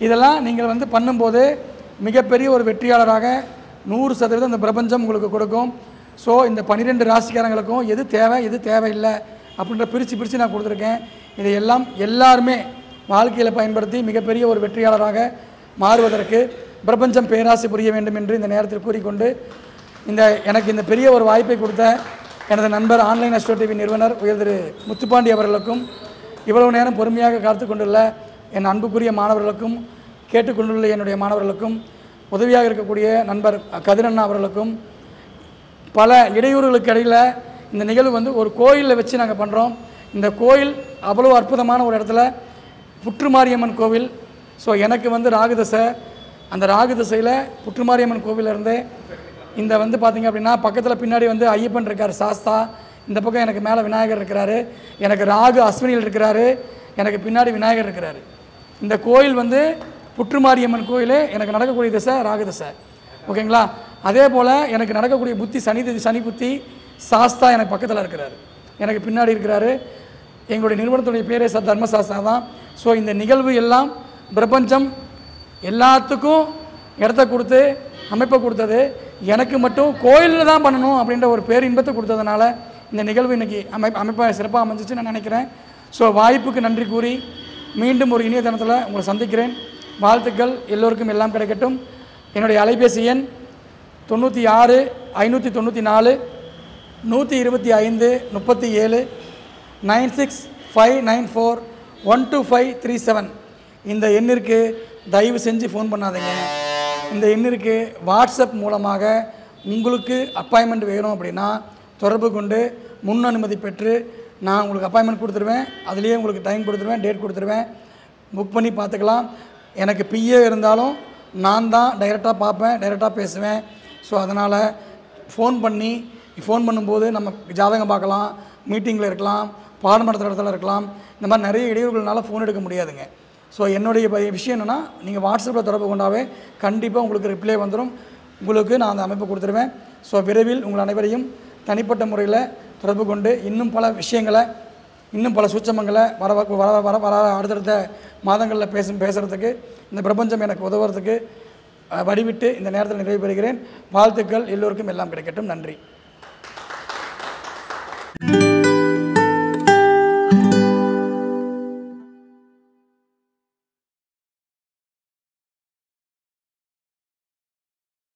[SPEAKER 3] இதெல்லாம் நீங்கள் வந்து பண்ணும்போது மிகப்பெரிய ஒரு வெற்றியாளராக 100% இந்த பிரபஞ்சம் உங்களுக்கு கொடுக்கும். ஸோ இந்த 12 ராசிக்காரங்களுக்கும் எது தேவை எது தேவையில்லை அப்படின்ற பிரித்து நான் கொடுத்துருக்கேன். இதையெல்லாம் எல்லாருமே வாழ்க்கையில் பயன்படுத்தி மிகப்பெரிய ஒரு வெற்றியாளராக மாறுவதற்கு பிரபஞ்சம் பேராசை புரிய வேண்டும் என்று இந்த நேரத்தில் கூறிக்கொண்டு எனக்கு இந்த பெரிய ஒரு வாய்ப்பை கொடுத்த எனது நண்பர் ஆன்லைன் அஸ்ட்ரோ டிவி நிறுவனர் உயர் திரு முத்துப்பாண்டி அவர்களுக்கும், இவ்வளவு நேரம் பொறுமையாக காத்து கொண்டுள்ள என் அன்புக்குரிய மாணவர்களுக்கும், கேட்டுக்கொண்டுள்ள என்னுடைய மாணவர்களுக்கும், உதவியாக இருக்கக்கூடிய நண்பர் கதிரண்ணா அவர்களுக்கும், பல இடையூறுகளுக்கு இடையில் இந்த நிகழ்வு வந்து ஒரு கோயிலில் வச்சு நாங்கள் பண்ணுறோம். இந்த கோயில் அவ்வளோ அற்புதமான ஒரு இடத்துல புற்றுமாரியம்மன் கோவில். ஸோ எனக்கு வந்து ராகுதசை, அந்த ராகுதசையில் புற்றுமாரியம்மன் கோவிலிருந்து இந்த வந்து பார்த்திங்க அப்படின்னா பக்கத்தில் பின்னாடி வந்து ஐயப்பன் இருக்கார் சாஸ்தா, இந்த பக்கம் எனக்கு மேலே விநாயகர் இருக்கிறாரு, எனக்கு ராகு அஸ்வினியில் இருக்கிறாரு, எனக்கு பின்னாடி விநாயகர் இருக்கிறாரு. இந்த கோயில் வந்து புற்றுமாரியம்மன் கோயில். எனக்கு நடக்கக்கூடிய திசை ராகுதசை, ஓகேங்களா? அதே போல் எனக்கு நடக்கக்கூடிய புத்தி சனி புத்தி சாஸ்தா எனக்கு பக்கத்தில் இருக்கிறாரு, எனக்கு பின்னாடி இருக்கிறாரு. எங்களுடைய நிறுவனத்துடைய பேரே தர்மசாஸ்திரா தான். ஸோ இந்த நிகழ்வு எல்லாம் பிரபஞ்சம் எல்லாத்துக்கும் இடத்த கொடுத்து அமைப்பை கொடுத்தது, எனக்கு மட்டும் கோயிலில் தான் பண்ணணும் அப்படின்ற ஒரு பேரின்பத்தை கொடுத்ததுனால இந்த நிகழ்வு இன்றைக்கி அமைப்பாக சிறப்பாக அமைஞ்சிச்சு நான் நினைக்கிறேன். ஸோ வாய்ப்புக்கு நன்றி கூறி மீண்டும் ஒரு இனிய தினத்தில் உங்களை சந்திக்கிறேன். வாழ்த்துக்கள், எல்லோருக்கும் எல்லாம் கிடைக்கட்டும். என்னுடைய அலைபேசி எண் 96 594 125 37 96594 12537. இந்த எண்ணிற்கு தயவு செஞ்சு ஃபோன் பண்ணாதீங்க. இந்த எண்ணிற்கு வாட்ஸ்அப் மூலமாக உங்களுக்கு அப்பாயின்மெண்ட் வேணும் அப்படின்னா தொடர்பு கொண்டு முன் அனுமதி பெற்று நான் உங்களுக்கு அப்பாயின்மெண்ட் கொடுத்துருவேன். அதுலேயே உங்களுக்கு டைம் கொடுத்துருவேன், டேட் கொடுத்துருவேன். புக் பண்ணி பார்த்துக்கலாம். எனக்கு பிஏ இருந்தாலும் நான் தான் டைரெக்டாக பார்ப்பேன், டைரெக்டாக பேசுவேன். ஸோ அதனால் ஃபோன் பண்ணும்போது நம்ம ஜாதகம் பார்க்கலாம், மீட்டிங்கில் இருக்கலாம், பாடம் நடத்துகிற இடத்துல இருக்கலாம். இந்த மாதிரி நிறைய இடையூறுகள்னால ஃபோன் எடுக்க முடியாதுங்க. ஸோ என்னுடைய விஷயம் என்னென்னா, நீங்கள் வாட்ஸ்அப்பில் தொடர்பு கொண்டாவே கண்டிப்பாக உங்களுக்கு ரிப்ளை வந்துடும். உங்களுக்கு நான் அந்த அமைப்பு கொடுத்துருவேன். ஸோ விரைவில் உங்கள் அனைவரையும் தனிப்பட்ட முறையில் தொடர்பு கொண்டு இன்னும் பல விஷயங்களை, இன்னும் பல சூட்சமங்களை வர அடுத்தடுத்த மாதங்களில் பேசுகிறதுக்கு இந்த பிரபஞ்சம் எனக்கு உதவுறதுக்கு வடிவிட்டு இந்த நேரத்தில் நிறைவு பெறுகிறேன். வாழ்த்துக்கள், எல்லோருக்கும் எல்லாம் கிடைக்கட்டும். நன்றி.